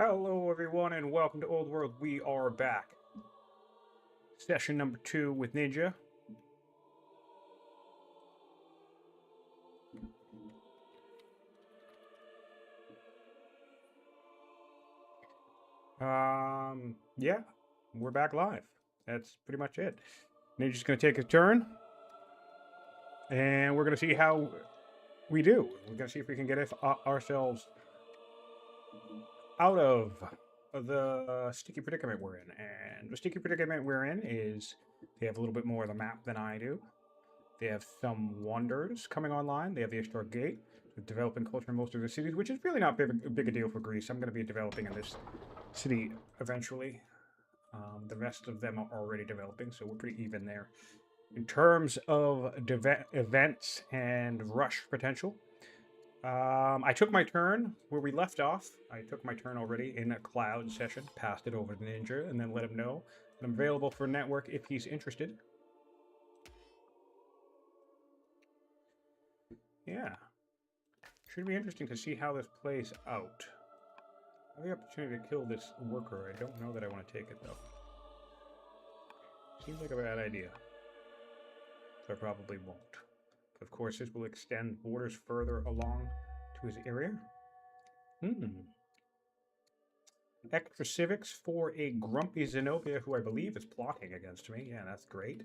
Hello everyone and welcome to Old World. We are back. Session number 2 with Ninja. Yeah, we're back live. That's pretty much it. Ninja's gonna take his turn. And we're gonna see how we do. We're gonna see if we can get ourselves out of the sticky predicament we're in. And the sticky predicament we're in is they have a little bit more of the map than I do. They have some wonders coming online. They have the Ishtar Gate, developing culture in most of the cities, which is really not big a deal for Greece. I'm going to be developing in this city eventually. The rest of them are already developing, so we're pretty even there. In terms of events and rush potential, I took my turn where we left off. I took my turn already in a cloud session, passed it over to Ninja, and then let him know that I'm available for network if he's interested. Yeah. Should be interesting to see how this plays out. I have the opportunity to kill this worker. I don't know that I want to take it, though. Seems like a bad idea. So I probably won't. But of course, this will extend borders further along to his area. Extra civics for a grumpy Zenobia, who I believe is plotting against me. Yeah, that's great.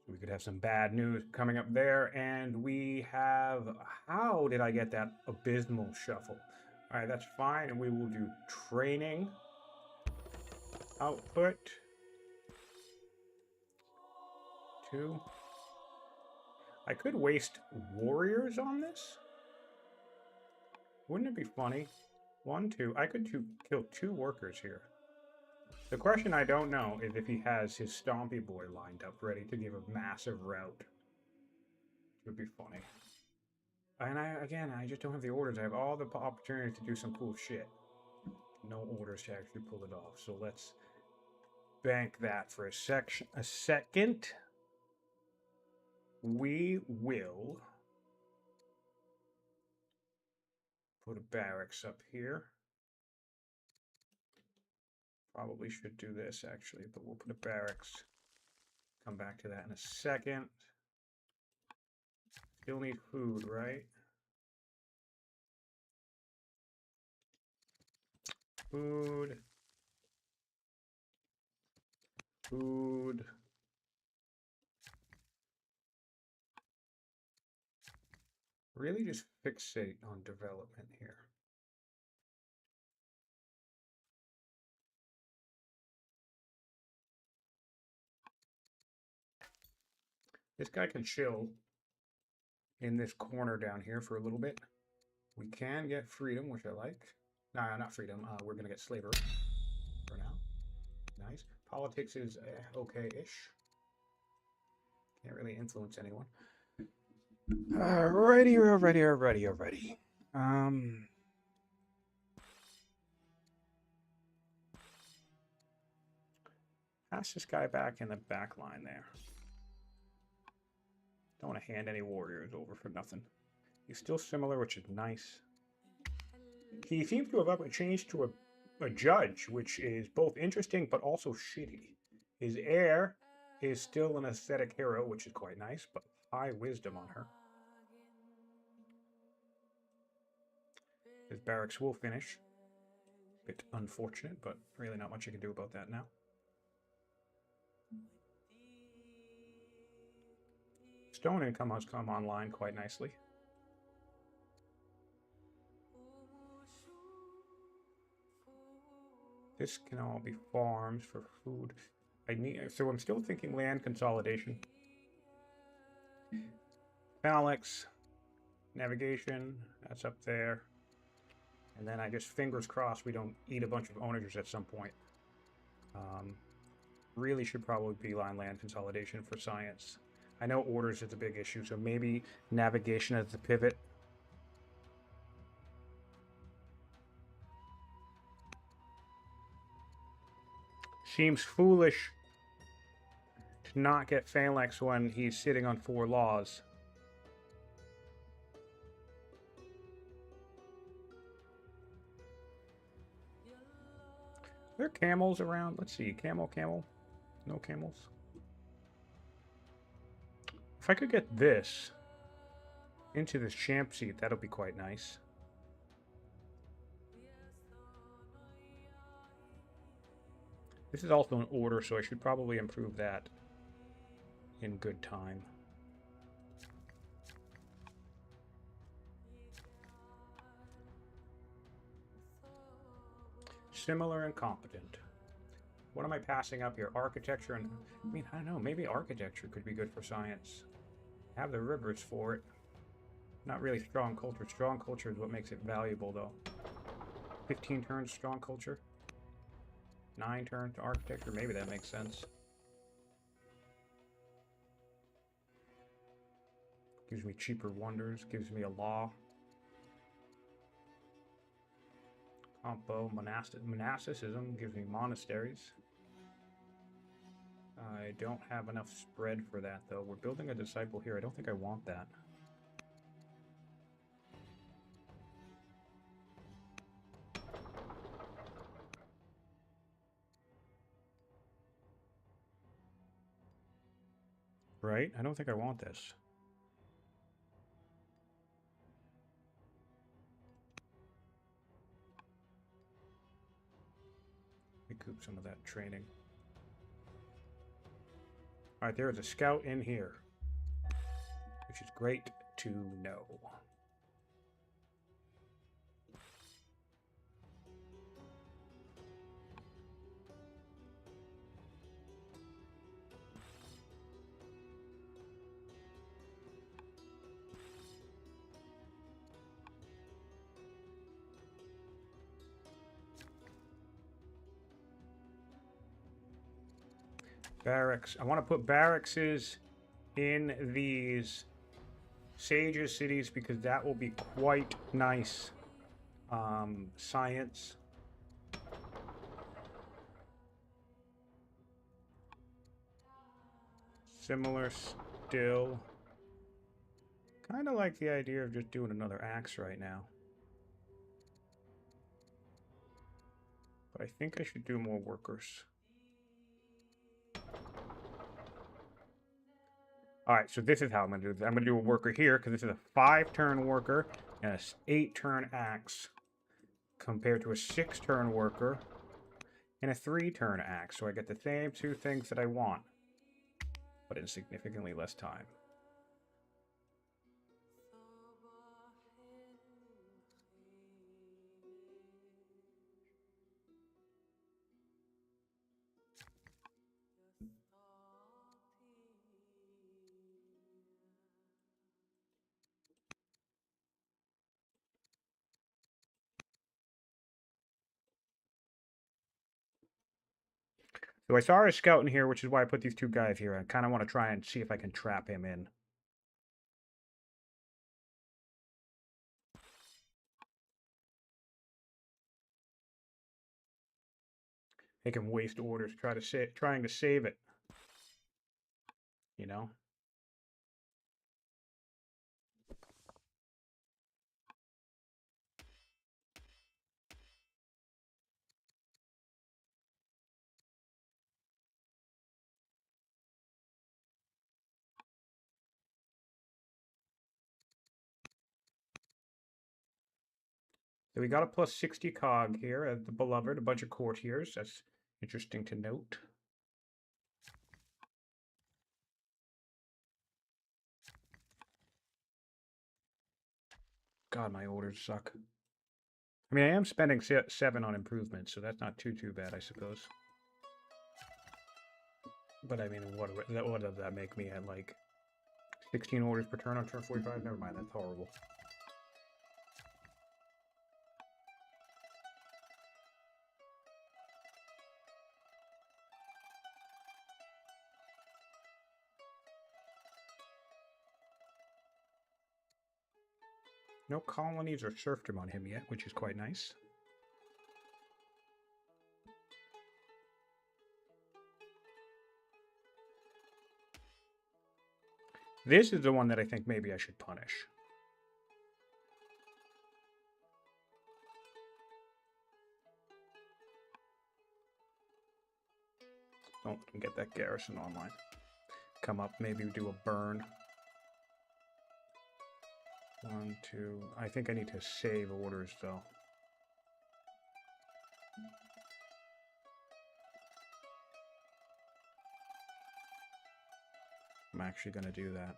We could have some bad news coming up there. And we have... How did I get that abysmal shuffle? All right, that's fine. And we will do training. Output. 2. I could waste warriors on this. Wouldn't it be funny? 1, 2. I could kill 2 workers here. The question I don't know is if he has his Stompy Boy lined up ready to give a massive rout. It would be funny. And I just don't have the orders. I have all the opportunities to do some cool shit. No orders to actually pull it off. So let's bank that for a second. We will put a barracks up here. Probably should do this actually, but we'll put a barracks. Come back to that in a second. Still need food, right? Food. Food. Really just fixate on development here. This guy can chill in this corner down here for a little bit. We can get freedom, which I like. Nah, not freedom. We're going to get slavery for now. Nice. Politics is okay-ish. Can't really influence anyone. Alrighty. Pass this guy back in the back line there. Don't want to hand any warriors over for nothing. He's still similar, which is nice. He seems to have changed to a judge, which is both interesting but also shitty. His heir is still an aesthetic hero, which is quite nice, but high wisdom on her. His barracks will finish. Bit unfortunate, but really not much you can do about that now. Stone income has come online quite nicely. This can all be farms for food. So I'm still thinking land consolidation. Phalanx, navigation, that's up there. And then I just fingers crossed we don't eat a bunch of onagers at some point. Really should probably be land consolidation for science. I know orders is a big issue, so maybe navigation as the pivot. Seems foolish to not get Phalanx when he's sitting on 4 laws. there camels around? Let's see. Camel. No camels. If I could get this into this champ seat, that'll be quite nice. This is also an order, so I should probably improve that in good time. Similar and competent. What am I passing up here? Architecture and... I mean, I don't know. Maybe architecture could be good for science. Have the rivers for it. Not really strong culture. Strong culture is what makes it valuable, though. 15 turns strong culture. 9 turns to architecture. Maybe that makes sense. Gives me cheaper wonders. Gives me a law. Compo. Monasticism gives me monasteries. I don't have enough spread for that, though. We're building a disciple here. I don't think I want that. Right? I don't think I want this. Recoup some of that training. Alright, there is a scout in here, which is great to know. Barracks. I want to put barracks in these sages cities because that will be quite nice. Science. Similar still. Kind of like the idea of just doing another axe right now. But I think I should do more workers. Alright, so this is how I'm going to do this. I'm going to do a worker here, because this is a 5-turn worker and an 8-turn axe, compared to a 6-turn worker and a 3-turn axe. So I get the same 2 things that I want, but in significantly less time. So I saw a scout in here, which is why I put these 2 guys here. I kind of want to try and see if I can trap him in. Make him waste orders, trying to save it. You know? So we got a plus 60 cog here at the Beloved, a bunch of courtiers. That's interesting to note. God, my orders suck. I mean, I am spending 7 on improvements, so that's not too bad, I suppose. But I mean, what does that make me at, like, 16 orders per turn on turn 45? Never mind, that's horrible. No colonies or serfdom on him yet, which is quite nice. This is the one that I think maybe I should punish. Don't let them get that garrison online. Come up, maybe do a burn. 1, 2. I think I need to save orders though. I'm actually going to do that.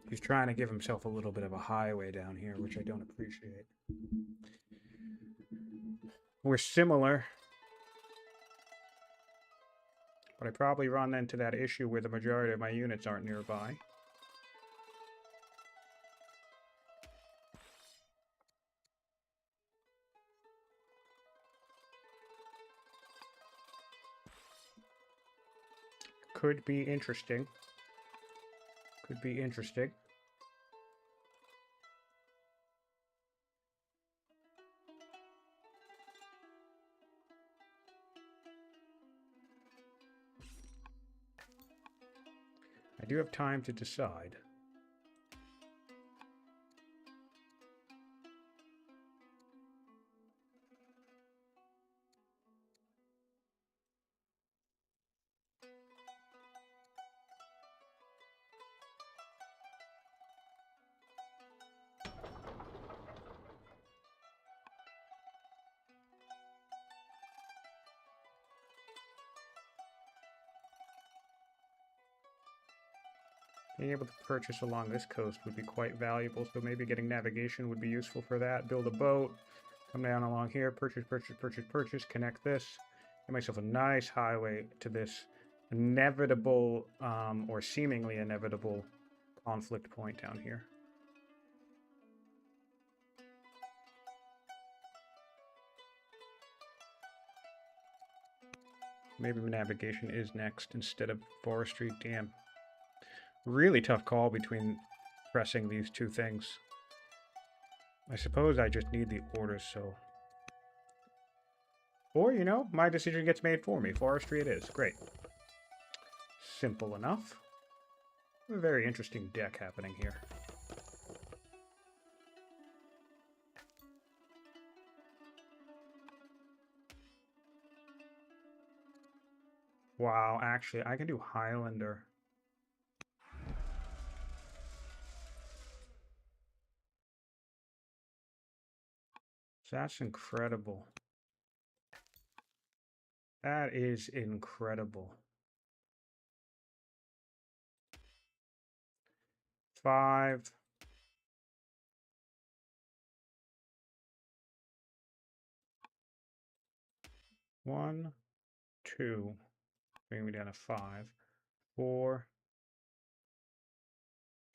He's trying to give himself a little bit of a highway down here, which I don't appreciate. We're similar. But I probably run into that issue where the majority of my units aren't nearby. Could be interesting. Could be interesting. I do have time to decide. Being able to purchase along this coast would be quite valuable, so maybe getting navigation would be useful for that. Build a boat, come down along here, purchase, connect this. Get myself a nice highway to this inevitable, or seemingly inevitable, conflict point down here. Maybe navigation is next instead of forestry. Damn. Really tough call between pressing these two things. I suppose I just need the orders, so... Or, you know, my decision gets made for me. Forestry it is. Great. Simple enough. A very interesting deck happening here. Wow, actually, I can do Highlander. That's incredible. That is incredible. 5. One, 2. Bring me down to 5. 4,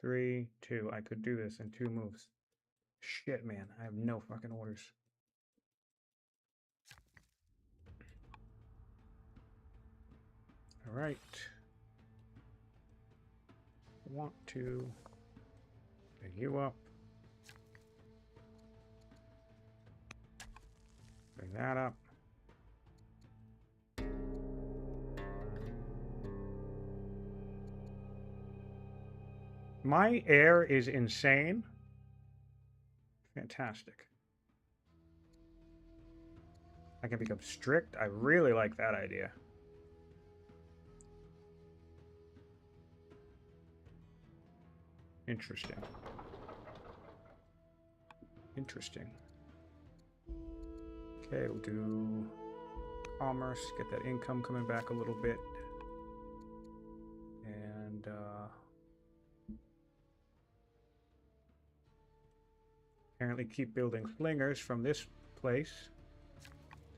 3, 2. I could do this in 2 moves. Shit, man. I have no fucking orders. All right. Want to bring you up. Bring that up. My air is insane. Fantastic. I can become strict. I really like that idea. Interesting. Interesting. Okay, we'll do commerce, get that income coming back a little bit. And apparently keep building slingers from this place.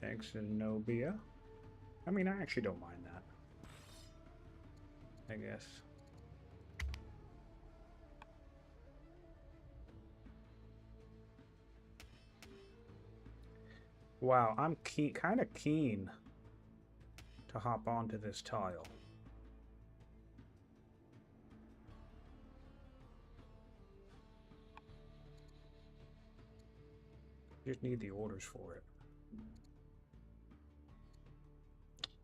Thanks, Zenobia. I mean, I actually don't mind that, I guess. Wow, I'm kind of keen to hop onto this tile. Just need the orders for it.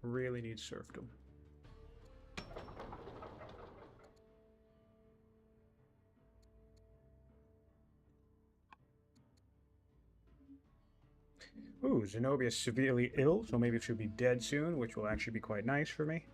Really need serfdom. Ooh, Zenobia's severely ill, so maybe she'll be dead soon, which will actually be quite nice for me.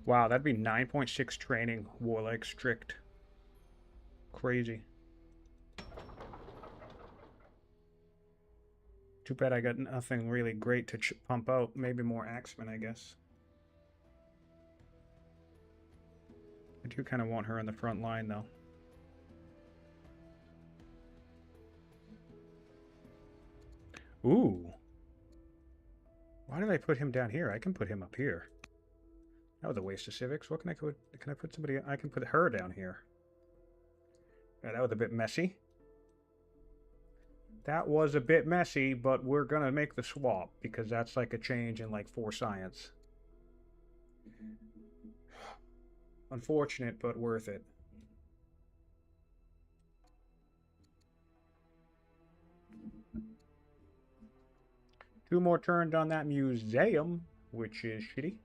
Wow, that'd be 9.6 training, Warlike Strict. Crazy. Too bad I got nothing really great to pump out. Maybe more Axemen, I guess. I do kind of want her on the front line, though. Ooh. Why did I put him down here? I can put him up here. That was a waste of civics. What can I put? Can I put somebody? I can put her down here. Yeah, that was a bit messy. That was a bit messy, but we're going to make the swap because that's like a change in like 4 science. Unfortunate, but worth it. Two more turns on that museum, which is shitty.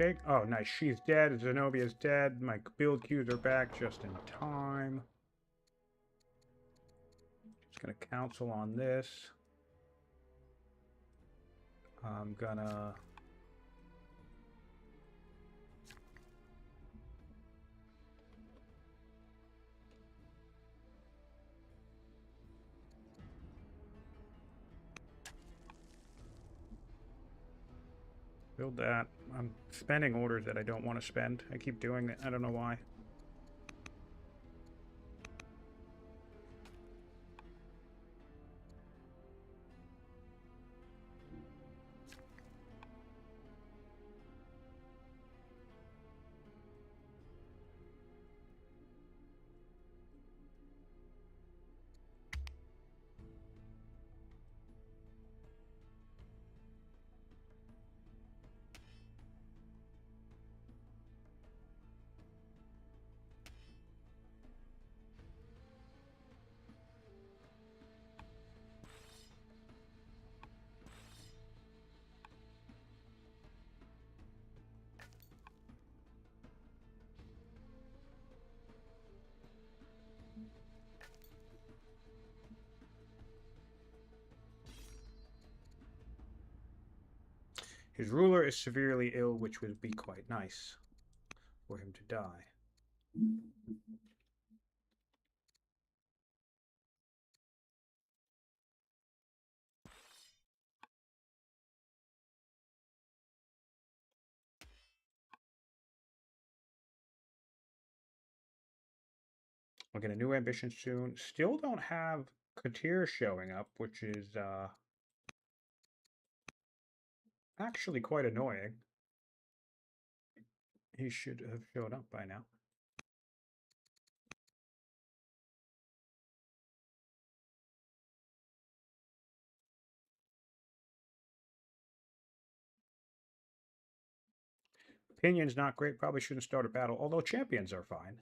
Okay. Oh, nice. She's dead. Zenobia's dead. My build queues are back just in time. Just gonna counsel on this. I'm gonna... build that. I'm spending orders that I don't want to spend. I keep doing it. I don't know why. His ruler is severely ill, which would be quite nice for him to die. I'll get a new ambition soon. Still don't have Katir showing up, which is actually quite annoying. He should have shown up by now. Opinion's not great. Probably shouldn't start a battle, although champions are fine.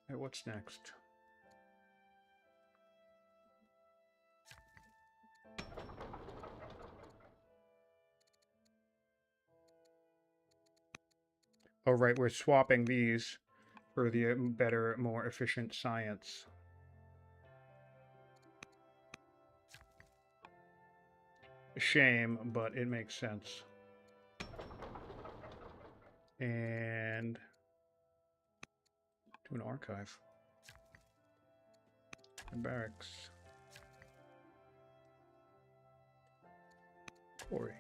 Hey, what's next? Oh, right, we're swapping these for the better, more efficient science. Shame, but it makes sense. And do an archive. And barracks. Quarry.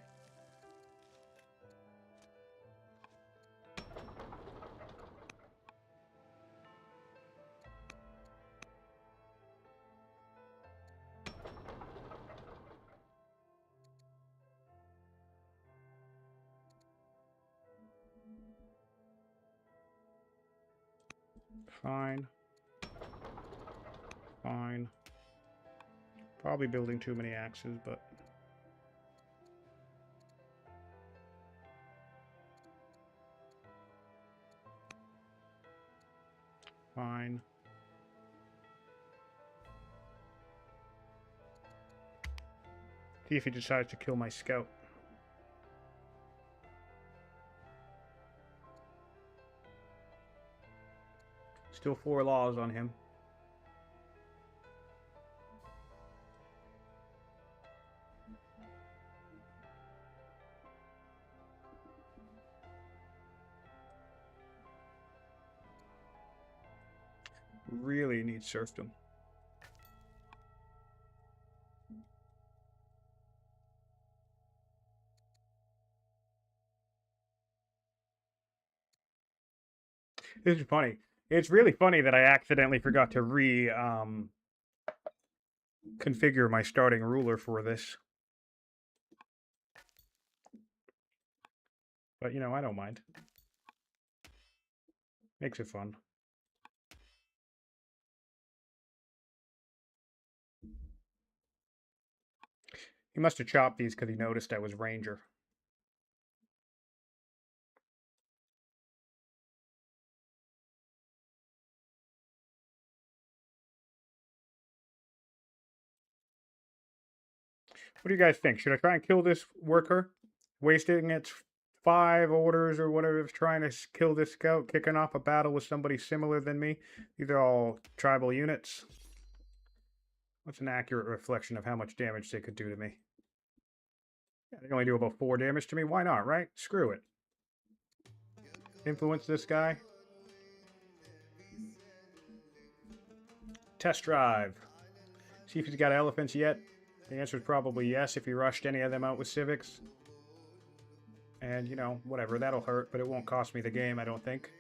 Fine. Fine. Probably building too many axes, but... Fine. See if he decides to kill my scout. Still 4 laws on him. Really need serfdom. This is funny. It's really funny that I accidentally forgot to configure my starting ruler for this. But, you know, I don't mind. Makes it fun. He must have chopped these because he noticed I was ranger. What do you guys think? Should I try and kill this worker? Wasting its 5 orders or whatever it's trying to kill this scout, kicking off a battle with somebody similar than me. These are all tribal units. What's an accurate reflection of how much damage they could do to me? Yeah, they only do about 4 damage to me. Why not, right? Screw it. Influence this guy. Test drive. See if he's got elephants yet. The answer is probably yes if he rushed any of them out with civics. And, you know, whatever. That'll hurt, but it won't cost me the game, I don't think.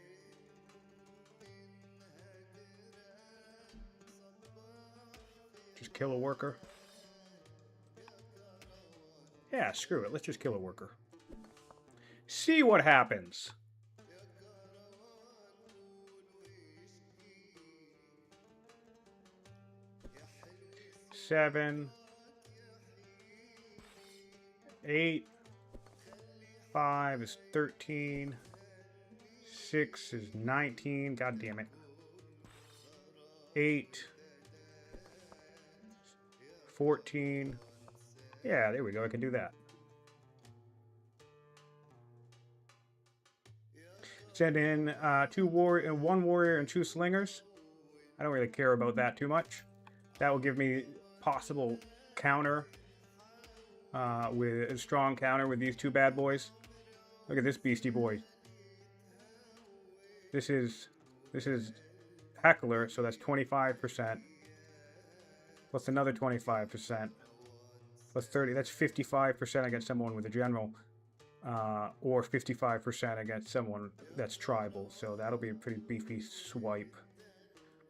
Just kill a worker. Yeah, screw it. Let's just kill a worker. See what happens. Seven. 8. 5 is 13. 6 is 19. God damn it. 8. 14. Yeah, there we go. I can do that. Send in 1 warrior and 2 slingers. I don't really care about that too much. That will give me possible counter with a strong counter with these 2 bad boys. Look at this beastie boy. This is heckler, so that's 25%. Plus another 25%. Plus 30. That's 55% against someone with a general. Or 55% against someone that's tribal. So that'll be a pretty beefy swipe.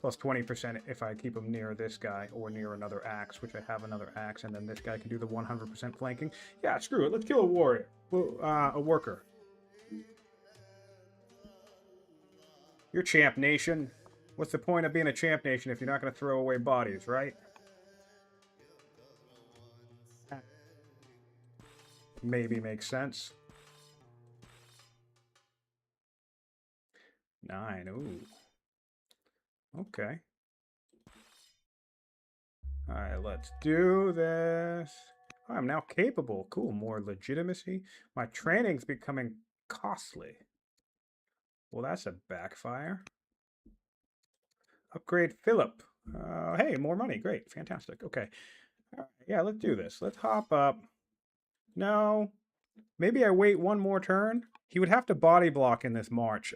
Plus 20% if I keep him near this guy or near another axe, which I have another axe, and then this guy can do the 100% flanking. Yeah, screw it. Let's kill a warrior. A worker. You're champ nation. What's the point of being a champ nation if you're not going to throw away bodies, right? Maybe makes sense. 9. Ooh. Okay. Alright, let's do this. Oh, I'm now capable. Cool, more legitimacy. My training's becoming costly. Well, that's a backfire. Upgrade Philip. Hey, more money. Great. Fantastic. Okay. Yeah, let's do this. Let's hop up. No. Maybe I wait one more turn. He would have to body block in this marsh.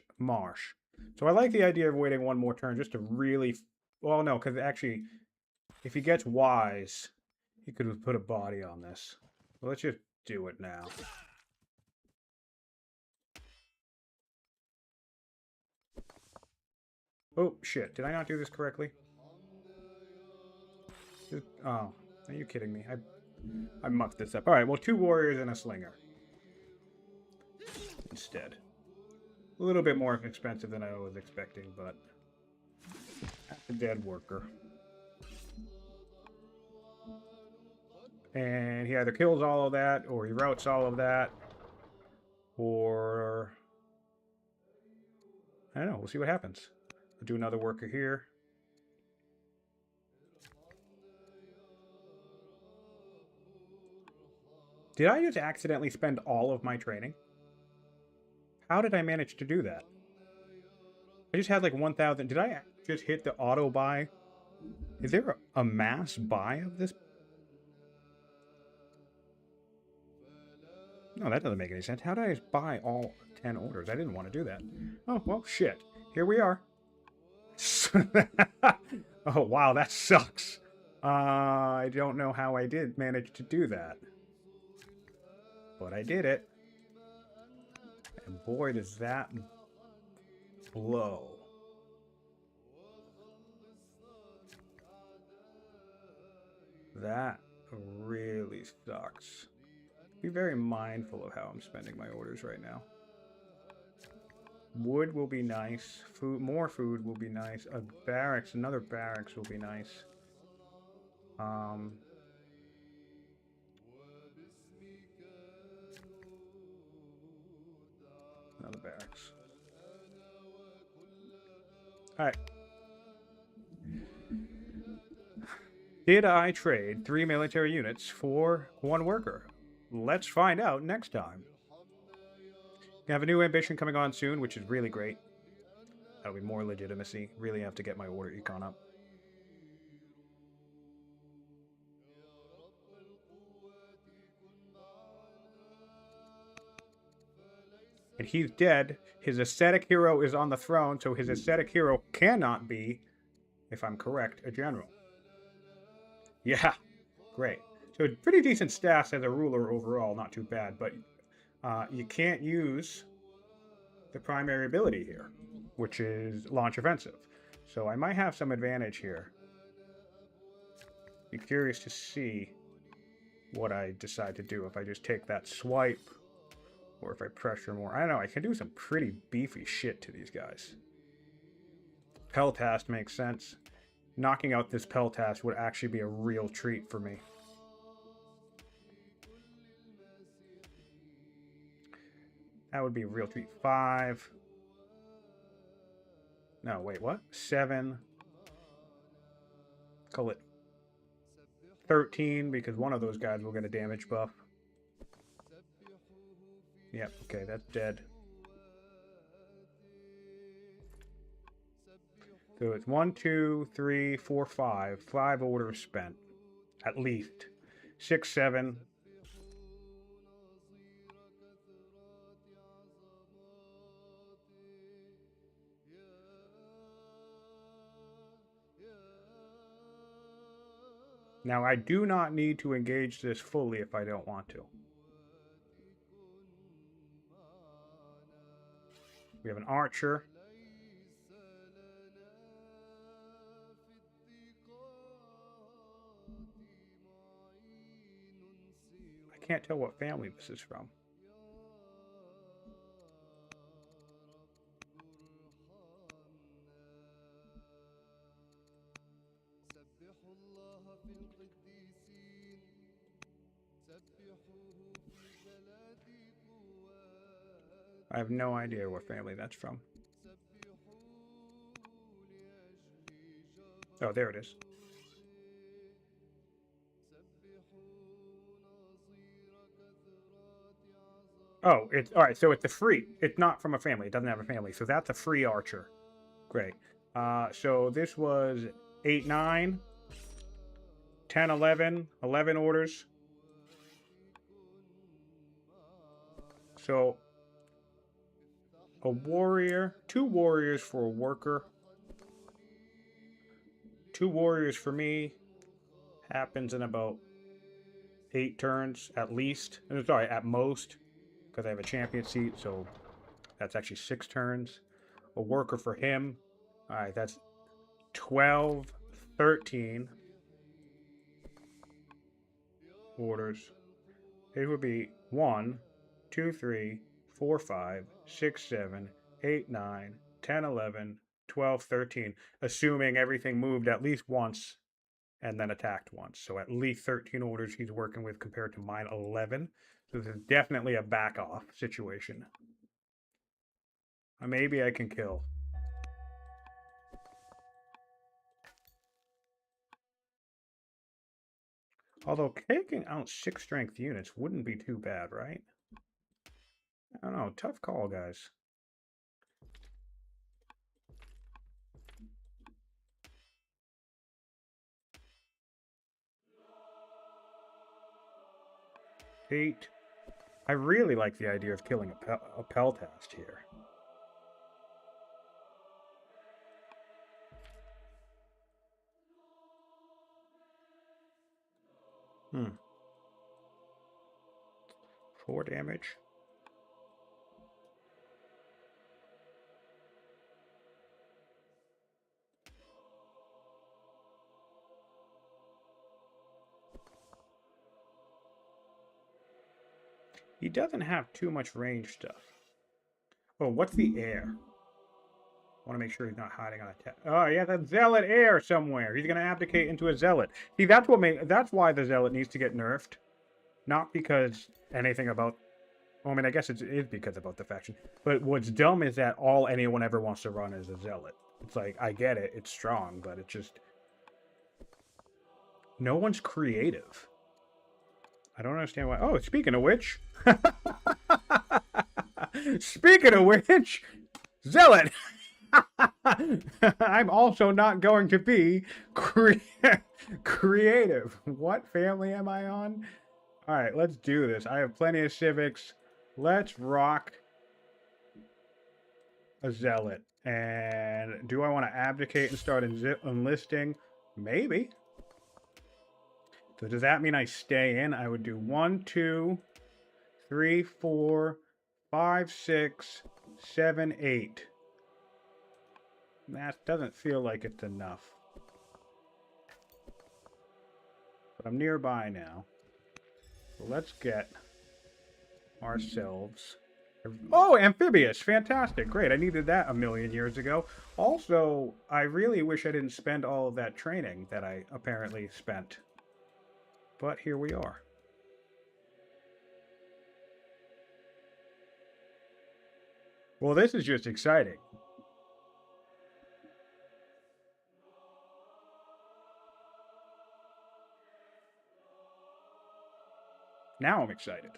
So I like the idea of waiting one more turn just to really... Well, no, because actually, if he gets wise, he could have put a body on this. Well, let's just do it now. Oh, shit. Did I not do this correctly? Oh, are you kidding me? I mucked this up. All right, well, 2 warriors and a slinger. Instead. A little bit more expensive than I was expecting, but... a dead worker. And he either kills all of that, or he routes all of that, or... I don't know, we'll see what happens. I'll do another worker here. Did I just accidentally spend all of my training? How did I manage to do that? I just had like 1,000. Did I just hit the auto buy? Is there a mass buy of this? No, that doesn't make any sense. How did I just buy all 10 orders? I didn't want to do that. Oh, well, shit. Here we are. Oh, wow, that sucks. I don't know how I did manage to do that. But I did it. And boy, does that blow. That really sucks. Be very mindful of how I'm spending my orders right now. Wood will be nice. Food, more food will be nice. A barracks, another barracks will be nice. Another barracks. All right. Did I trade 3 military units for 1 worker? Let's find out next time. I have a new ambition coming on soon, which is really great. That'll be more legitimacy. Really have to get my order econ up. And he's dead. His ascetic hero is on the throne, so his ascetic hero cannot be, if I'm correct, a general. Yeah, great. So pretty decent stats as a ruler overall, not too bad, but you can't use the primary ability here, which is launch offensive. So I might have some advantage here. Be curious to see what I decide to do, if I just take that swipe or if I pressure more. I don't know, I can do some pretty beefy shit to these guys. Peltast makes sense. Knocking out this Peltast would actually be a real treat for me. That would be a real treat. 5. No, wait, what? 7. Call it 13, because one of those guys will get a damage buff. Yep, okay, that's dead. So it's 1, 2, 3, 4, 5. 5 orders spent. At least. 6, 7. Now, I do not need to engage this fully if I don't want to. We have an archer. I can't tell what family this is from. I have no idea what family that's from. Oh, there it is. Oh, it's all right. So it's a free. It's not from a family. It doesn't have a family. So that's a free archer. Great. So this was 8, 9, 10, 11, 11 orders. So a warrior, 2 warriors for a worker, 2 warriors for me. Happens in about 8 turns at least. Sorry, at most, because I have a champion seat, so that's actually 6 turns. A worker for him. All right, that's 12, 13 orders. It would be 1, 2, 3, 4, 5, 6, 7, 8, 9, 10, 11, 12, 13, assuming everything moved at least once and then attacked once. So at least 13 orders he's working with compared to mine 11. So this is definitely a back off situation. Maybe I can kill. Although taking out 6 strength units wouldn't be too bad, right? I don't know. Tough call, guys. Eight. I really like the idea of killing a Peltast here. Hmm. 4 damage. He doesn't have too much range stuff. Oh, what's the heir? I want to make sure he's not hiding on a tech. Oh, yeah, that zealot heir somewhere. He's going to abdicate into a zealot. See, that's why the zealot needs to get nerfed. Not because anything about... Well, I mean, I guess it is because about the faction. But what's dumb is that all anyone ever wants to run is a zealot. It's like, I get it. It's strong, but it's just... No one's creative. I don't understand why... Oh, speaking of which... Speaking of which... Zealot! I'm also not going to be creative. What family am I on? All right, let's do this. I have plenty of civics. Let's rock a zealot. And do I want to abdicate and start enlisting? Maybe. So does that mean I stay in? I would do 1, 2, 3, 4, 5, 6, 7, 8. That doesn't feel like it's enough. But I'm nearby now. So let's get ourselves... Oh, amphibious! Fantastic. Great. I needed that a million years ago. Also, I really wish I didn't spend all of that training that I apparently spent. But here we are. Well, this is just exciting. Now I'm excited.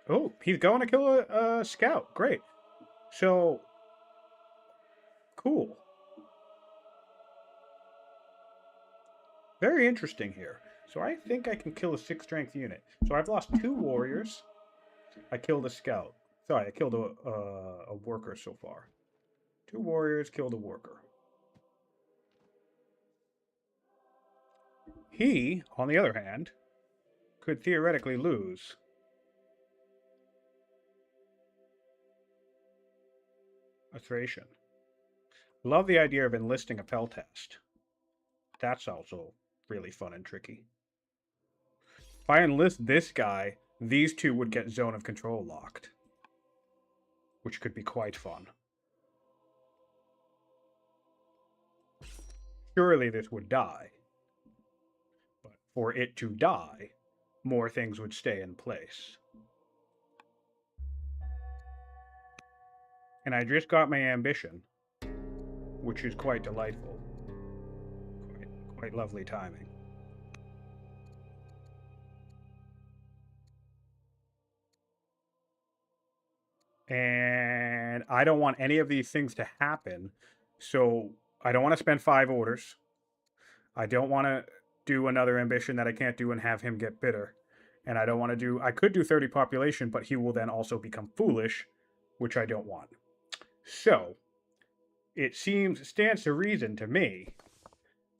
Oh, he's going to kill a scout. Great. So, cool. Very interesting here. So I think I can kill a 6 strength unit. So I've lost 2 warriors. I killed a scout. Sorry, I killed a worker so far. 2 warriors, killed a worker. He, on the other hand, could theoretically lose. A Thracian. Love the idea of enlisting a Peltast. That's also really fun and tricky. If I enlist this guy, these 2 would get zone of control locked, which could be quite fun. Surely this would die. But for it to die, more things would stay in place. And I just got my ambition, which is quite delightful. Quite lovely timing. And I don't want any of these things to happen. So I don't want to spend 5 orders. I don't want to do another ambition that I can't do and have him get bitter. And I don't want to do, I could do 30 population, but he will then also become foolish, which I don't want. So it stands to reason to me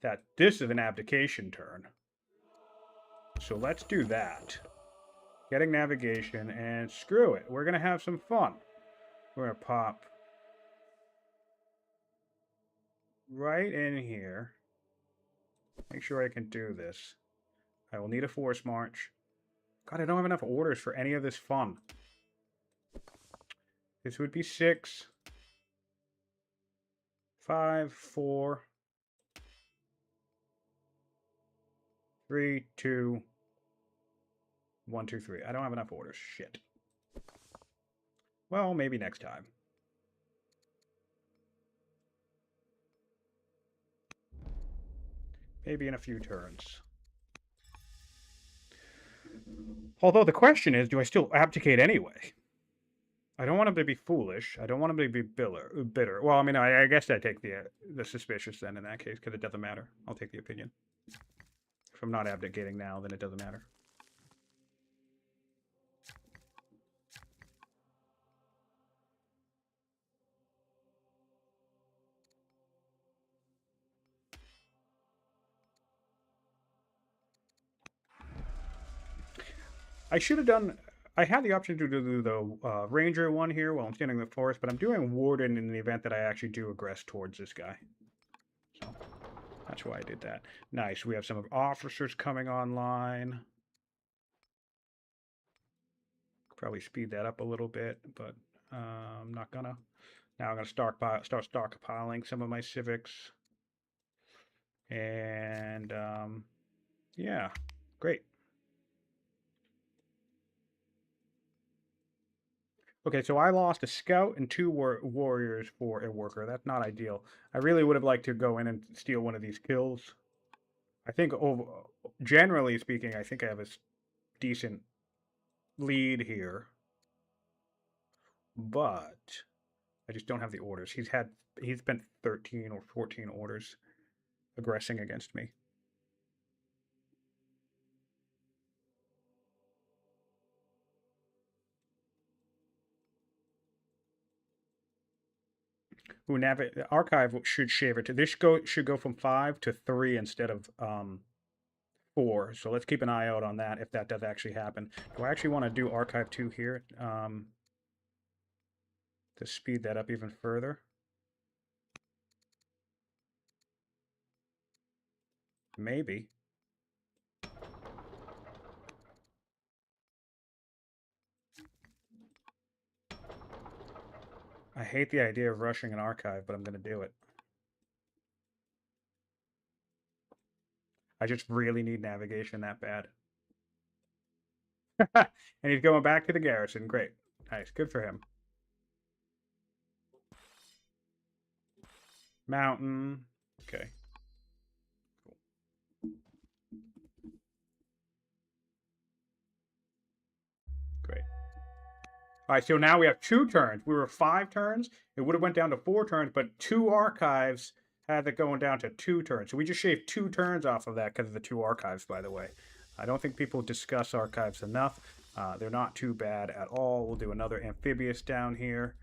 that this is an abdication turn. So let's do that. Getting navigation, and screw it. We're going to have some fun. We're going to pop right in here. Make sure I can do this. I will need a force march. God, I don't have enough orders for any of this fun. This would be 6, 5, 4, 3, 2, 1, 2, 3. I don't have enough orders. Shit. Well, maybe next time. Maybe in a few turns. Although the question is, do I still abdicate anyway? I don't want him to be foolish. I don't want him to be bitter. Well, I mean, I guess I take the suspicious then in that case, because it doesn't matter. I'll take the opinion. If I'm not abdicating now, then it doesn't matter. I should have done... I had the option to do the Ranger one here while I'm standing in the forest, but I'm doing Warden in the event that I actually do aggress towards this guy. So that's why I did that. Nice. We have some officers coming online. Probably speed that up a little bit, but I'm not gonna. Now I'm gonna start stockpiling some of my civics. And yeah, great. Okay, so I lost a scout and 2 warriors for a worker. That's not ideal. I really would have liked to go in and steal one of these kills. I think, generally speaking, I think I have a decent lead here. But I just don't have the orders. He's spent 13 or 14 orders aggressing against me. Ooh, archive should shave it to this should go from 5 to 3 instead of 4. So let's keep an eye out on that if that does actually happen. Do I actually want to do archive 2 here to speed that up even further? Maybe. I hate the idea of rushing an archive, but I'm going to do it. I just really need navigation that bad. And he's going back to the garrison. Great. Nice. Good for him. Mountain. Okay. Cool. Great. All right, so now we have 2 turns. We were 5 turns. It would have went down to 4 turns, but 2 archives had it going down to 2 turns. So we just shaved 2 turns off of that because of the 2 archives, by the way. I don't think people discuss archives enough. They're not too bad at all. We'll do another amphibious down here.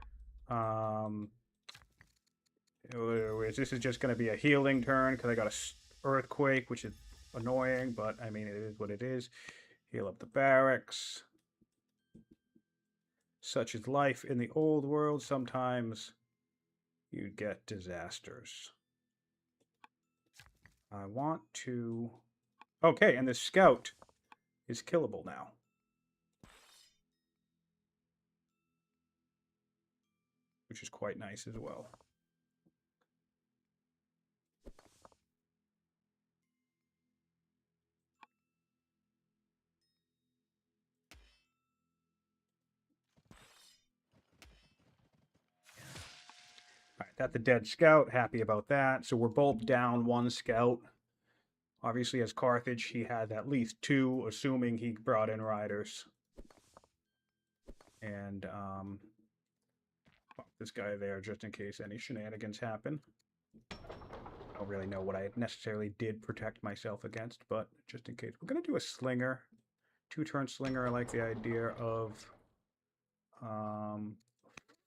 This is just going to be a healing turn because I got an earthquake, which is annoying, but I mean, it is what it is. Heal up the barracks. Such is life in the old world. Sometimes you get disasters. I want to... Okay, and the scout is killable now. Which is quite nice as well. All right, that's the dead scout. Happy about that. So we're both down 1 scout. Obviously, as Carthage, he had at least 2, assuming he brought in riders. And Pop this guy there just in case any shenanigans happen. I don't really know what I necessarily did protect myself against, but just in case. We're going to do a slinger. 2-turn slinger. I like the idea of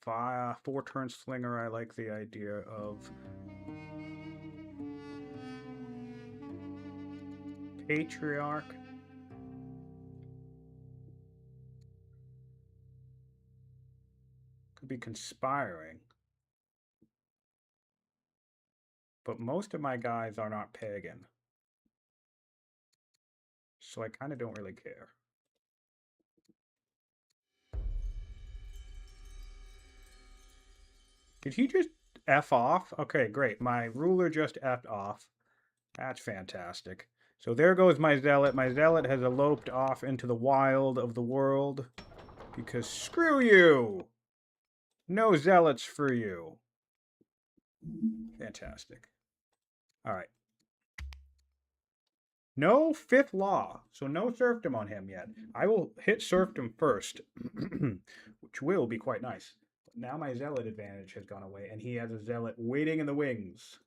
4-turn slinger. I like the idea of patriarch. Could be conspiring. But most of my guys are not pagan. So I kind of don't really care. Did he just F off? Okay, great. My ruler just F'd off. That's fantastic. So there goes my zealot. My zealot has eloped off into the wild of the world. Because screw you! No zealots for you. Fantastic. Alright. No 5th law. So no serfdom on him yet. I will hit serfdom first. Which will be quite nice. But now my zealot advantage has gone away. And he has a zealot waiting in the wings.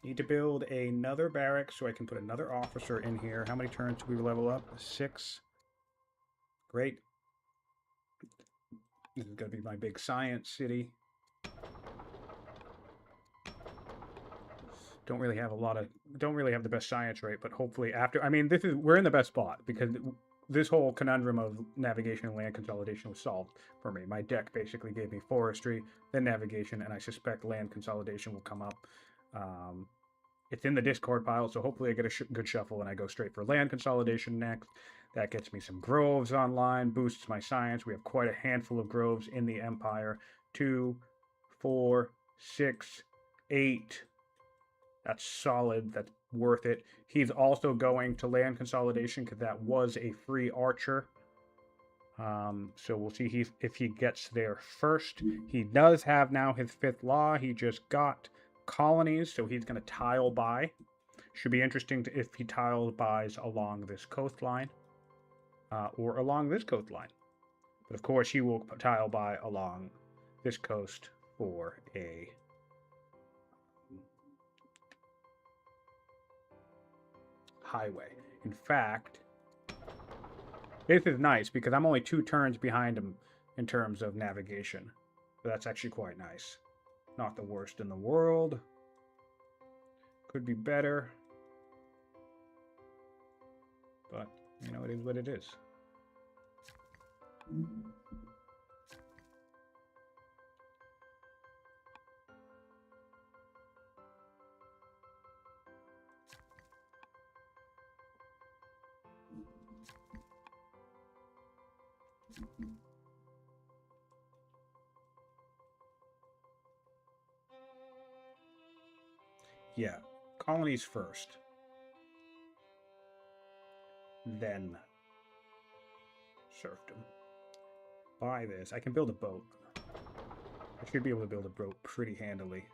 Need to build another barrack so I can put another officer in here. How many turns do we level up? 6. Great. This is going to be my big science city. Don't really have the best science rate, but hopefully after, I mean, we're in the best spot because this whole conundrum of navigation and land consolidation was solved for me. My deck basically gave me forestry, then navigation, and I suspect land consolidation will come up. It's in the Discord pile, so hopefully I get a good shuffle and I go straight for land consolidation next. That gets me some groves online, boosts my science. We have quite a handful of groves in the Empire. 2, 4, 6, 8. That's solid. That's worth it. He's also going to land consolidation because that was a free archer. So we'll see if he gets there first. He does have now his 5th law. He just got colonies, so he's going to tile by. Should be interesting if he tile buys along this coastline or along this coastline. But of course, he will tile by along this coast for a highway. In fact, this is nice because I'm only 2 turns behind him in terms of navigation. So that's actually quite nice. Not the worst in the world. Could be better. But, you know, it is what it is. Yeah, colonies first. Then serfdom. Buy this. I can build a boat. I should be able to build a boat pretty handily.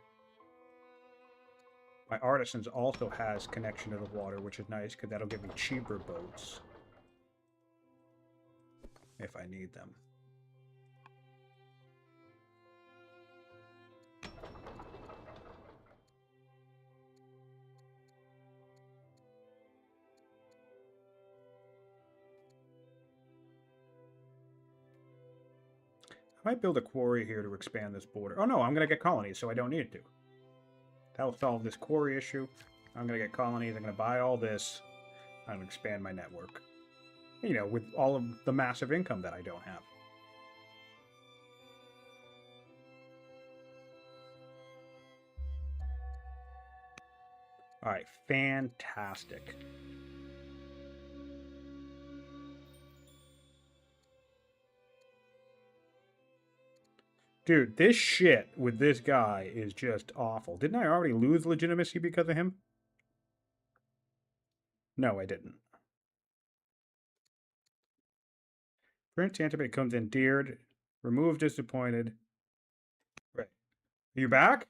My artisans also has connection to the water, which is nice because that'll give me cheaper boats if I need them. I might build a quarry here to expand this border. Oh no, I'm going to get colonies, so I don't need to. That'll solve this quarry issue. I'm going to get colonies, I'm going to buy all this. I'm going to expand my network. You know, with all of the massive income that I don't have. Alright, fantastic. Dude, this shit with this guy is just awful. Didn't I already lose legitimacy because of him? No, I didn't. Prince Antipate comes in deared. Remove disappointed. Right. Are you back?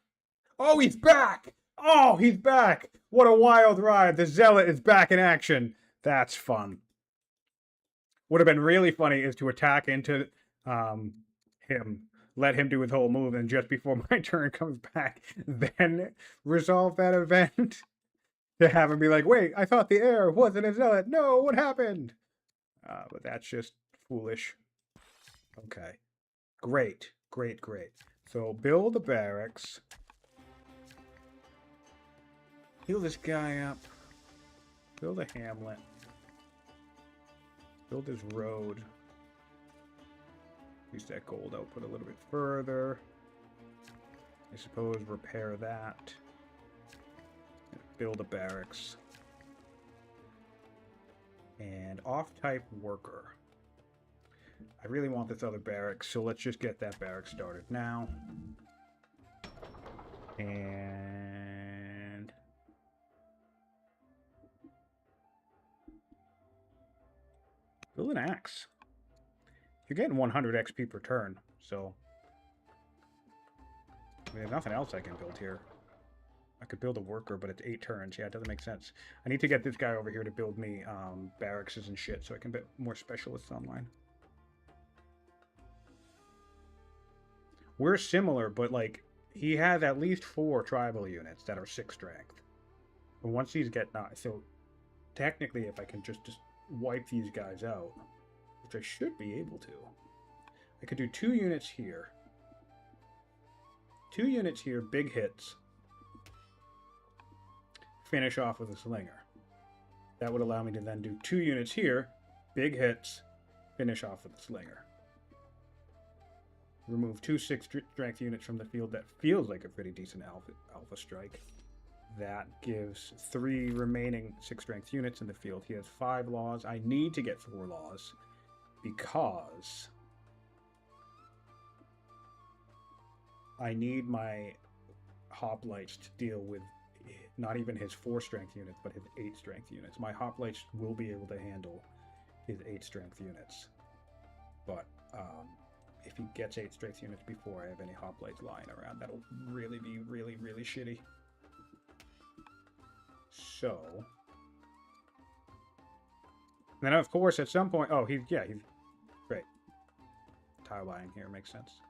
Oh, he's back! Oh, he's back! What a wild ride. The Zealot is back in action. That's fun. Would have been really funny is to attack into him, let him do his whole move, and just before my turn comes back, then resolve that event. To have him be like, wait, I thought the heir wasn't a Zealot. No, what happened? But that's just foolish. Okay. Great, great, great. So build a barracks. Heal this guy up. Build a hamlet. Build this road. Use that gold output a little bit further. I suppose repair that. Build a barracks. And off-type worker. I really want this other barracks, so let's just get that barracks started now. And build an axe. You're getting 100 XP per turn, so I mean, there's nothing else I can build here. I could build a worker, but it's 8 turns. Yeah, it doesn't make sense. I need to get this guy over here to build me barracks and shit so I can get more specialists online. We're similar, but like he has at least 4 tribal units that are 6 strength. And once these get so technically, if I can just wipe these guys out, which I should be able to, I could do 2 units here, 2 units here, big hits. Finish off with a slinger. That would allow me to then do 2 units here, big hits, finish off with a slinger. Remove 2 6-strength units from the field. That feels like a pretty decent alpha strike. That gives 3 remaining 6-strength units in the field. He has 5 laws. I need to get 4 laws because I need my hoplites to deal with not even his 4-strength units, but his 8-strength units. My hoplites will be able to handle his 8-strength units. But if he gets 8-strength units before I have any hoplites lying around, that'll really be really, really shitty. So then, of course, at some point, oh, he's great. Tile line here makes sense.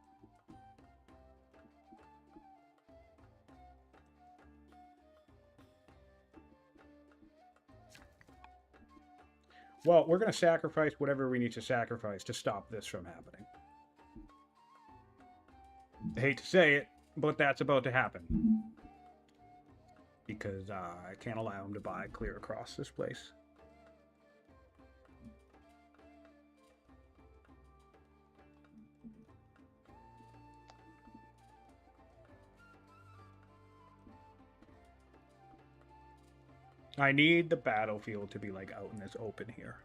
Well, we're going to sacrifice whatever we need to sacrifice to stop this from happening. I hate to say it, but that's about to happen. Because I can't allow him to buy clear across this place. I need the battlefield to be like out in this open here.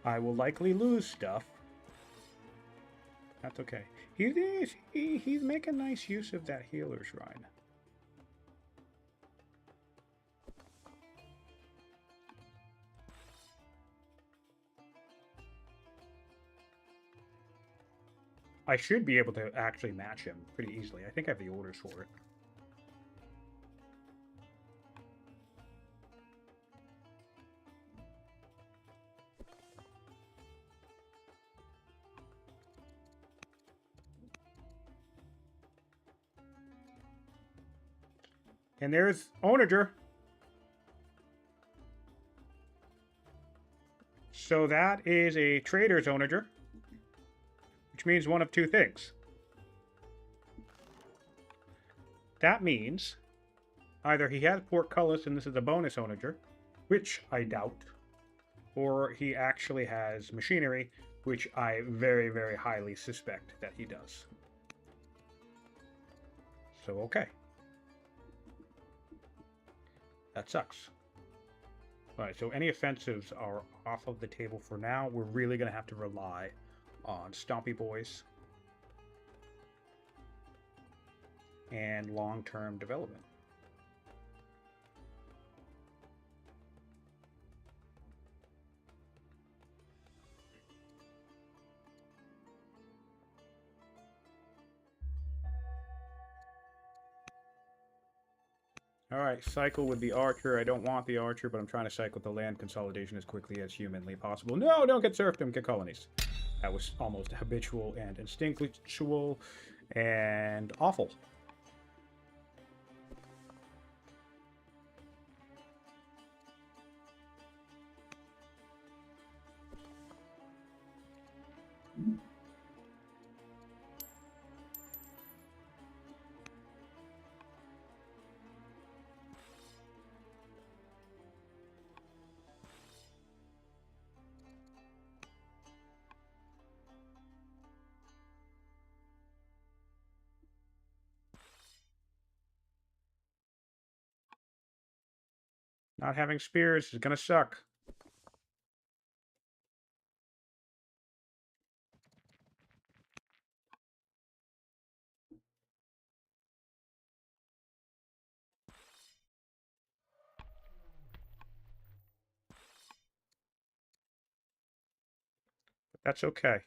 I will likely lose stuff. That's okay. He's making nice use of that healer shrine. I should be able to actually match him pretty easily. I think I have the orders for it. And there's Onager. So that is a trader's Onager. Which means one of 2 things. That means either he has portcullis and this is a bonus onager, which I doubt, or he actually has machinery, which I very, very highly suspect that he does. So, okay. That sucks. Alright, so any offensives are off of the table for now. We're really going to have to rely on Stompy Boys and long-term development. All right, cycle with the archer. I don't want the archer, but I'm trying to cycle the land consolidation as quickly as humanly possible. No, don't get serfdom, get colonies. That was almost habitual and instinctual and awful. Not having spears is gonna suck. But that's okay.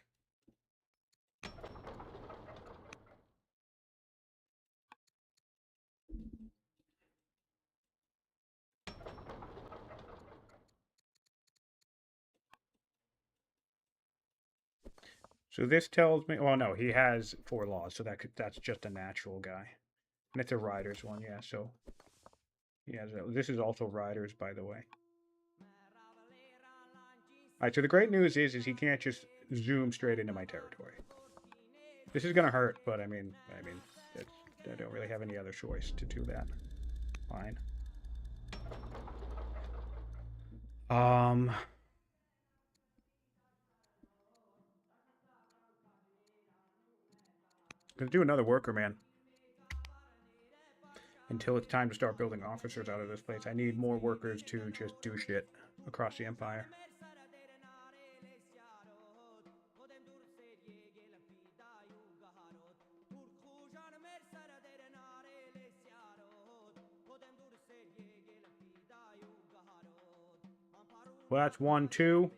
So this tells me, well, no, he has 4 laws, so that's just a natural guy. And it's a riders one, yeah, so yeah, this is also riders, by the way. All right, so the great news is he can't just zoom straight into my territory. This is gonna hurt, but I mean, I don't really have any other choice to do that. Fine. Gonna do another worker, man. Until it's time to start building officers out of this place. I need more workers to just do shit across the empire. Well, that's 1, 2.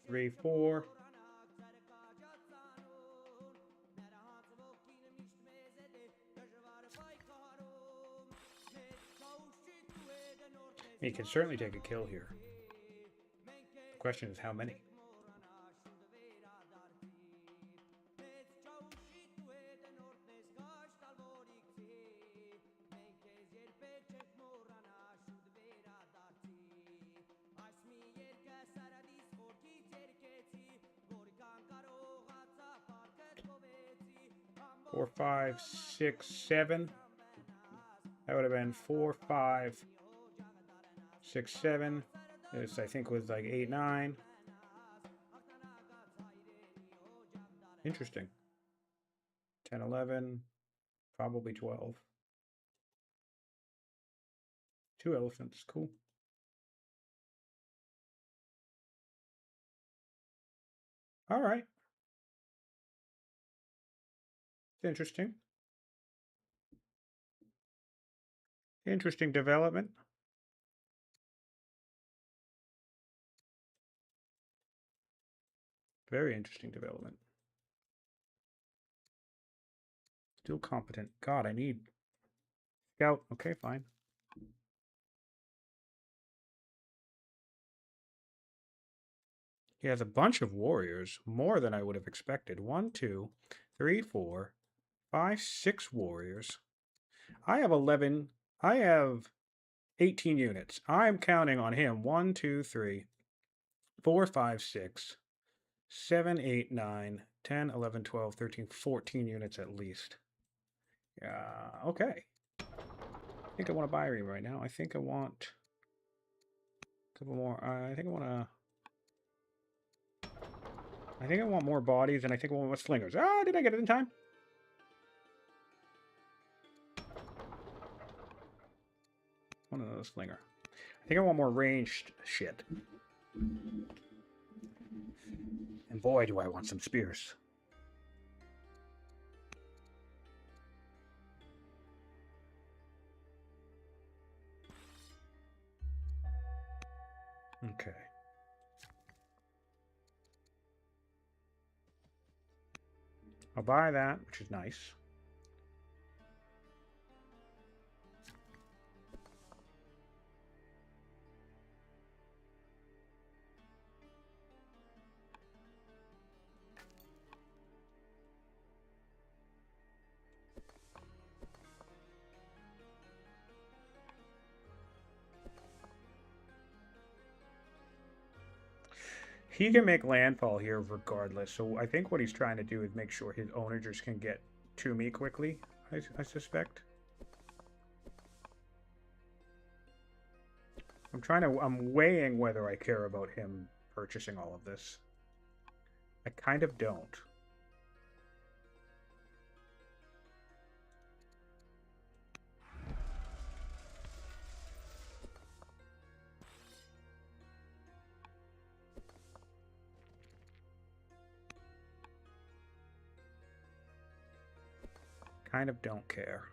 Three, 4. He can certainly take a kill here. The question is how many? Four, 5, 6, 7. That would have been 4, 5, 6, 7. This I think was like 8, 9. Interesting. 10, 11, probably 12. 2 elephants, cool. All right. It's interesting. Interesting development. Very interesting development. Still competent. God, I need scout. Okay, fine. He has a bunch of warriors, more than I would have expected. 1, 2, 3, 4, 5, 6 warriors. I have 11. I have 18 units. I'm counting on him. 1, 2, 3, 4, 5, 6, 7, 8, 9, 10, 11, 12, 13, 14 units at least. Okay. I think I want a Byrene right now. I think I want a couple more. I think I want more bodies, and I think I want more slingers. Ah, did I get it in time? One of those slinger. I think I want more ranged shit. And boy, do I want some spears. Okay. I'll buy that, which is nice. He can make landfall here regardless, so I think what he's trying to do is make sure his onagers can get to me quickly, I suspect. I'm weighing whether I care about him purchasing all of this. I kind of don't. Kind of don't care.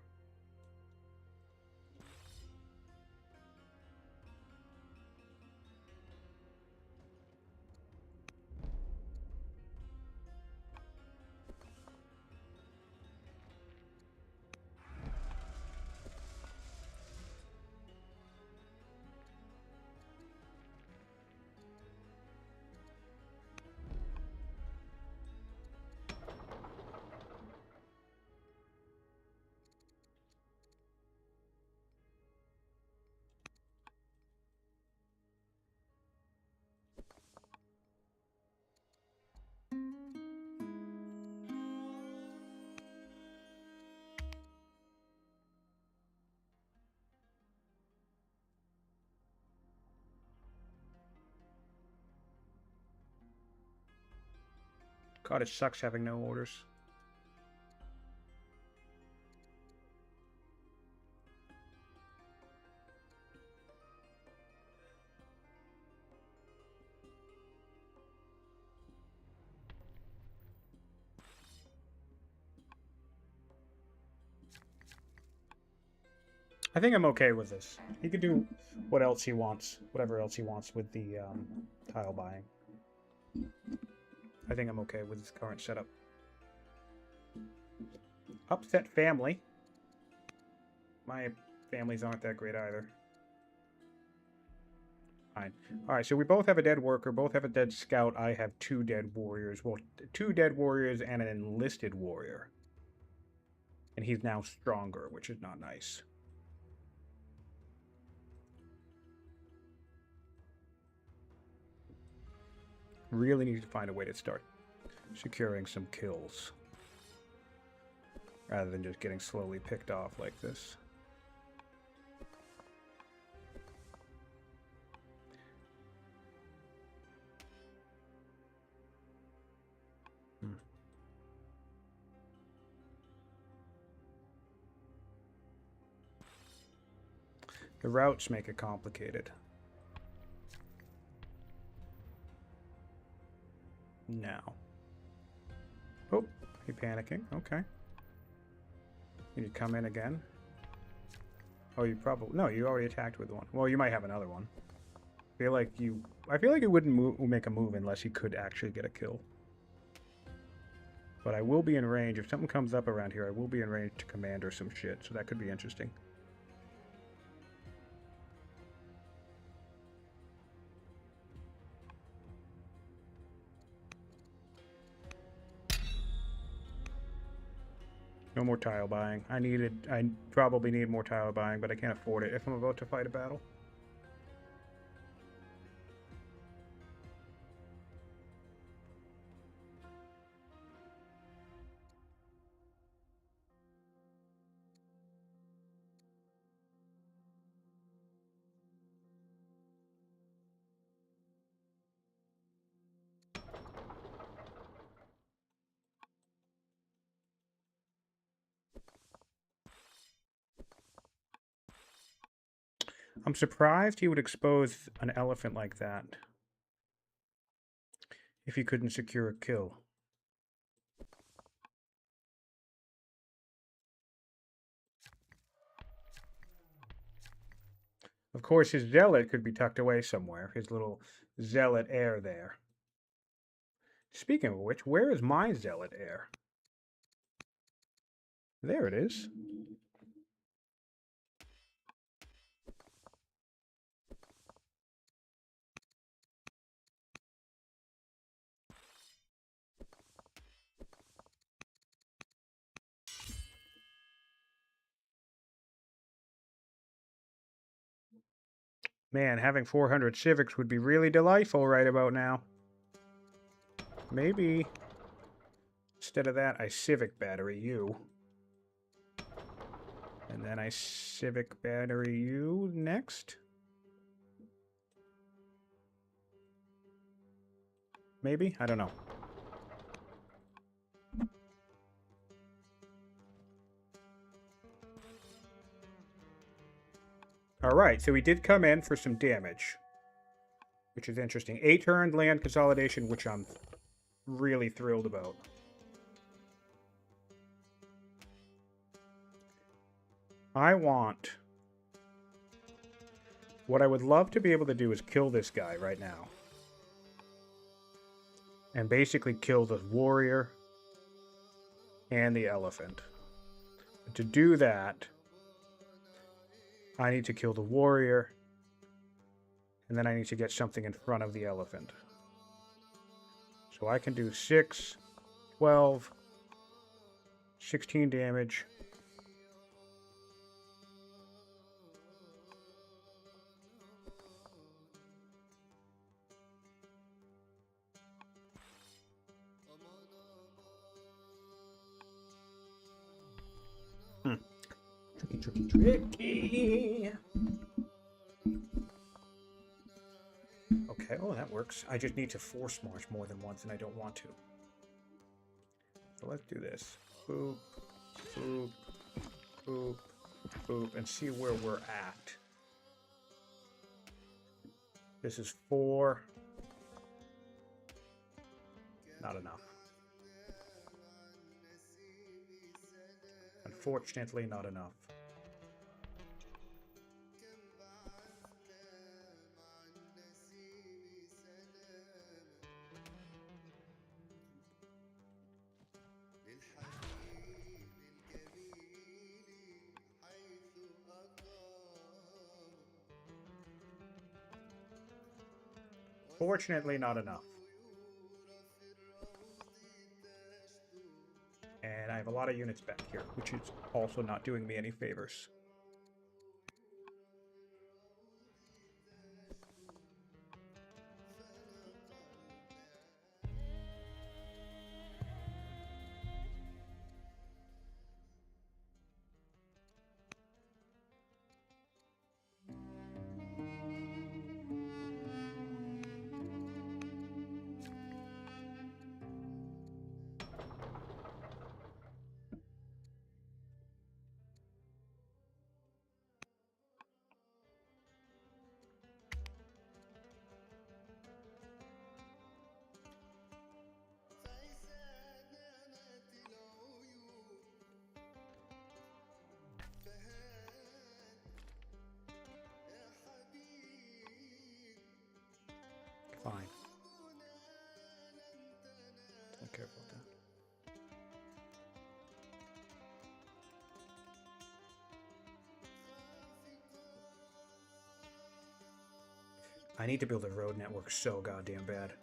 God, it sucks having no orders. I think I'm okay with this. He can do what else he wants, whatever else he wants with the tile buying. I think I'm okay with his current setup. Upset family. My families aren't that great either. Fine. Alright, so we both have a dead worker, both have a dead scout. I have 2 dead warriors. Well, 2 dead warriors and an enlisted warrior. And he's now stronger, which is not nice. Really need to find a way to start securing some kills. Rather than just getting slowly picked off like this. The routes make it complicated. Now. Oh, you panicking? Okay. You need to come in again. Oh, you probably... No, you already attacked with one. Well, you might have another one. I feel like you wouldn't make a move unless you could actually get a kill. But I will be in range. If something comes up around here, I will be in range to command or some shit. So that could be interesting. No more tile buying. I probably need more tile buying, but I can't afford it if I'm about to fight a battle. I'm surprised he would expose an elephant like that if he couldn't secure a kill. Of course, his zealot could be tucked away somewhere. His little zealot heir there. Speaking of which, where is my zealot heir? There it is. Man, having 400 civics would be really delightful right about now. Maybe instead of that, I civic battery you. And then I civic battery you next. Maybe? I don't know. Alright, so he did come in for some damage, which is interesting. 8-turn land consolidation, which I'm really thrilled about. What I would love to be able to do is kill this guy right now. And basically kill the warrior and the elephant. But to do that, I need to kill the warrior, and then I need to get something in front of the elephant. So I can do 6, 12, 16 damage. Tricky. Okay, oh, that works. I just need to force march more than once, and I don't want to. So let's do this. Boop, boop, boop, boop, and see where we're at. This is 4. Not enough. Unfortunately, not enough. Fortunately, not enough. And I have a lot of units back here, which is also not doing me any favors. Fine. Don't care about that. I need to build a road network so goddamn bad.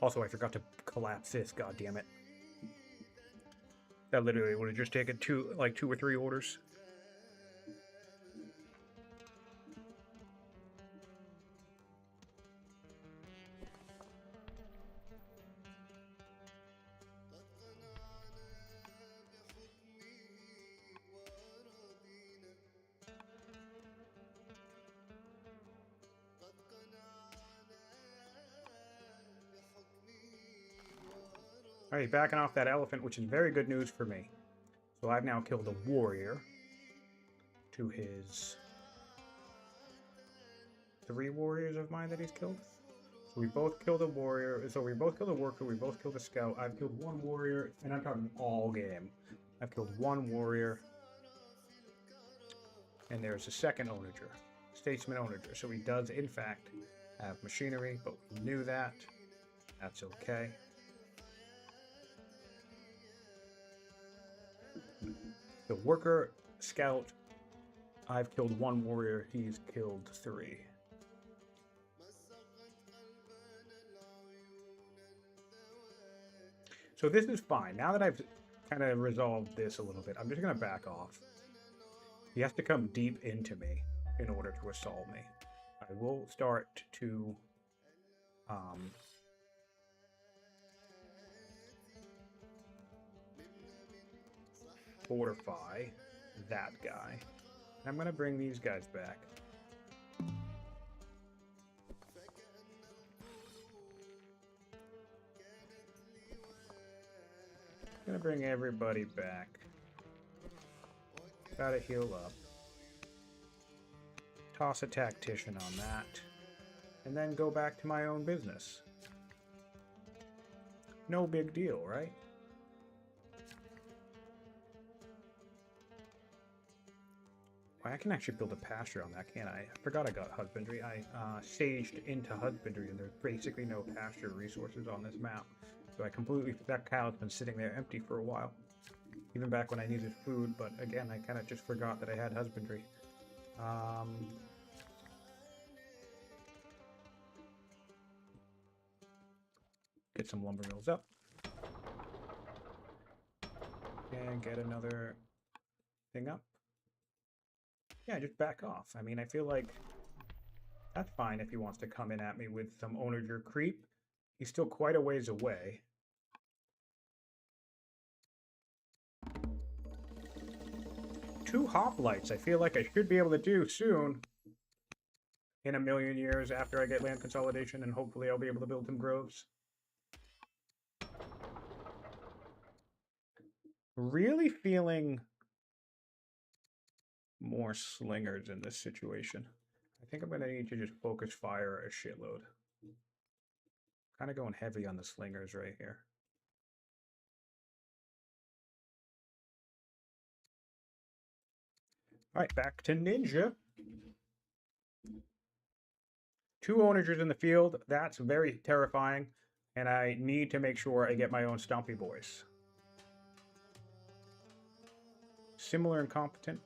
Also, I forgot to collapse this, goddammit. That literally would have just taken two or three orders. Alright, backing off that elephant, which is very good news for me. So I've now killed a warrior to his 3 warriors of mine that he's killed. So we both killed a warrior. So we both killed a worker. We both killed a scout. I've killed 1 warrior, and I'm talking all game. I've killed 1 warrior. And there's a second onager, statesman onager. So he does, in fact, have machinery, but we knew that. That's okay. The worker, scout, I've killed 1 warrior, he's killed 3. So this is fine. Now that I've kind of resolved this a little bit, I'm just going to back off. He has to come deep into me in order to assault me. I will start to fortify that guy. I'm going to bring these guys back. I'm going to bring everybody back. Gotta heal up. Toss a tactician on that. And then go back to my own business. No big deal, right? Well, I can actually build a pasture on that, can't I? I forgot I got husbandry. I saged into husbandry, and there's basically no pasture resources on this map. So I completely... That cow's been sitting there empty for a while. Even back when I needed food, but again, I kind of just forgot that I had husbandry. Get some lumber mills up. And get another thing up. Yeah, just back off. I mean, I feel like that's fine if he wants to come in at me with some onager creep. He's still quite a ways away. Two hoplites I feel like I should be able to do soon. In a million years after I get land consolidation, and hopefully I'll be able to build some groves. Really feeling more slingers in this situation. I think I'm going to need to just focus fire a shitload. Kind of going heavy on the slingers right here. Alright, back to Ninja. 2 onagers in the field. That's very terrifying. And I need to make sure I get my own Stompy Boys. Similar and competent.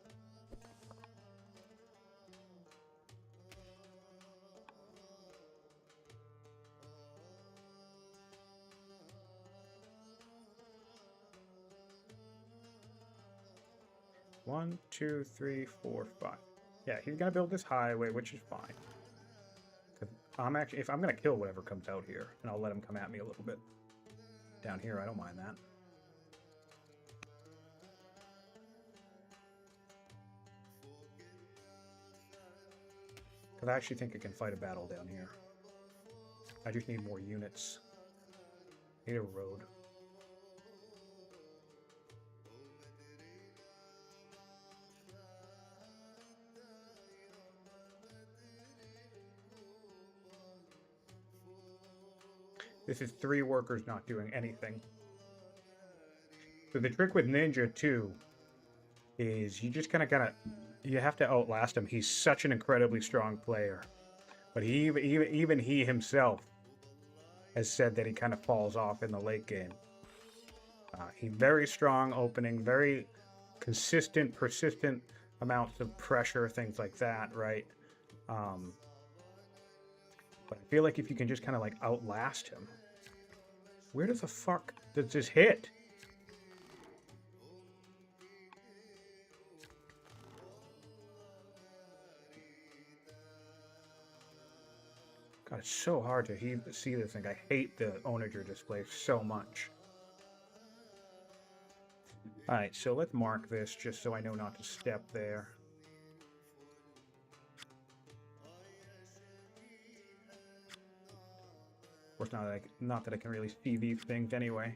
One, 2, 3, 4, 5. Yeah, he's gonna build this highway, which is fine. I'm actually, if I'm gonna kill whatever comes out here, and I'll let him come at me a little bit. Down here, I don't mind that. Because I actually think I can fight a battle down here. I just need more units. Need a road. This is 3 workers not doing anything. So the trick with Ninja too is you just kind of you have to outlast him. He's such an incredibly strong player, but even he himself has said that he kind of falls off in the late game. He's very strong opening, very consistent, persistent amounts of pressure, things like that, right? But I feel like if you can just kind of like outlast him, Where the fuck does this hit? God, it's so hard to see this thing. I hate the onager display so much. Alright, so let's mark this just so I know not to step there. Of course, not that I can really see these things anyway.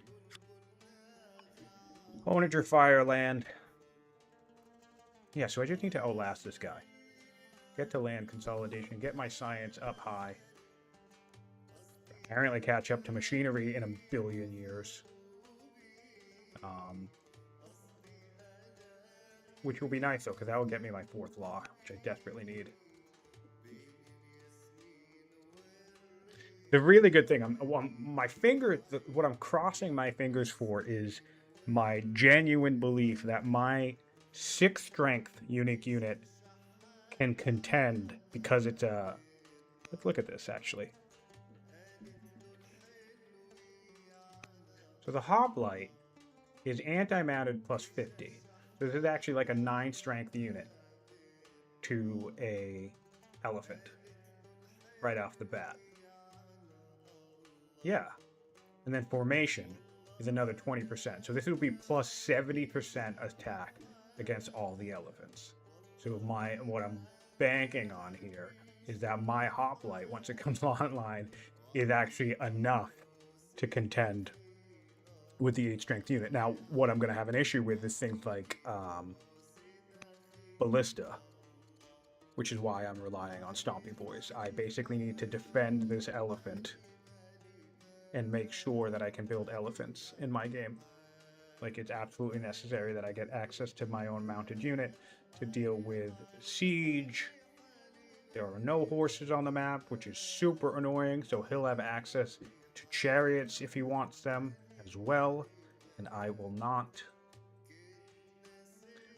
Onager Fireland. Yeah, so I just need to outlast this guy. Get to land consolidation, get my science up high. Apparently catch up to machinery in 1 billion years. Which will be nice, though, because that will get me my 4th law, which I desperately need. The really good thing, what I'm crossing my fingers for is my genuine belief that my 6th strength unique unit can contend, because it's a... Let's look at this, actually. So the Hoplite is anti-mounted plus 50. So this is actually like a 9 strength unit to a elephant right off the bat. Yeah. And then formation is another 20%. So this would be plus 70% attack against all the elephants. So what I'm banking on here is that my Hoplite, once it comes online, is actually enough to contend with the 8 strength unit. Now, what I'm going to have an issue with is things like Ballista, which is why I'm relying on Stompy Boys. I basically need to defend this elephant and make sure that I can build elephants in my game. Like, it's absolutely necessary that I get access to my own mounted unit to deal with siege. There are no horses on the map, which is super annoying, so he'll have access to chariots if he wants them as well, and I will not.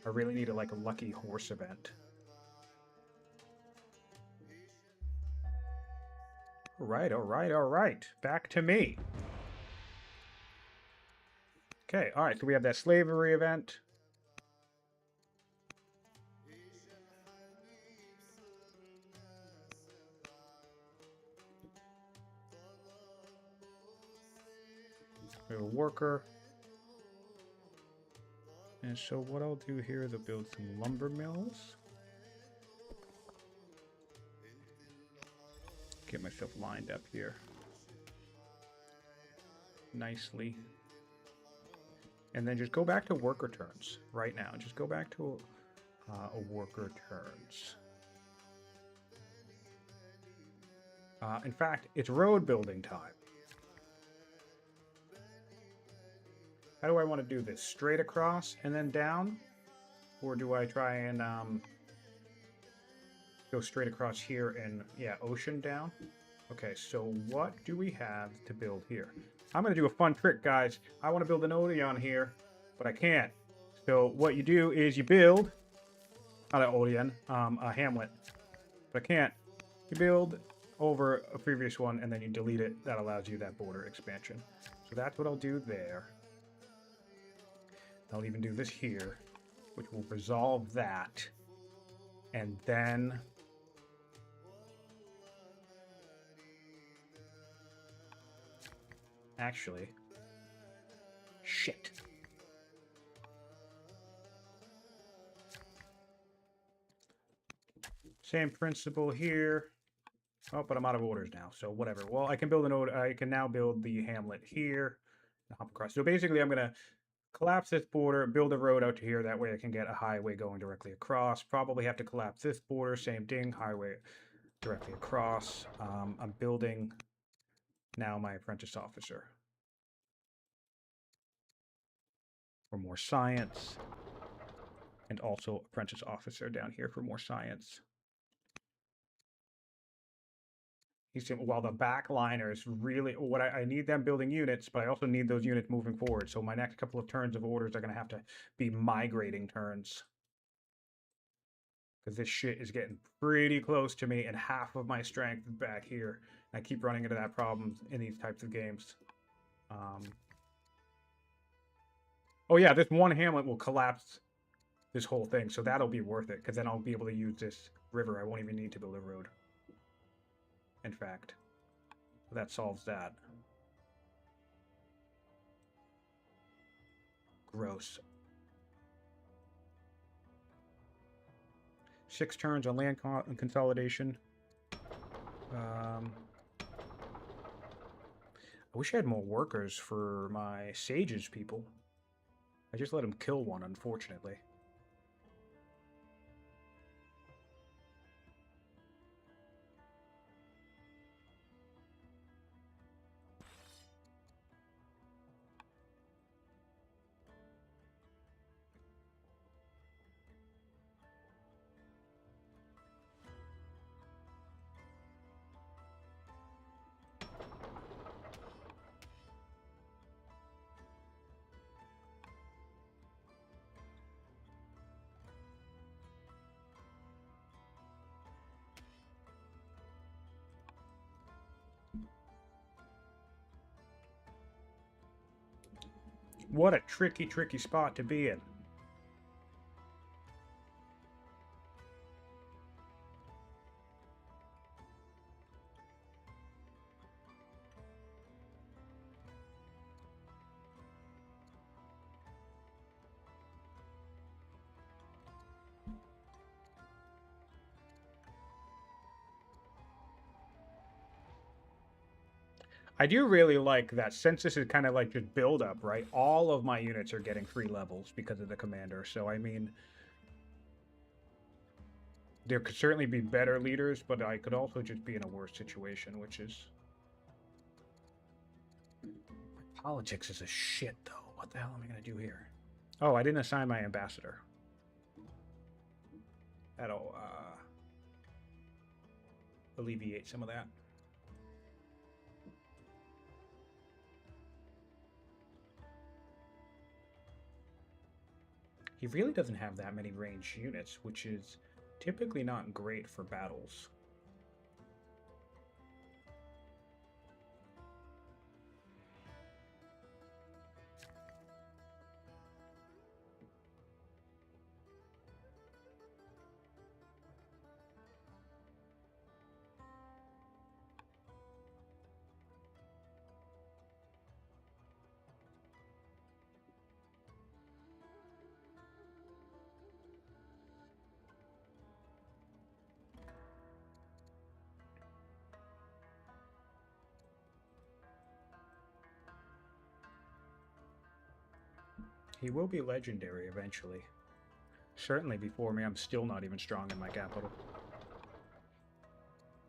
I really need a lucky horse event. Alright. Back to me. Okay, alright, so we have that slavery event. We have a worker. And so what I'll do here is I'll build some lumber mills. Get myself lined up here nicely. And then just go back to worker turns right now. Just go back to a worker turns. In fact, it's road building time. How do I want to do this? Straight across and then down? Or do I try and go straight across here and, yeah, ocean down? Okay, so what do we have to build here? I'm going to do a fun trick, guys. I want to build an Odeon here, but I can't. So what you do is you build, not an Odeon, a Hamlet. But I can't. You build over a previous one, and then you delete it. That allows you that border expansion. So that's what I'll do there. I'll even do this here, which will resolve that. And then... Actually... Shit. Same principle here. Oh, but I'm out of orders now, so whatever. Well, I can build an order. I can now build the hamlet here. Hop across. So basically, I'm gonna collapse this border, build a road out to here. That way, I can get a highway going directly across. Probably have to collapse this border. Same thing. Highway directly across. I'm building now my apprentice officer for more science, and also apprentice officer down here for more science. While the backliners really, I need them building units, but I also need those units moving forward. So my next couple of turns of orders are going to have to be migrating turns. Because this shit is getting pretty close to me, and half of my strength is back here. And I keep running into that problem in these types of games. Oh yeah, this one hamlet will collapse this whole thing, so that'll be worth it, because then I'll be able to use this river. I won't even need to build a road. In fact, that solves that. Gross. 6 turns on land consolidation. I wish I had more workers for my sages people. I just let him kill one, unfortunately. What a tricky, tricky spot to be in. I do really like that, since this is kind of like just build up, right? All of my units are getting 3 levels because of the commander. So, I mean, there could certainly be better leaders, but I could also just be in a worse situation, which is... Politics is a shit, though. What the hell am I going to do here? Oh, I didn't assign my ambassador. That'll alleviate some of that. He really doesn't have that many ranged units, which is typically not great for battles. He will be legendary eventually. Certainly before me, I'm still not even strong in my capital.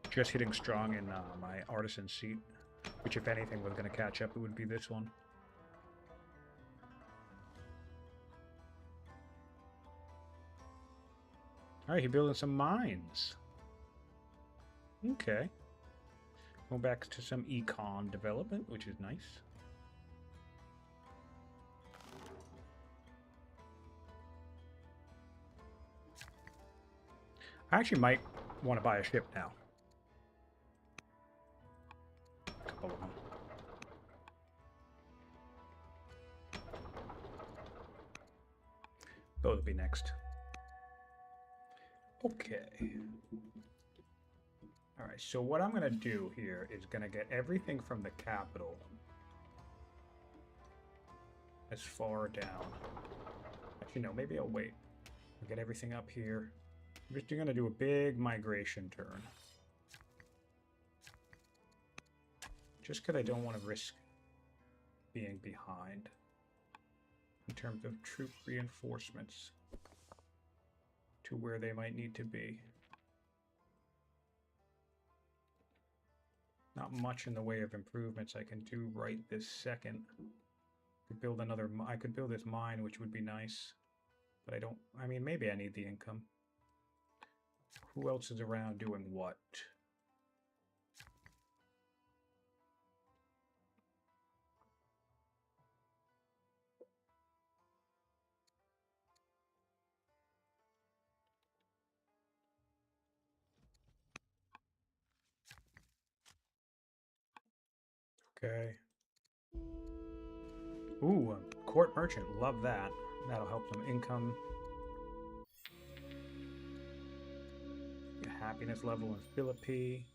Just hitting strong in my artisan seat, which if anything was going to catch up, it would be this one. All right, he's building some mines. Okay. Go back to some econ development, which is nice. I actually might want to buy a ship now. A couple of them. Those will be next. Okay. All right, so what I'm going to do here is going to get everything from the capital as far down. Actually, no, maybe I'll wait. I'll get everything up here. I'm just going to do a big migration turn. Just because I don't want to risk being behind in terms of troop reinforcements to where they might need to be. Not much in the way of improvements I can do right this second. I could build this mine, which would be nice. But I don't, I mean, maybe I need the income. Who else is around doing what? Okay. Ooh, a court merchant. Love that. That'll help some income. Your happiness level in Philippi.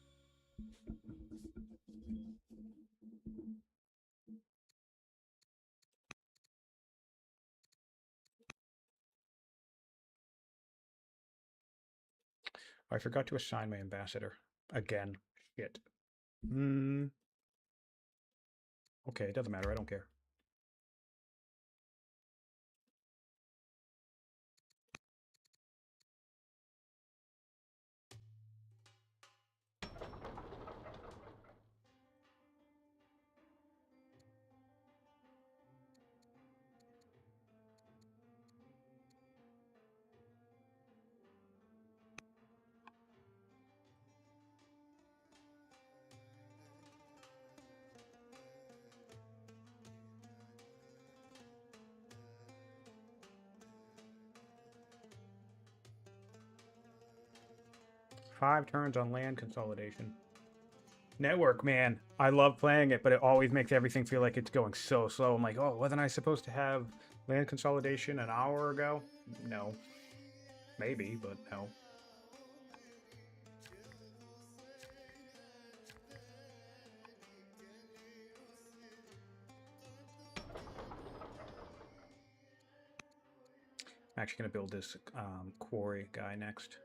Oh, I forgot to assign my ambassador. Again. Shit. Okay, it doesn't matter. I don't care. Five turns on land consolidation. Network, man. I love playing it, but it always makes everything feel like it's going so slow. I'm like, oh, wasn't I supposed to have land consolidation an hour ago? No. Maybe, but no. I'm actually going to build this quarry guy next.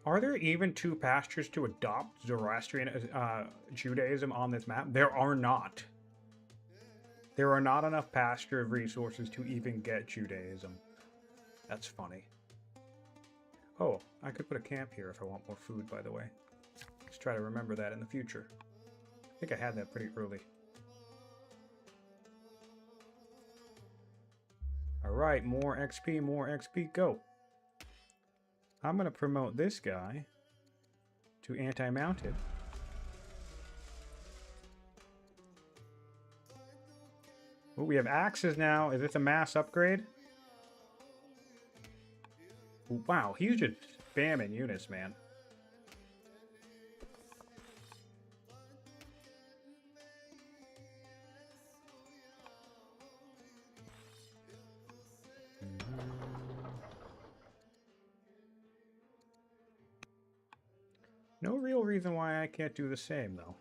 Are there even two pastures to adopt Zoroastrian Judaism on this map? There are not. There are not enough pasture resources to even get Judaism. That's funny. Oh, I could put a camp here if I want more food, by the way. Let's try to remember that in the future. I think I had that pretty early. Alright, more XP, go. I'm going to promote this guy to anti-mounted. Oh, we have axes now. Is this a mass upgrade? Wow, he's just spamming units, man. No real reason why I can't do the same, though.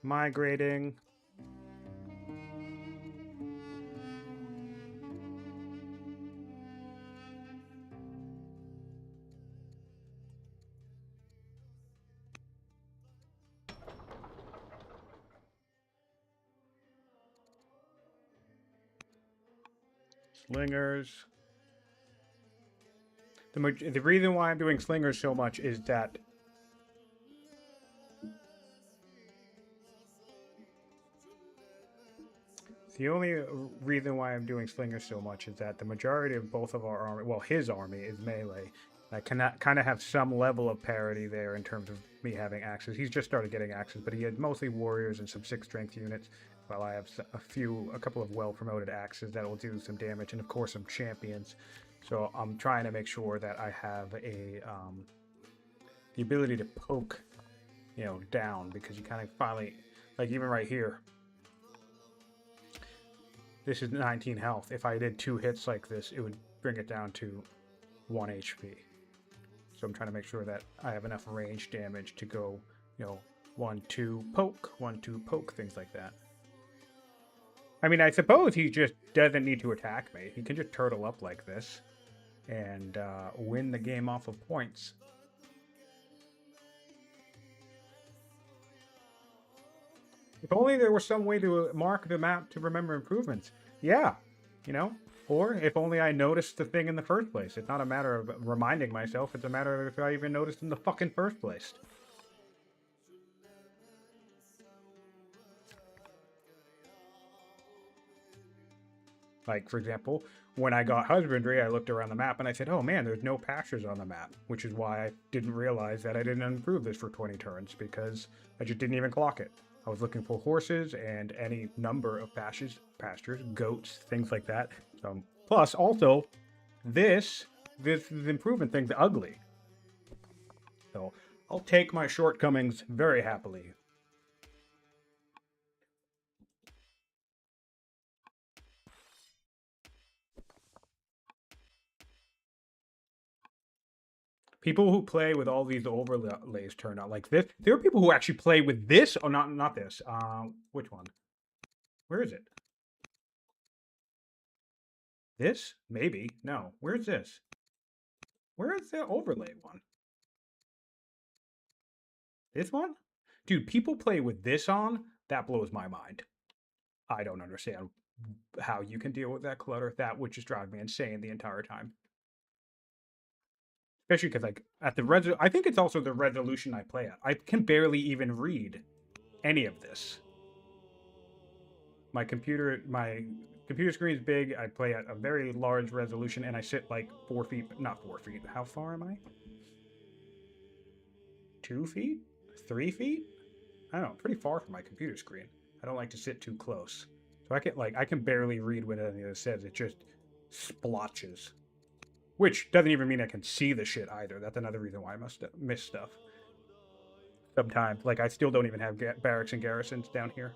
Migrating. Slingers. The reason why I'm doing slingers so much is that the only reason why I'm doing slingers so much is that the majority of both of our army, well, his army is melee. I cannot kind of have some level of parity there in terms of me having axes. He's just started getting axes, but he had mostly warriors and some 6 strength units, while I have a couple of well-promoted axes that will do some damage, and of course some champions. So I'm trying to make sure that I have the ability to poke, down, because you kind of finally, like even right here, This is 19 health. If I did 2 hits like this, it would bring it down to 1 HP. So I'm trying to make sure that I have enough range damage to go, 1, 2, poke, 1, 2, poke, things like that. I mean, I suppose he just doesn't need to attack me. He can just turtle up like this and win the game off of points. If only there was some way to mark the map to remember improvements. Yeah, or if only I noticed the thing in the first place. It's not a matter of reminding myself, it's a matter of if I even noticed in the fucking first place. Like, for example, when I got husbandry, I looked around the map and I said, oh man, there's no pastures on the map, which is why I didn't realize that I didn't improve this for 20 turns, because I just didn't even clock it. I was looking for horses and any number of pastures, goats, things like that. Plus, also, this improvement thing's ugly. So I'll take my shortcomings very happily. People who play with all these overlays turn out like this. There are people who actually play with this. Oh, not this. Which one? Where is it? This? Maybe. No. Where's this? Where is the overlay one? This one? Dude, people play with this on? That blows my mind. I don't understand how you can deal with that clutter. That would just drive me insane the entire time. Especially because, like, at the I think it's also the resolution I play at. I can barely even read any of this. My computer screen is big. I play at a very large resolution, and I sit like 4 feet. Not 4 feet. How far am I? 2 feet? 3 feet? I don't know. Pretty far from my computer screen. I don't like to sit too close, so I can barely read what any of this says. It just splotches, which doesn't even mean I can see the shit either. That's another reason why I must miss stuff. Sometimes, like, I still don't even have barracks and garrisons down here.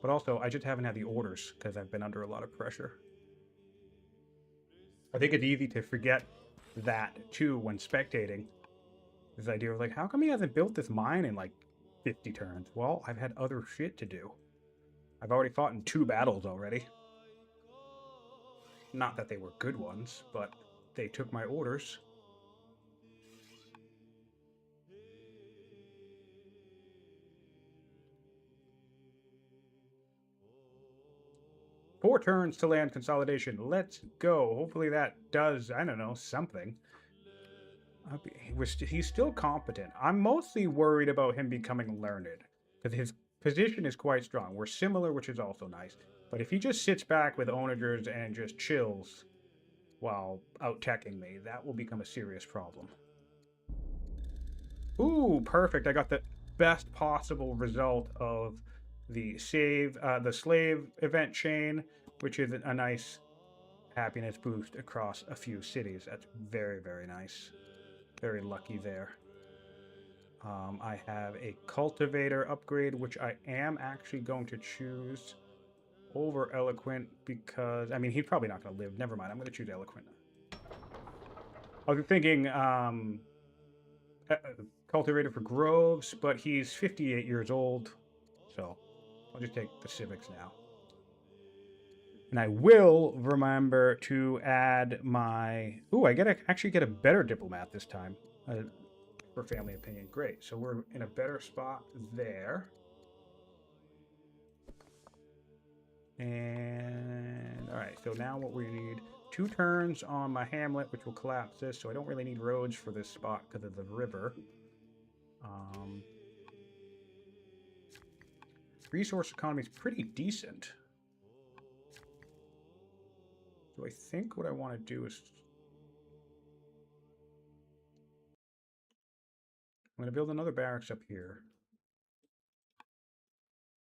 But also, I just haven't had the orders because I've been under a lot of pressure. I think it's easy to forget that too when spectating. This idea of like, how come he hasn't built this mine in like 50 turns? Well, I've had other shit to do. I've already fought in 2 battles already. Not that they were good ones, but they took my orders. Four turns to land consolidation. Let's go. Hopefully that does, I don't know, something. He's still competent. I'm mostly worried about him becoming learned, because his position is quite strong. We're similar, which is also nice. But if he just sits back with onagers and just chills while out-teching me, that will become a serious problem. Ooh, perfect. I got the best possible result of the slave event chain, which is a nice happiness boost across a few cities. That's very, very nice. Very lucky there. I have a cultivator upgrade, which I am actually going to choose over eloquent because, I mean, he's probably not going to live. Never mind. I'm going to choose eloquent. I was thinking cultivator for groves, but he's 58 years old. So I'll just take the civics now. And I will remember to add my... Ooh, I actually get a better diplomat this time. For family opinion. Great. So we're in a better spot there. And all right, so now what we need, 2 turns on my hamlet, which will collapse this, so I don't really need roads for this spot because of the river. Resource economy is pretty decent. So I think what I want to do is... I'm going to build another barracks up here.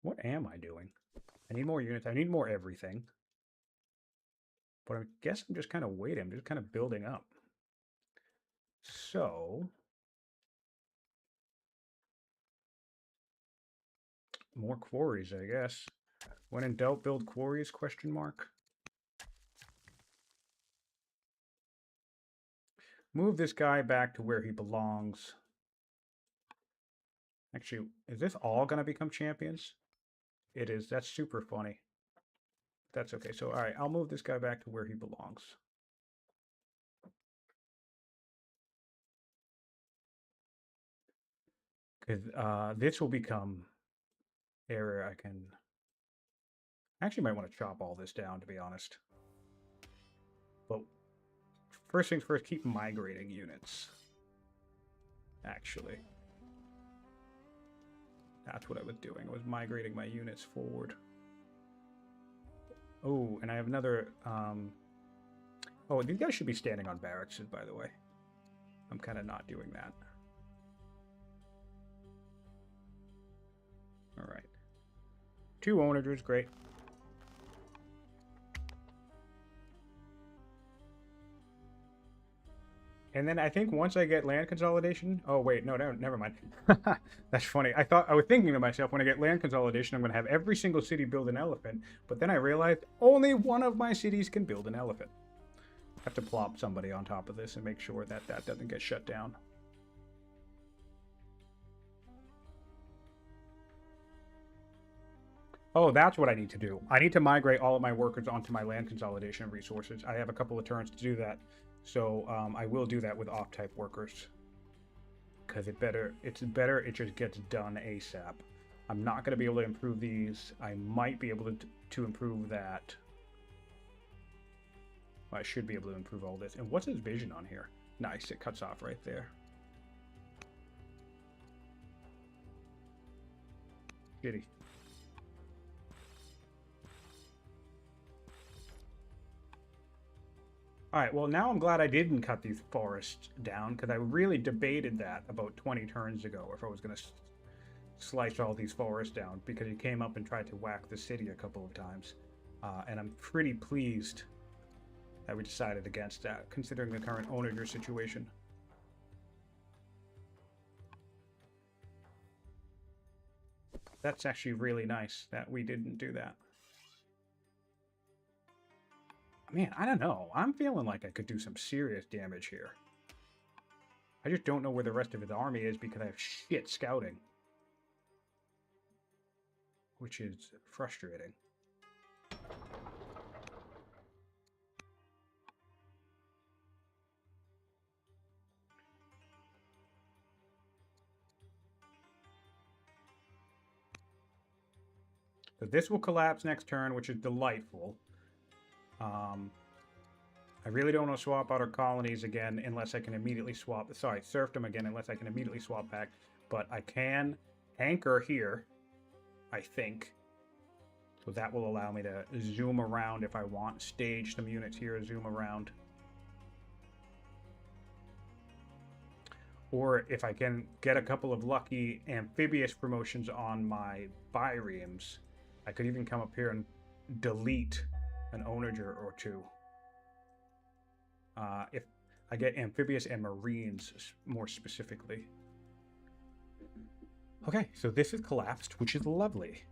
What am I doing? I need more units. I need more everything. But I guess I'm just kind of waiting. I'm just kind of building up. So... more quarries, I guess. When in doubt, build quarries, question mark. Move this guy back to where he belongs. Actually, is this all going to become champions? It is. That's super funny. That's okay. So, all right, I'll move this guy back to where he belongs. Because this will become area I can... I actually might want to chop all this down, to be honest. But first things first, keep migrating units. Actually. That's what I was doing. I was migrating my units forward. Oh, and I have another... Oh, these guys should be standing on barracks, by the way. I'm kind of not doing that. All right. 2 onagers, great. And then I think once I get land consolidation... Oh, wait, no, never mind. That's funny. I was thinking to myself, when I get land consolidation, I'm going to have every single city build an elephant. But then I realized only one of my cities can build an elephant. I have to plop somebody on top of this and make sure that that doesn't get shut down. Oh, that's what I need to do. I need to migrate all of my workers onto my land consolidation resources. I have a couple of turns to do that. So I will do that with off-type workers. Because it's better it just gets done ASAP. I'm not going to be able to improve these. I might be able to improve that. Well, I should be able to improve all this. And what's his vision on here? Nice, it cuts off right there. Shitty. All right, well, now I'm glad I didn't cut these forests down, because I really debated that about 20 turns ago, if I was going to slice all these forests down, because he came up and tried to whack the city a couple of times. And I'm pretty pleased that we decided against that, considering the current onager situation. That's actually really nice that we didn't do that. Man, I don't know. I'm feeling like I could do some serious damage here. I just don't know where the rest of his army is because I have shit scouting. Which is frustrating. So this will collapse next turn, which is delightful. I really don't want to swap out our colonies again unless I can immediately swap... Sorry, serfdom again unless I can immediately swap back. But I can anchor here, I think. So that will allow me to zoom around if I want. Stage some units here, zoom around. Or if I can get a couple of lucky amphibious promotions on my biremes, I could even come up here and delete an onager or two. If I get amphibious and marines more specifically. Okay, so this is collapsed, which is lovely.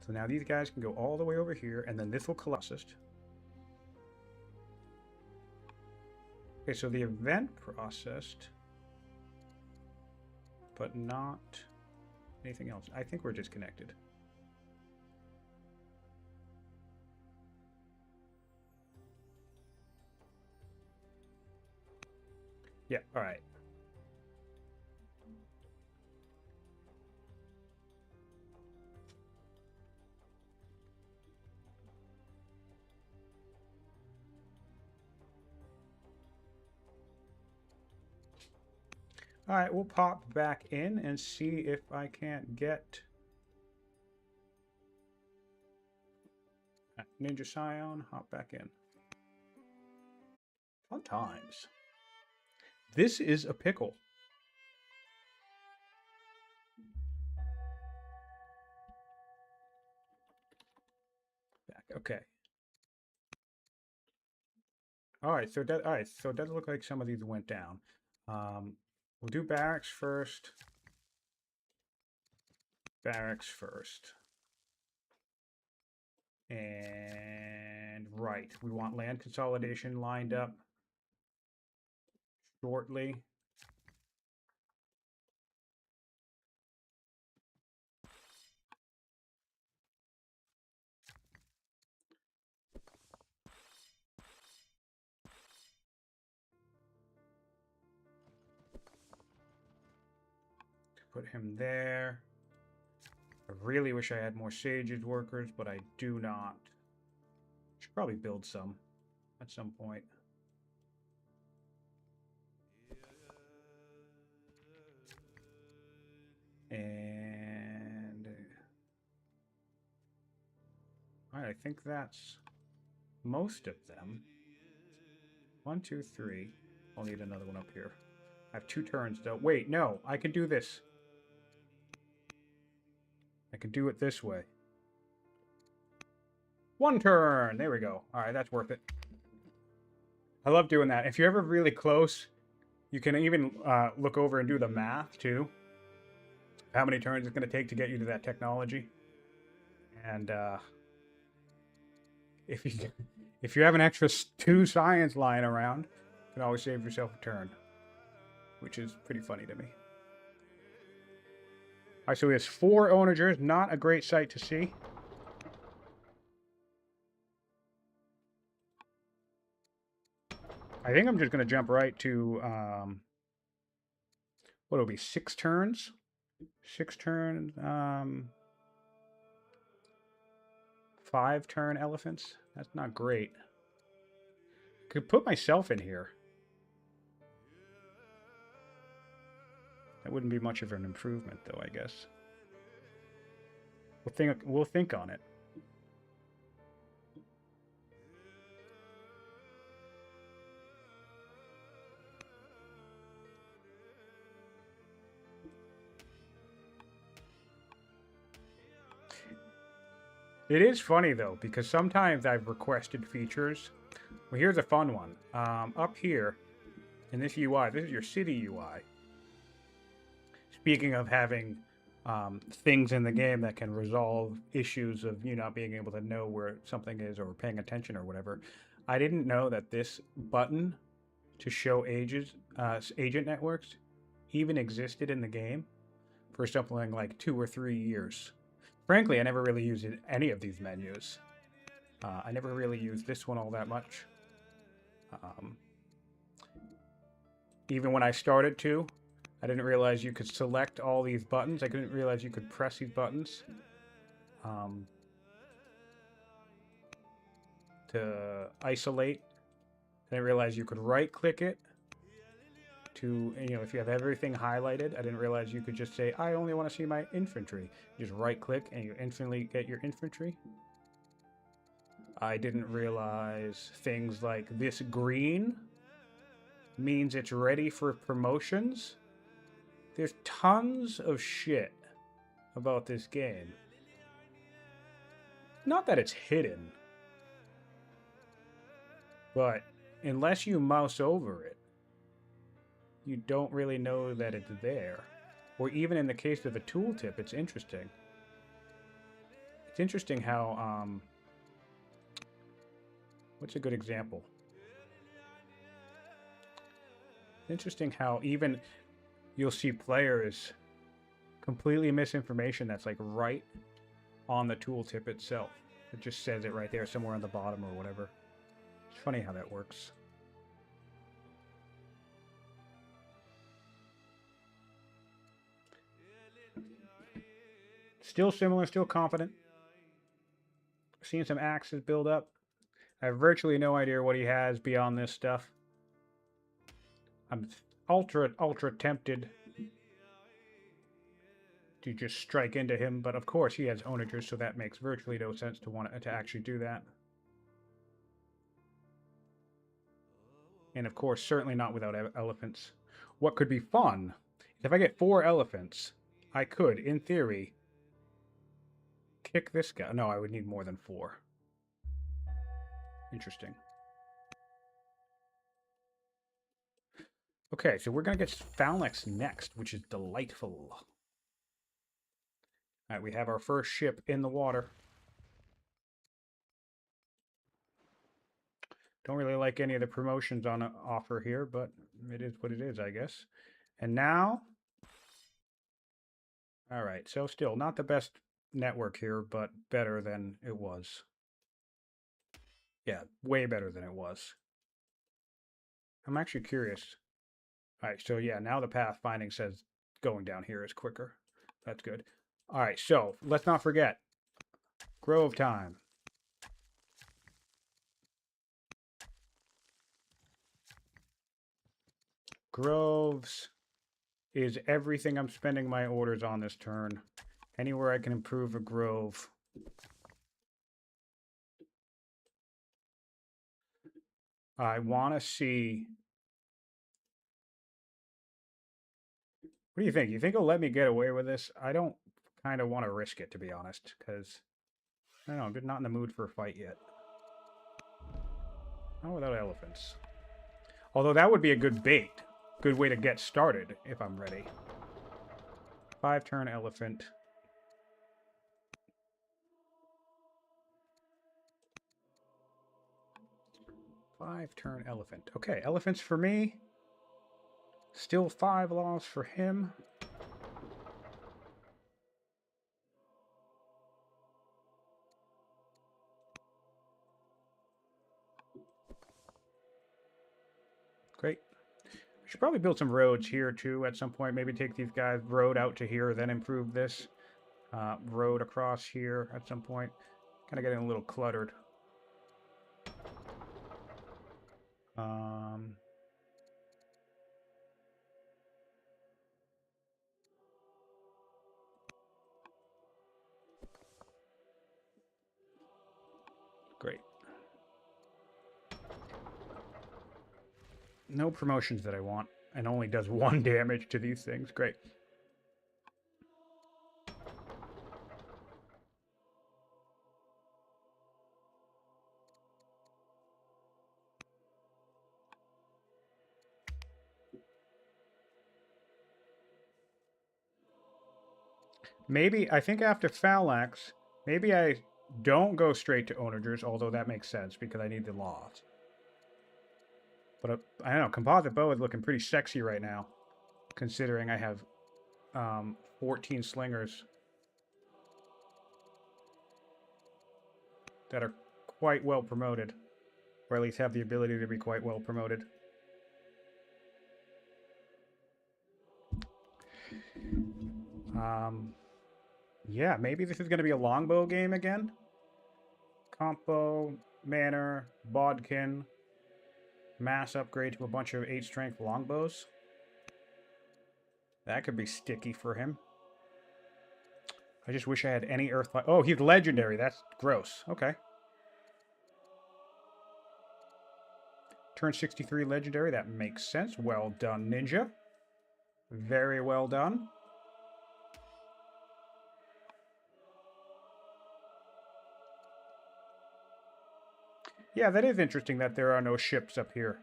So now these guys can go all the way over here, and then this will collapse. Okay, so the event processed, but not anything else. I think we're disconnected. Yeah, all right. All right, we'll pop back in and see if I can't get Ninja Scion. Hop back in. Fun times. This is a pickle. Back. Okay. All right. So it does look like some of these went down. We'll do barracks first. Barracks first. And right, we want land consolidation lined up shortly. Put him there. I really wish I had more Sage's workers, but I do not. Should probably build some at some point. And all right, I think that's most of them. 1, 2, 3. I'll need another one up here. I have 2 turns though. Wait, no, I can do this. I can do it this way. 1 turn. There we go. All right, that's worth it. I love doing that. If you're ever really close, you can even look over and do the math too. How many turns it's going to take to get you to that technology. And if you have an extra 2 science lying around, you can always save yourself a turn, which is pretty funny to me. All right, so he has 4 onagers. Not a great sight to see. I think I'm just going to jump right to, what will be 6 turns? 6 turns, 5 turn elephants. That's not great. Could put myself in here. That wouldn't be much of an improvement, though, I guess. We'll think on it. It is funny, though, because sometimes I've requested features. Well, here's a fun one. Up here, in this UI, this is your city UI. Speaking of having things in the game that can resolve issues of you not being able to know where something is or paying attention or whatever, I didn't know that this button to show agent networks even existed in the game for something like 2 or 3 years. Frankly, I never really used any of these menus. I never really used this one all that much. Even when I started to, I didn't realize you could select all these buttons. I didn't realize you could press these buttons to isolate. I didn't realize you could right-click it to, you know, if you have everything highlighted. I didn't realize you could just say, I only want to see my infantry. You just right-click and you instantly get your infantry. I didn't realize things like this green means it's ready for promotions. There's tons of shit about this game. Not that it's hidden, but unless you mouse over it, you don't really know that it's there. Or even in the case of the tooltip, it's interesting. It's interesting how, what's a good example? Interesting how even you'll see players completely miss information that's like right on the tooltip itself. It just says it right there somewhere on the bottom or whatever. It's funny how that works. Still similar, still confident. Seeing some axes build up. I have virtually no idea what he has beyond this stuff. I'm ultra tempted to just strike into him, but of course he has onagers, so that makes virtually no sense to want to actually do that. And of course, certainly not without elephants. What could be fun is if I get 4 elephants, I could, in theory, kick this guy. No, I would need more than 4. Interesting. Okay, so we're going to get phalanx next, which is delightful. All right, we have our first ship in the water. Don't really like any of the promotions on offer here, but it is what it is, I guess. And now, all right, so still not the best network here, but better than it was. Yeah, way better than it was. I'm actually curious. All right, so yeah, now the path finding says going down here is quicker. That's good. All right, so let's not forget Grove time. Groves is everything I'm spending my orders on this turn. Anywhere I can improve a grove. I want to see. What do you think? You think he'll let me get away with this? I don't kind of want to risk it, to be honest, because I don't know, I'm not in the mood for a fight yet. Not without elephants. Although that would be a good bait. Good way to get started, if I'm ready. 5-turn elephant. Five-turn elephant. Okay, elephants for me. Still 5 laws for him. Great. We should probably build some roads here too at some point. Maybe take these guys road out to here, then improve this road across here at some point. Kind of getting a little cluttered. Great. No promotions that I want, and only does 1 damage to these things. Great. Maybe, I think after Phalanx, maybe I don't go straight to Onagers, although that makes sense because I need the laws. But I don't know, Composite Bow is looking pretty sexy right now, considering I have 14 slingers that are quite well promoted, or at least have the ability to be quite well promoted. Yeah, maybe this is going to be a longbow game again. Compo, Manor, Bodkin, mass upgrade to a bunch of 8 strength longbows. That could be sticky for him. I just wish I had any earth. Oh, he's legendary. That's gross. Okay. Turn 63 legendary. That makes sense. Well done, Ninja. Very well done. Yeah, that is interesting that there are no ships up here.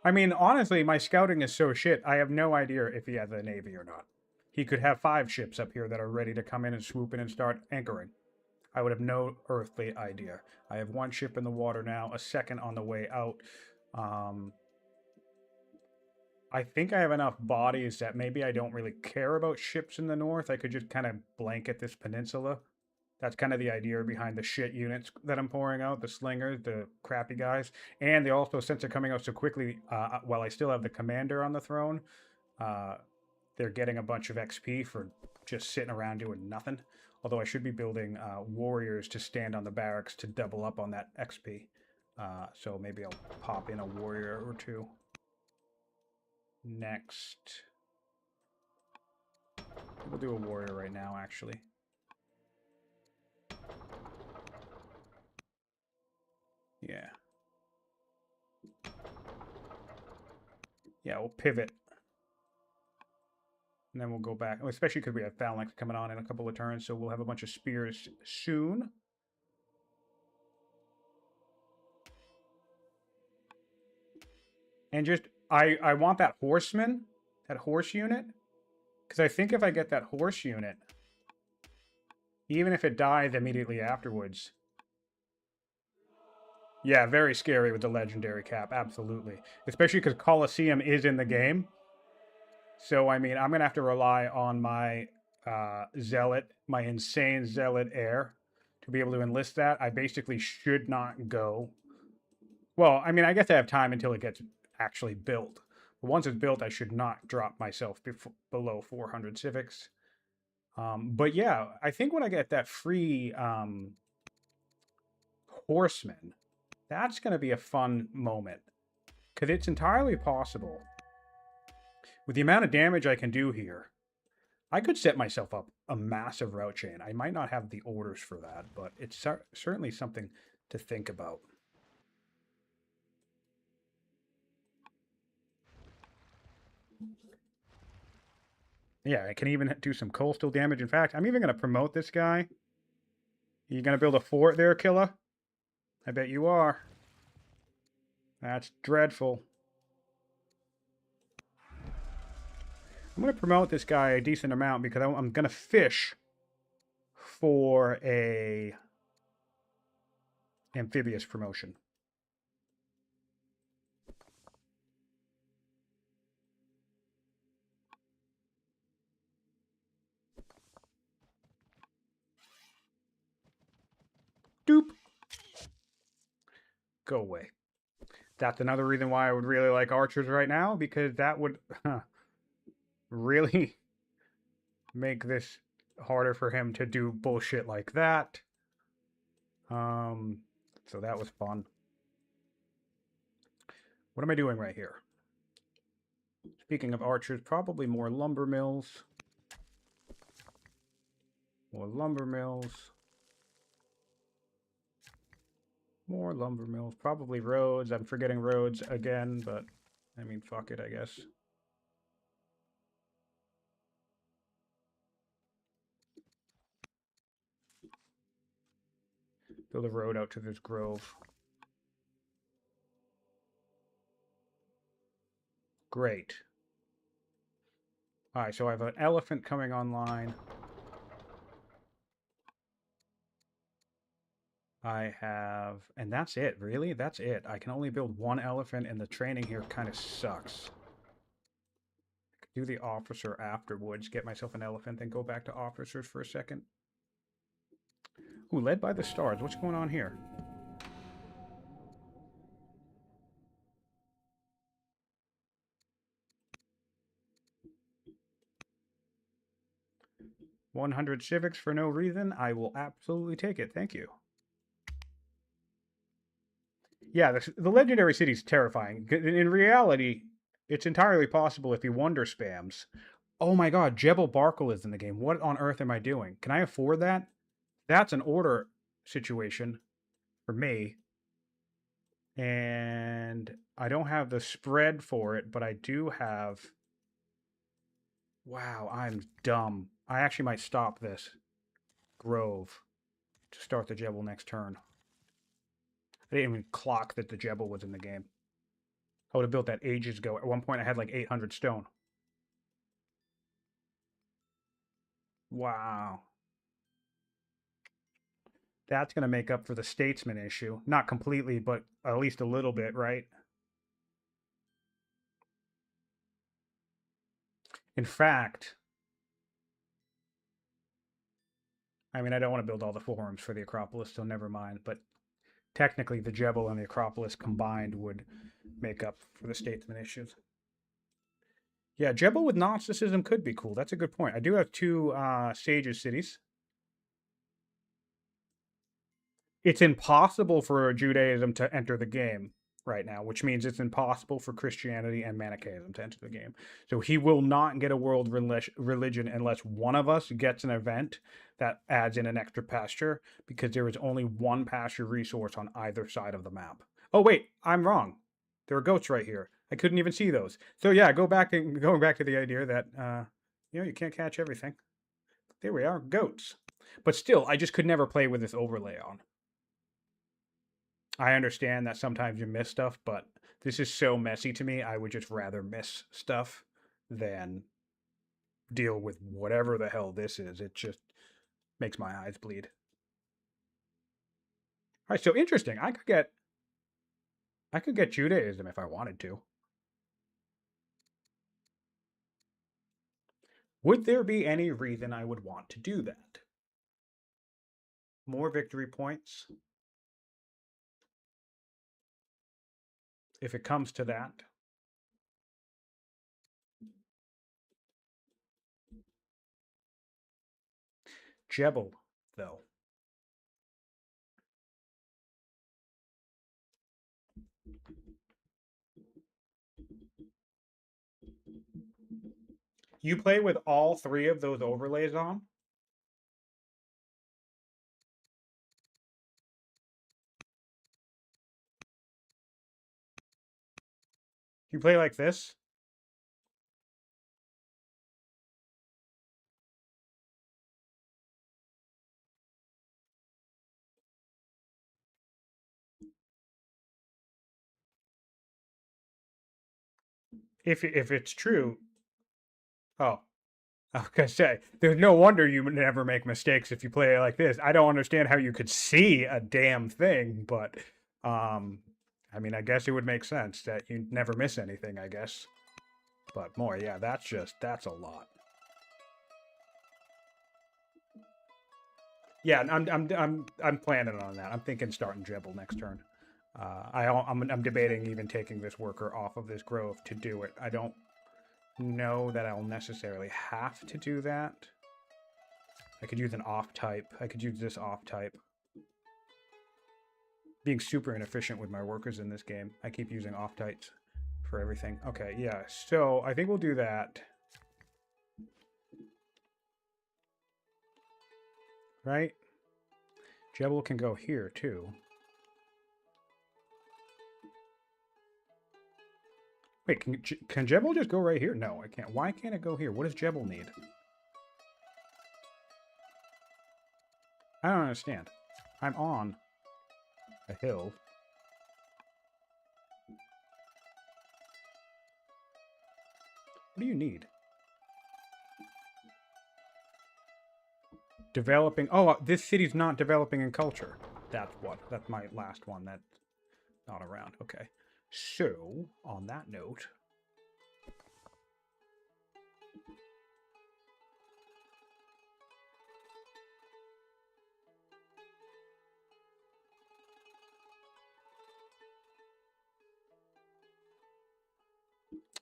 I mean, honestly, my scouting is so shit, I have no idea if he has a navy or not. He could have 5 ships up here that are ready to come in and swoop in and start anchoring. I would have no earthly idea. I have 1 ship in the water now, a second on the way out. I think I have enough bodies that maybe I don't really care about ships in the north. I could just kind of blanket this peninsula. That's kind of the idea behind the shit units that I'm pouring out, the slingers, the crappy guys. And they also, since they're coming out so quickly, while I still have the commander on the throne, they're getting a bunch of XP for just sitting around doing nothing. Although I should be building warriors to stand on the barracks to double up on that XP. So maybe I'll pop in a warrior or 2. Next. We'll do a warrior right now, actually. Yeah. Yeah, we'll pivot. And then we'll go back, especially because we have Phalanx coming on in a couple of turns, so we'll have a bunch of spears soon. And just, I want that horseman, that horse unit, because I think if I get that horse unit, even if it dies immediately afterwards, Yeah, very scary with the legendary cap, absolutely. Especially because Colosseum is in the game. So, I mean, I'm going to have to rely on my zealot, my insane zealot heir, to be able to enlist that. I basically should not go. Well, I mean, I guess I have time until it gets actually built. But once it's built, I should not drop myself below 400 civics. But yeah, I think when I get that free horseman, that's going to be a fun moment. Because it's entirely possible, with the amount of damage I can do here, I could set myself up a massive route chain. I might not have the orders for that, but it's certainly something to think about. Yeah, I can even do some coastal damage. In fact, I'm even going to promote this guy. You going to build a fort there, Killa? I bet you are. That's dreadful. I'm going to promote this guy a decent amount because I'm going to fish for a amphibious promotion. Doop. Go away. That's another reason why I would really like archers right now, because that would really make this harder for him to do bullshit like that. So that was fun. What am I doing right here? Speaking of archers, probably more lumber mills. More lumber mills. More lumber mills. Probably roads. I'm forgetting roads again, but I mean, fuck it, I guess. Build a road out to this grove. Great. All right, so I have an elephant coming online. I have, and that's it, really? That's it. I can only build one elephant, and the training here kind of sucks. I could do the officer afterwards, get myself an elephant, then go back to officers for a second. Ooh, led by the stars. What's going on here? $100 civics for no reason. I will absolutely take it. Thank you. Yeah, the legendary city is terrifying. In reality, it's entirely possible if he wonder spams. Oh my god, Jebel Barkle is in the game. What on earth am I doing? Can I afford that? That's an order situation for me. And I don't have the spread for it, but I do have... Wow, I'm dumb. I actually might stop this grove to start the Jebel next turn. I didn't even clock that the Jebel was in the game. I would have built that ages ago. At one point, I had like 800 stone. Wow. That's going to make up for the statesman issue. Not completely, but at least a little bit, right? In fact, I mean, I don't want to build all the forums for the Acropolis, so never mind. But technically, the Jebel and the Acropolis combined would make up for the statesman issues. Yeah, Jebel with Gnosticism could be cool. That's a good point. I do have two Sages cities. It's impossible for Judaism to enter the game right now, which means it's impossible for Christianity and Manichaeism to enter the game. So he will not get a world religion unless one of us gets an event that adds in an extra pasture, because there is only one pasture resource on either side of the map. Oh wait, I'm wrong. There are goats right here. I couldn't even see those. So yeah, going back to the idea that you can't catch everything. There we are, goats. But still, I just could never play with this overlay on. I understand that sometimes you miss stuff, but this is so messy to me, I would just rather miss stuff than deal with whatever the hell this is. It just makes my eyes bleed. All right, so interesting. I could get I could get Judaism if I wanted to. Would there be any reason I would want to do that? More victory points. If it comes to that. Jebel, though. You play with all three of those overlays on? You play like this? If it's true. Oh, I was gonna say, there's no wonder you never make mistakes if you play like this. I don't understand how you could see a damn thing, but I mean, I guess it would make sense that you never miss anything, I guess. But more, yeah, that's a lot. Yeah, I'm planning on that. I'm thinking starting Dribble next turn. I'm debating even taking this worker off of this grove to do it. I don't know that I'll necessarily have to do that. I could use an off type. I could use this off type. Being super inefficient with my workers in this game. I keep using off types for everything. Okay, yeah. So I think we'll do that. Right? Jebel can go here too. Wait, can Jebel just go right here? No, I can't. Why can't it go here? What does Jebel need? I don't understand. I'm on a hill. What do you need? Developing. Oh, this city's not developing in culture. That's what. That's my last one that's not around. Okay. So, on that note,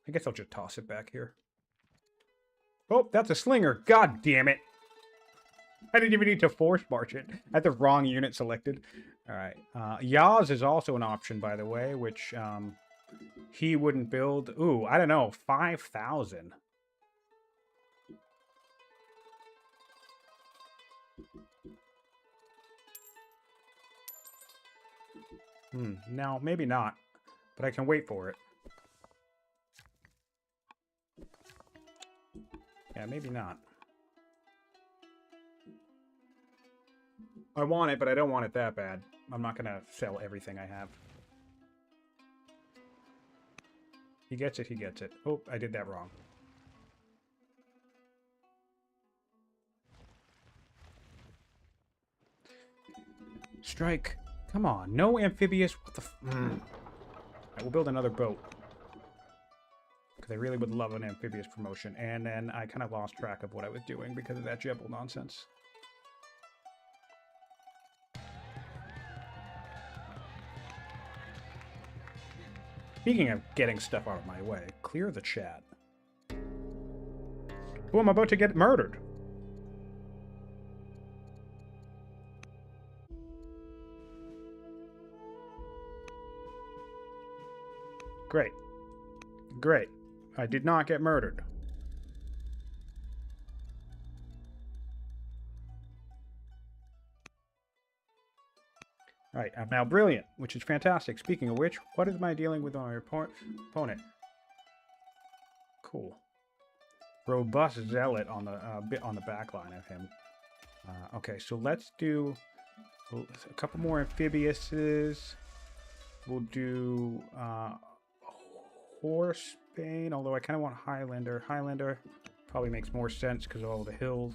I guess I'll just toss it back here. Oh, that's a slinger. God damn it. I didn't even need to force march it. I had the wrong unit selected. All right. Yaz is also an option, by the way, which he wouldn't build. Ooh, I don't know. 5,000. No, maybe not. But I can wait for it. Yeah, maybe not. I want it, but I don't want it that bad. I'm not going to sell everything I have. He gets it, he gets it. Oh, I did that wrong. Strike. Come on, no amphibious. What the I will build another boat. Because I really would love an amphibious promotion. And then I kind of lost track of what I was doing because of that Jebel nonsense. Speaking of getting stuff out of my way, clear the chat. Oh, I'm about to get murdered. Great. Great. I did not get murdered. Alright, I'm now brilliant, which is fantastic. Speaking of which, what is my dealing with my opponent? Cool. Robust zealot on the bit on the back line of him. Okay, so let's do a couple more amphibiouses. We'll do Horsebane, although I kind of want Highlander. Highlander probably makes more sense because of all the hills.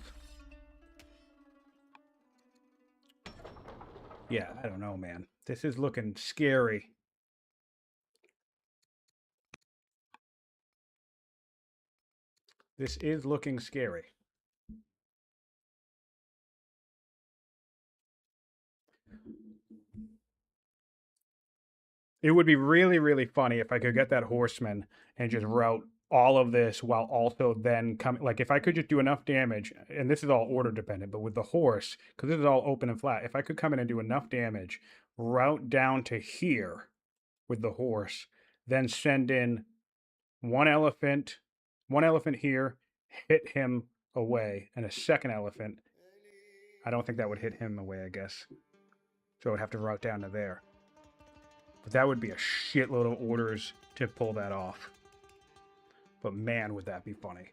Yeah, I don't know, man. This is looking scary. This is looking scary. It would be really, really funny if I could get that horseman and just route all of this while also then coming. Like, if I could just do enough damage, and this is all order dependent, but with the horse, because this is all open and flat, if I could come in and do enough damage, route down to here with the horse, then send in one elephant here, hit him away, and a second elephant. I don't think that would hit him away, I guess. So I would have to route down to there. But that would be a shitload of orders to pull that off. But man, would that be funny.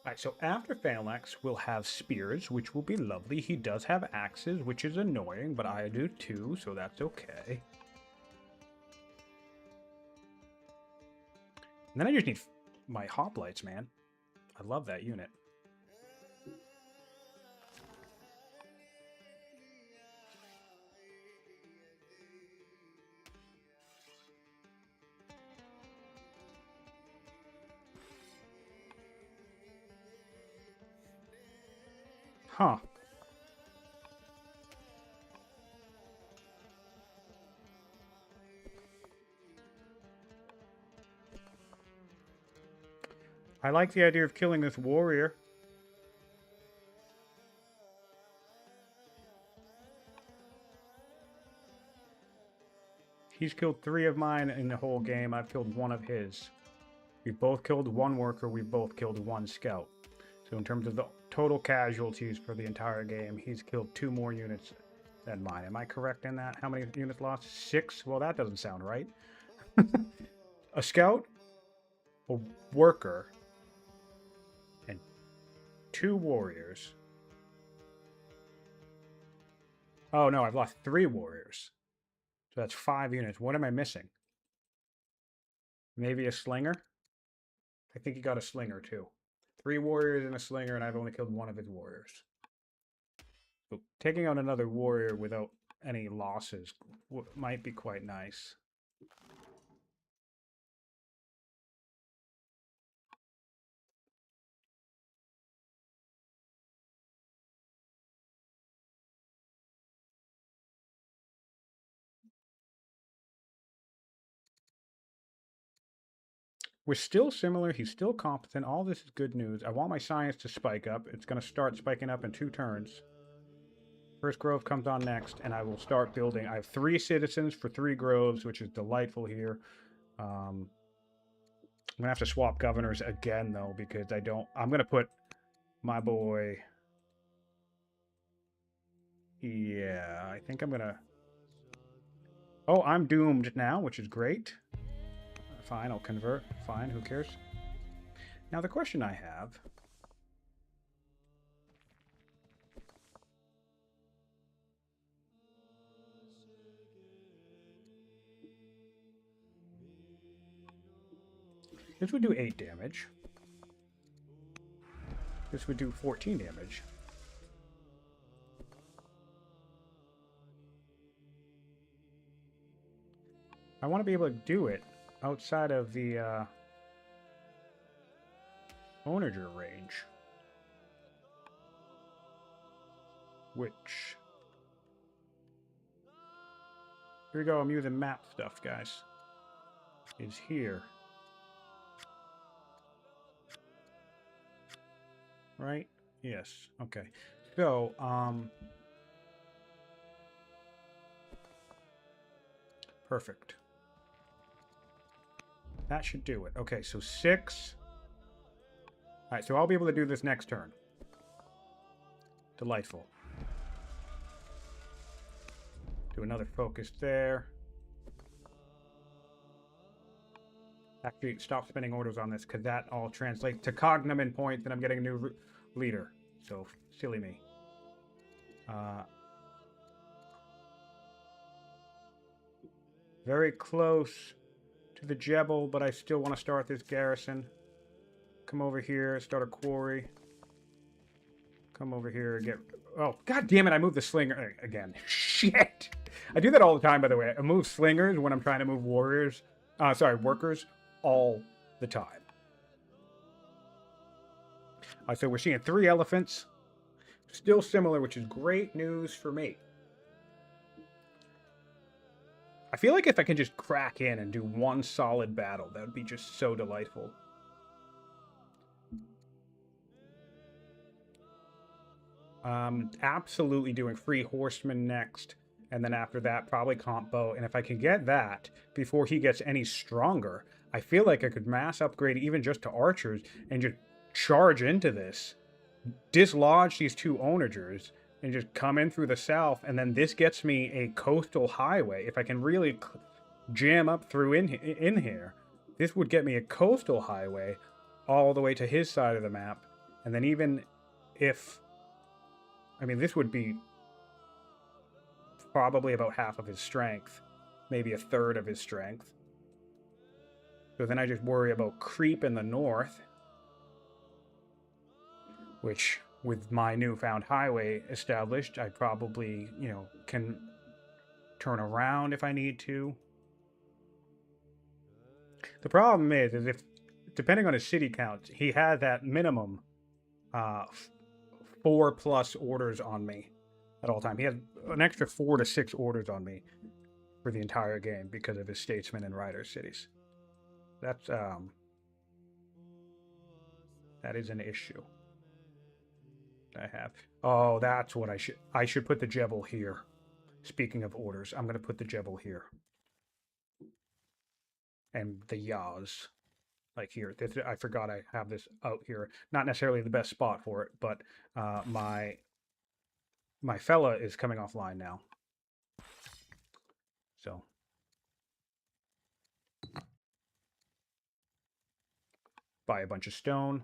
Alright, so after Phalanx, we'll have spears, which will be lovely. He does have axes, which is annoying, but I do too, so that's okay. And then I just need my hoplites, man. I love that unit. Huh. I like the idea of killing this warrior. He's killed 3 of mine in the whole game. I've killed 1 of his. We've both killed 1 worker. We've both killed 1 scout. So in terms of the total casualties for the entire game, he's killed 2 more units than mine. Am I correct in that? How many units lost? 6? Well, that doesn't sound right. A scout, a worker, and 2 warriors. Oh no, I've lost 3 warriors. So that's 5 units. What am I missing? Maybe a slinger? I think he got a slinger too. 3 warriors and a slinger, and I've only killed 1 of his warriors. So taking out another warrior without any losses might be quite nice. We're still similar. He's still competent. All this is good news. I want my science to spike up. It's going to start spiking up in 2 turns. First grove comes on next, and I will start building. I have 3 citizens for 3 groves, which is delightful here. I'm going to have to swap governors again, though, because I don't... I'm going to put my boy... Yeah, I think I'm going to... Oh, I'm doomed now, which is great. Fine, I'll convert. Fine, who cares? Now, the question I have... This would do 8 damage. This would do 14 damage. I want to be able to do it outside of the onager range. Which... Here we go, I'm using map stuff, guys. Is here. Right? Yes. Okay. So, perfect. That should do it. Okay, so 6. Alright, so I'll be able to do this next turn. Delightful. Do another focus there. Actually, stop spending orders on this, because that all translates to cognomen points, and I'm getting a new leader. So, silly me. Very close to the Jebel, but I still want to start this garrison. Come over here, start a quarry. Come over here and get... Oh, god damn it, I moved the slinger again. Shit! I do that all the time, by the way. I move slingers when I'm trying to move workers all the time. So we're seeing 3 elephants. Still similar, which is great news for me. I feel like if I can just crack in and do one solid battle, that would be just so delightful. Absolutely doing free horseman next, and then after that probably combo. And if I can get that before he gets any stronger, I feel like I could mass upgrade even just to archers and just charge into this, dislodge these 2 onagers, and just come in through the south. And then this gets me a coastal highway. If I can really jam up through in here, this would get me a coastal highway all the way to his side of the map. And then even if... I mean, this would be probably about half of his strength, maybe a third of his strength. So then I just worry about creep in the north, which, with my newfound highway established, I probably, you know, can turn around if I need to. The problem is if, depending on his city count, he had that minimum 4+ orders on me at all time. He had an extra 4 to 6 orders on me for the entire game because of his statesmen and rider cities. That's that is an issue I have. Oh, that's what I should put the Jebel here. Speaking of orders, I'm going to put the Jebel here. And the Yaz. Like here. I forgot I have this out here. Not necessarily the best spot for it, but my fella is coming offline now. So buy a bunch of stone.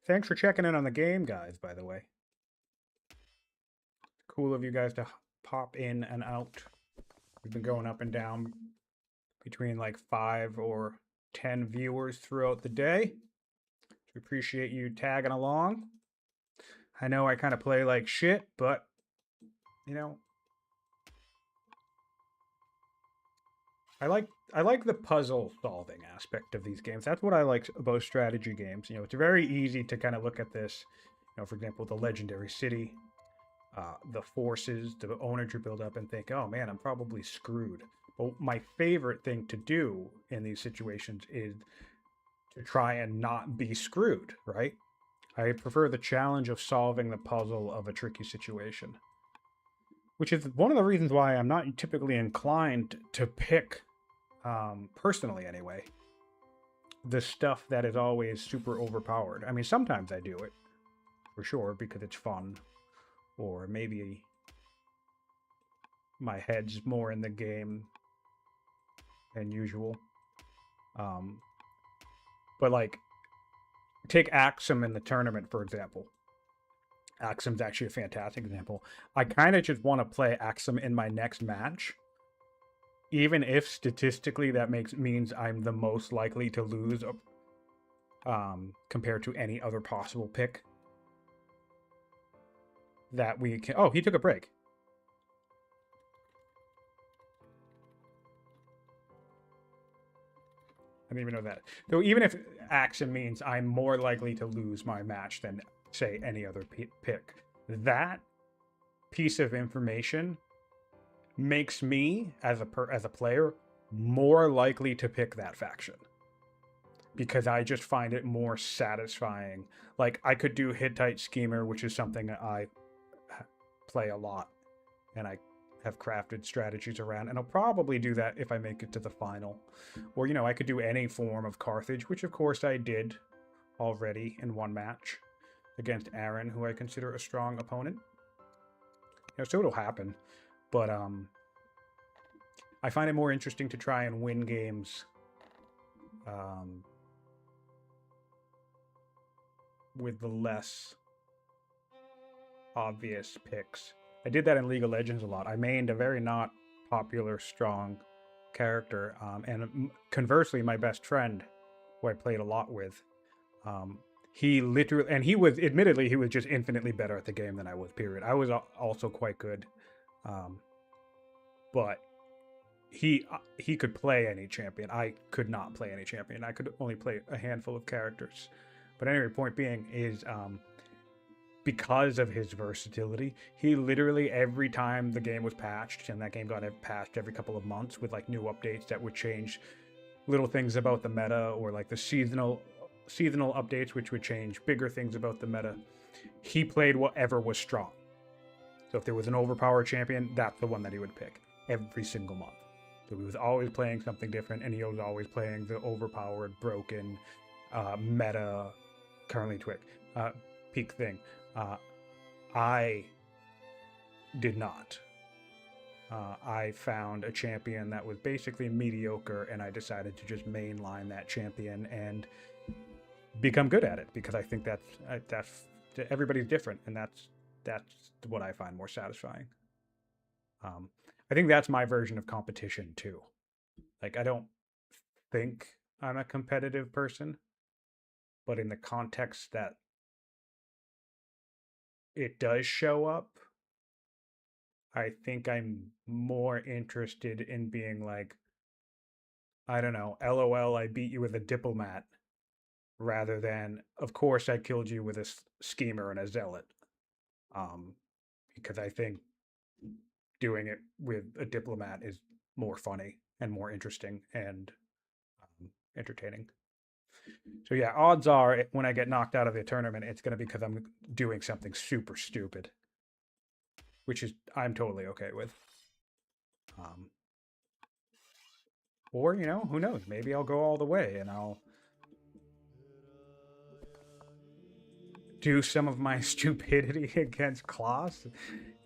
Thanks for checking in on the game, guys, by the way. Cool of you guys to pop in and out. We've been going up and down between like 5 or 10 viewers throughout the day. We appreciate you tagging along. I know I kind of play like shit, but, you know, I like the puzzle solving aspect of these games. That's what I like about strategy games. You know, it's very easy to kind of look at this, you know, for example, the legendary city, the forces, the onager build up, and think, oh man, I'm probably screwed. But my favorite thing to do in these situations is to try and not be screwed, right? I prefer the challenge of solving the puzzle of a tricky situation. Which is one of the reasons why I'm not typically inclined to pick, personally anyway, the stuff that is always super overpowered. I mean, sometimes I do it, for sure, because it's fun. Or maybe my head's more in the game than usual. But like, take Axum in the tournament, for example. Axum's actually a fantastic example. I kind of just want to play Axum in my next match, even if statistically that means I'm the most likely to lose compared to any other possible pick that we can... Oh, he took a break. I didn't even know that. So even if Axum means I'm more likely to lose my match than, say, any other pick, that piece of information makes me, as a player, more likely to pick that faction. Because I just find it more satisfying. Like, I could do Hittite Schemer, which is something I play a lot, and I have crafted strategies around, and I'll probably do that if I make it to the final. Or, you know, I could do any form of Carthage, which of course I did already in one match against Aaron, who I consider a strong opponent. You know, so it'll happen, but I find it more interesting to try and win games with the less obvious picks. I did that in League of Legends a lot. I mained a very not popular, strong character, and conversely, my best friend, who I played a lot with, um, he literally, and he was, admittedly, he was just infinitely better at the game than I was. Period. I was also quite good, um, but he could play any champion. I could not play any champion. I could only play a handful of characters. But anyway, point being is, because of his versatility, he literally, every time the game was patched, and that game got patched every couple of months with like new updates that would change little things about the meta, or like the seasonal updates which would change bigger things about the meta, he played whatever was strong. So if there was an overpowered champion, that's the one that he would pick every single month. So he was always playing something different, and he was always playing the overpowered, broken, meta, currently peak thing. I did not. I found a champion that was basically mediocre, and I decided to just mainline that champion and become good at it, because I think that's everybody's different, and that's what I find more satisfying. I think that's my version of competition too. Like, I don't think I'm a competitive person, but in the context that it does show up, I think I'm more interested in being like, I don't know, LOL, I beat you with a diplomat, rather than, of course, I killed you with a schemer and a zealot. Because I think doing it with a diplomat is more funny and more interesting and entertaining. So yeah, odds are when I get knocked out of the tournament, it's going to be because I'm doing something super stupid, which is I'm totally okay with. Or, you know, who knows? Maybe I'll go all the way and I'll do some of my stupidity against Klaus,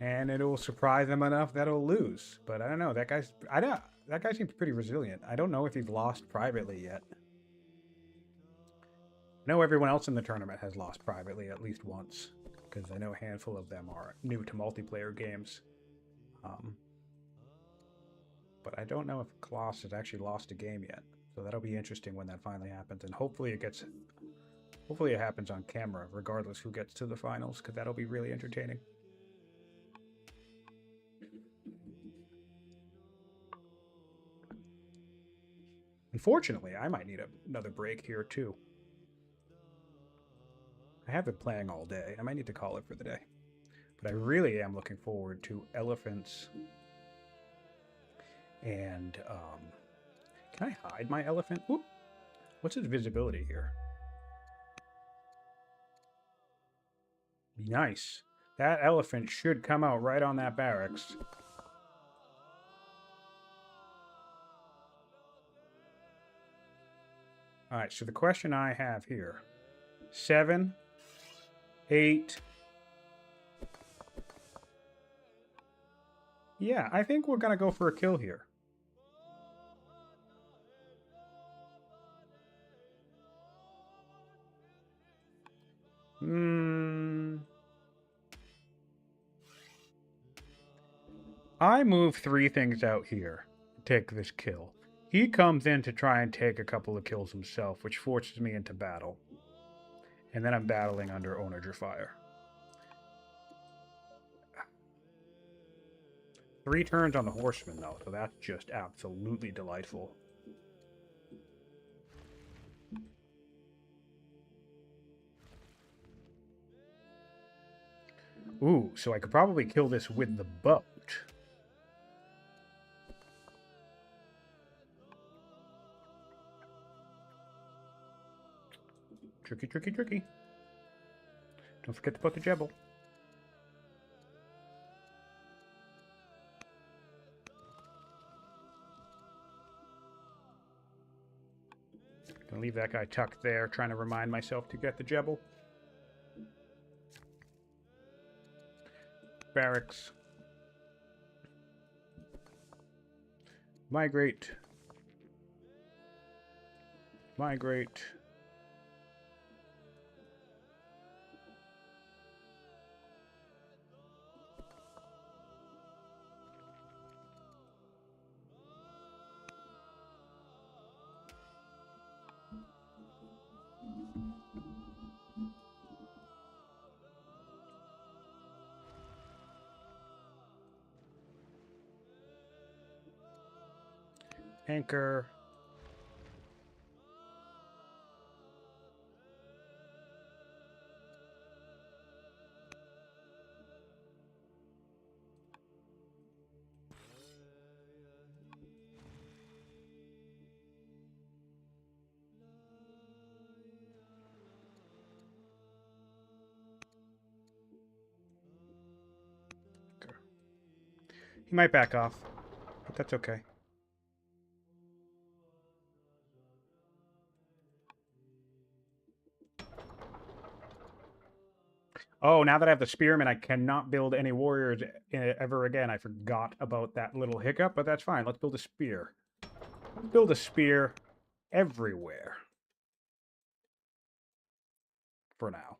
and it'll surprise him enough that he'll lose. But I don't know. That guy seems pretty resilient. I don't know if he's lost privately yet. I know everyone else in the tournament has lost privately at least once, because I know a handful of them are new to multiplayer games. But I don't know if Klaus has actually lost a game yet. So that'll be interesting when that finally happens, and hopefully it happens on camera, regardless who gets to the finals, because that'll be really entertaining. Unfortunately, I might need another break here too. I have been playing all day. I might need to call it for the day. But I really am looking forward to elephants. And can I hide my elephant? Whoop. What's his visibility here? Nice. That elephant should come out right on that barracks. All right, so the question I have here: 7, 8. Yeah, I think we're gonna go for a kill here. I move 3 things out here, take this kill. He comes in to try and take a couple of kills himself, which forces me into battle. And then I'm battling under Onager Fire. 3 turns on the Horseman, though, so that's just absolutely delightful. Ooh, so I could probably kill this with the boat. Tricky, tricky, tricky. Don't forget to put the Jebel. Gonna leave that guy tucked there, trying to remind myself to get the Jebel. Barracks. Migrate. Migrate. Anchor. He might back off, but that's okay. Oh, now that I have the spearman, I cannot build any warriors ever again. I forgot about that little hiccup, but that's fine. Let's build a spear. Let's build a spear everywhere. For now.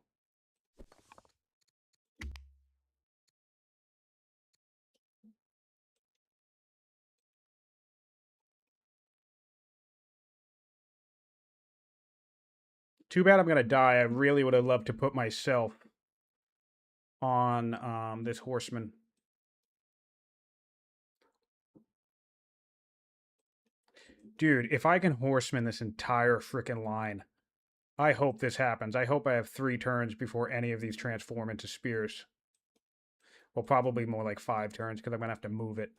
Too bad I'm going to die. I really would have loved to put myself on this horseman. Dude, if I can horseman this entire freaking line, I hope this happens. I hope I have 3 turns before any of these transform into spears. Well, probably more like 5 turns because I'm going to have to move it.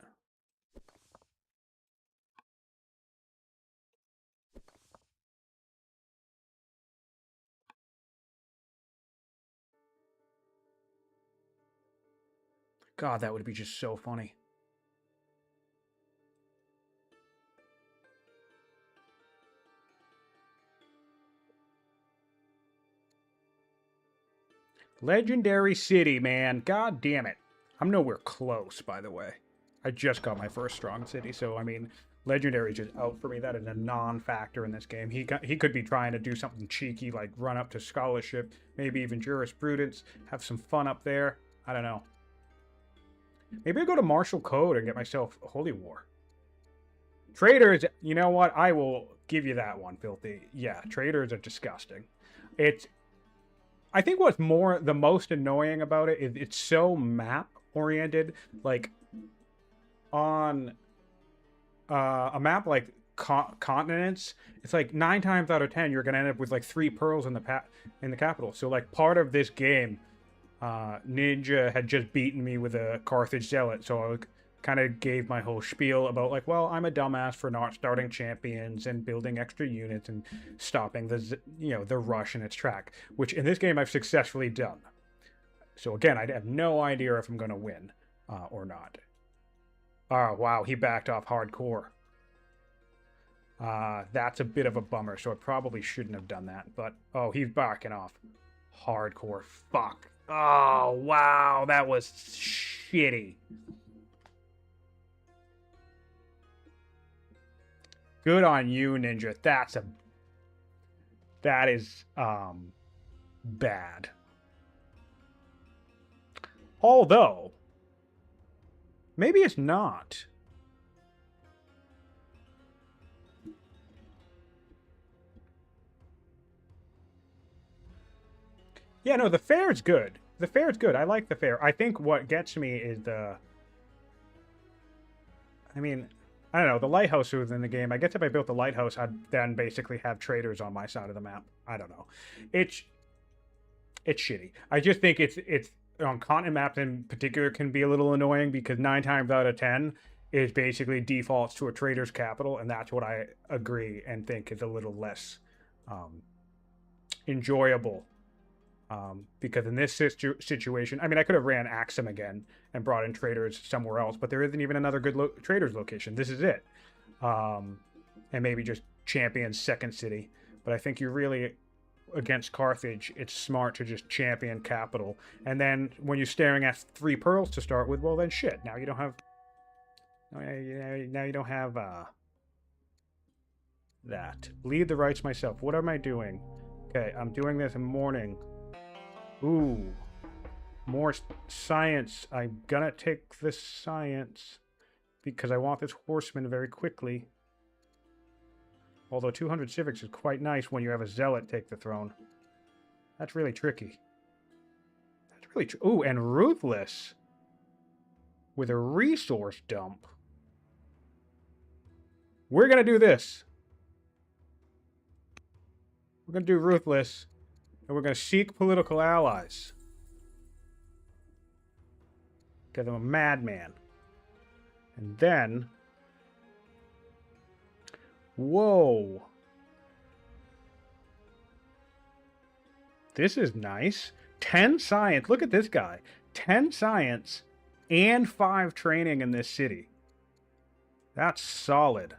God, that would be just so funny. Legendary City, man. God damn it. I'm nowhere close, by the way. I just got my first strong city, so, I mean, Legendary is just out for me. That is a non-factor in this game. He could be trying to do something cheeky, like run up to Scholarship, maybe even Jurisprudence, have some fun up there. I don't know. Maybe I go to Martial Code and get myself Holy War. Traders, you know what? I will give you that one, Filthy. Yeah, traders are disgusting. I think what's the most annoying about it is it's so map oriented. Like on a map like continents, it's like 9 times out of 10 you're gonna end up with like 3 pearls in the capital. So like part of this game, Ninja had just beaten me with a Carthage Zealot, so I kind of gave my whole spiel about like, well, I'm a dumbass for not starting champions and building extra units and stopping the rush in its track, which in this game I've successfully done. So again, I have no idea if I'm going to win or not. Oh, wow, he backed off hardcore. That's a bit of a bummer, so I probably shouldn't have done that. But, oh, he's backing off hardcore. Fuck. Oh, wow, that was shitty. Good on you, Ninja. That is bad. Although, maybe it's not. Yeah, no, the fair is good. The fair is good. I like the fair. I think what gets me is I mean, I don't know, the lighthouse was in the game. I guess if I built the lighthouse, I'd then basically have traders on my side of the map. I don't know. It's shitty. I just think it's on continent maps in particular can be a little annoying because 9 times out of 10 is basically defaults to a trader's capital, and that's what I agree and think is a little less enjoyable. Because in this situation, I mean, I could have ran Axum again and brought in traders somewhere else, but there isn't even another good traders location. This is it. And maybe just champion second city. But I think you're really, against Carthage, it's smart to just champion capital. And then when you're staring at 3 pearls to start with, well then shit. Now you don't have... Now you don't have that. Lead the rights myself. What am I doing? Okay, I'm doing this in morning. Ooh, more science. I'm gonna take this science because I want this horseman very quickly. Although 200 civics is quite nice when you have a zealot take the throne. That's really tricky. That's really ooh, and ruthless with a resource dump. We're going to do this. We're going to do Ruthless, and we're going to seek political allies. Because I'm a madman. And then... Whoa. This is nice. 10 science. Look at this guy. 10 science and 5 training in this city. That's solid.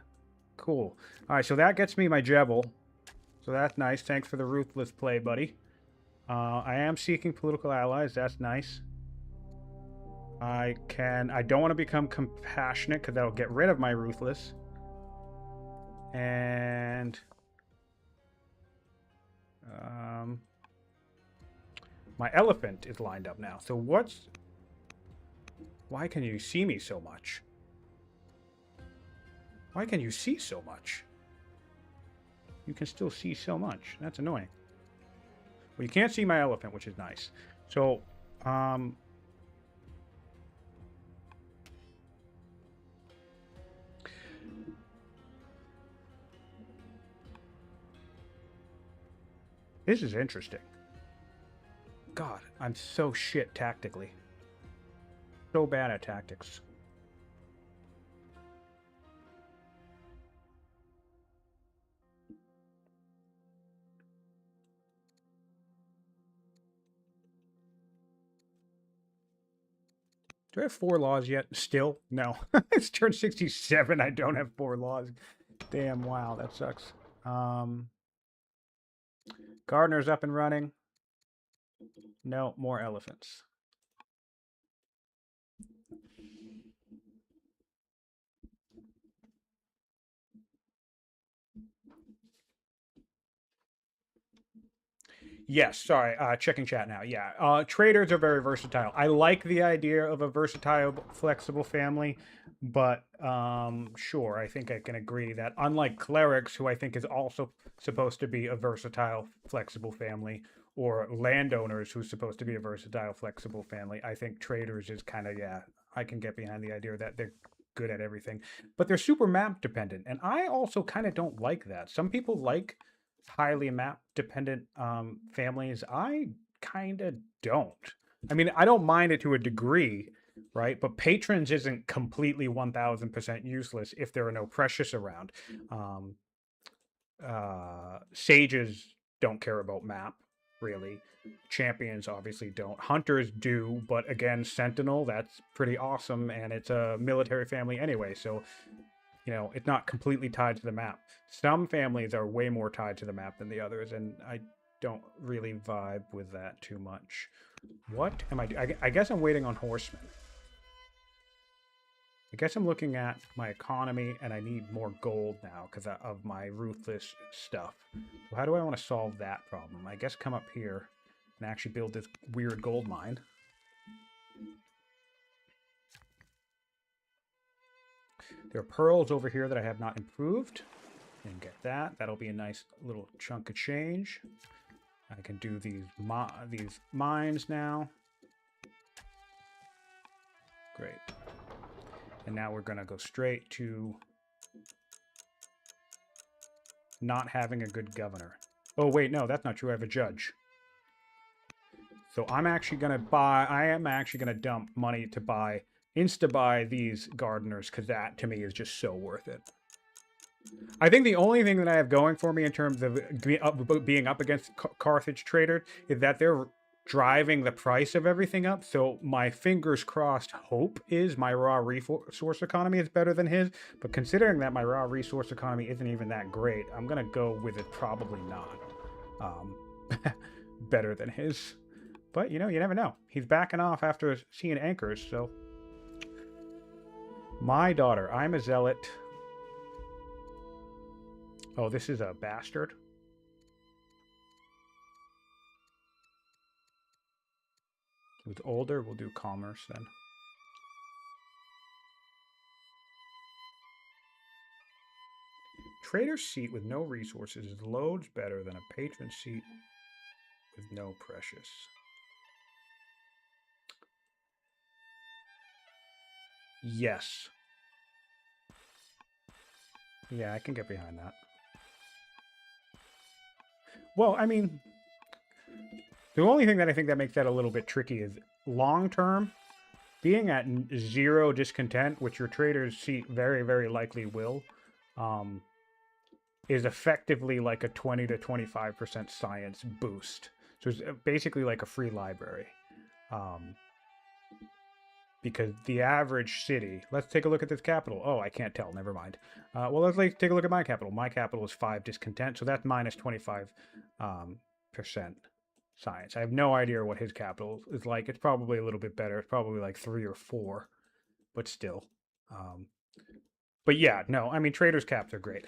Cool. All right, so that gets me my Jebel. So that's nice. Thanks for the ruthless play, buddy. I am seeking political allies. That's nice. I don't want to become compassionate because that'll get rid of my ruthless. And my elephant is lined up now. So why can you see me so much? Why can you see so much? You can still see so much. That's annoying. Well, you can't see my elephant, which is nice. So, this is interesting. God, I'm so shit tactically. So bad at tactics. Do I have 4 laws yet? Still? No. It's turned 67. I don't have 4 laws. Damn, wow, that sucks. Gardener's up and running. No, more elephants. Yes, sorry, checking chat now. Yeah, traders are very versatile. I like the idea of a versatile, flexible family, but sure, I think I can agree that unlike clerics, who I think is also supposed to be a versatile, flexible family, or landowners who's supposed to be a versatile, flexible family, I think traders is kind of, yeah, I can get behind the idea that they're good at everything, but they're super map dependent, and I also kind of don't like that. Some people like highly map dependent families. I kind of don't. I mean, I don't mind it to a degree, right? But patrons isn't completely 1000% useless if there are no precious around. Sages don't care about map, really. Champions obviously don't. Hunters do, but again, Sentinel, that's pretty awesome, and it's a military family anyway, so you know, it's not completely tied to the map. Some families are way more tied to the map than the others, and I don't really vibe with that too much. What am I doing? I guess I'm waiting on horsemen. I guess I'm looking at my economy, and I need more gold now because of my ruthless stuff. So how do I want to solve that problem? I guess come up here and actually build this weird gold mine. There are pearls over here that I have not improved. And get that. That'll be a nice little chunk of change. I can do these mines now. Great. And now we're going to go straight to not having a good governor. Oh, wait, no, that's not true. I have a judge. So I'm actually going to I am actually going to dump money to insta-buy these gardeners, because that, to me, is just so worth it. I think the only thing that I have going for me in terms of being up against Carthage traders is that they're driving the price of everything up. So my fingers crossed hope is my raw resource economy is better than his. But considering that my raw resource economy isn't even that great, I'm going to go with it probably not. Better than his. But, you know, you never know. He's backing off after seeing anchors, so... My daughter. I'm a zealot. Oh, this is a bastard. Who's older, we'll do commerce then. Trader's seat with no resources is loads better than a patron seat with no precious. Yes. Yeah, I can get behind that. Well, I mean, the only thing that I think that makes that a little bit tricky is long term, being at 0 discontent, which your traders see very, very likely will, um, is effectively like a 20 to 25% science boost. So it's basically like a free library. Um, because the average city, let's take a look at this capital. Oh, I can't tell. Never mind. Well, let's take a look at my capital. My capital is 5 discontent, so that's minus 25 percent science. I have no idea what his capital is like. It's probably a little bit better. It's probably like 3 or 4, but still. But yeah, no, I mean, traders caps are great.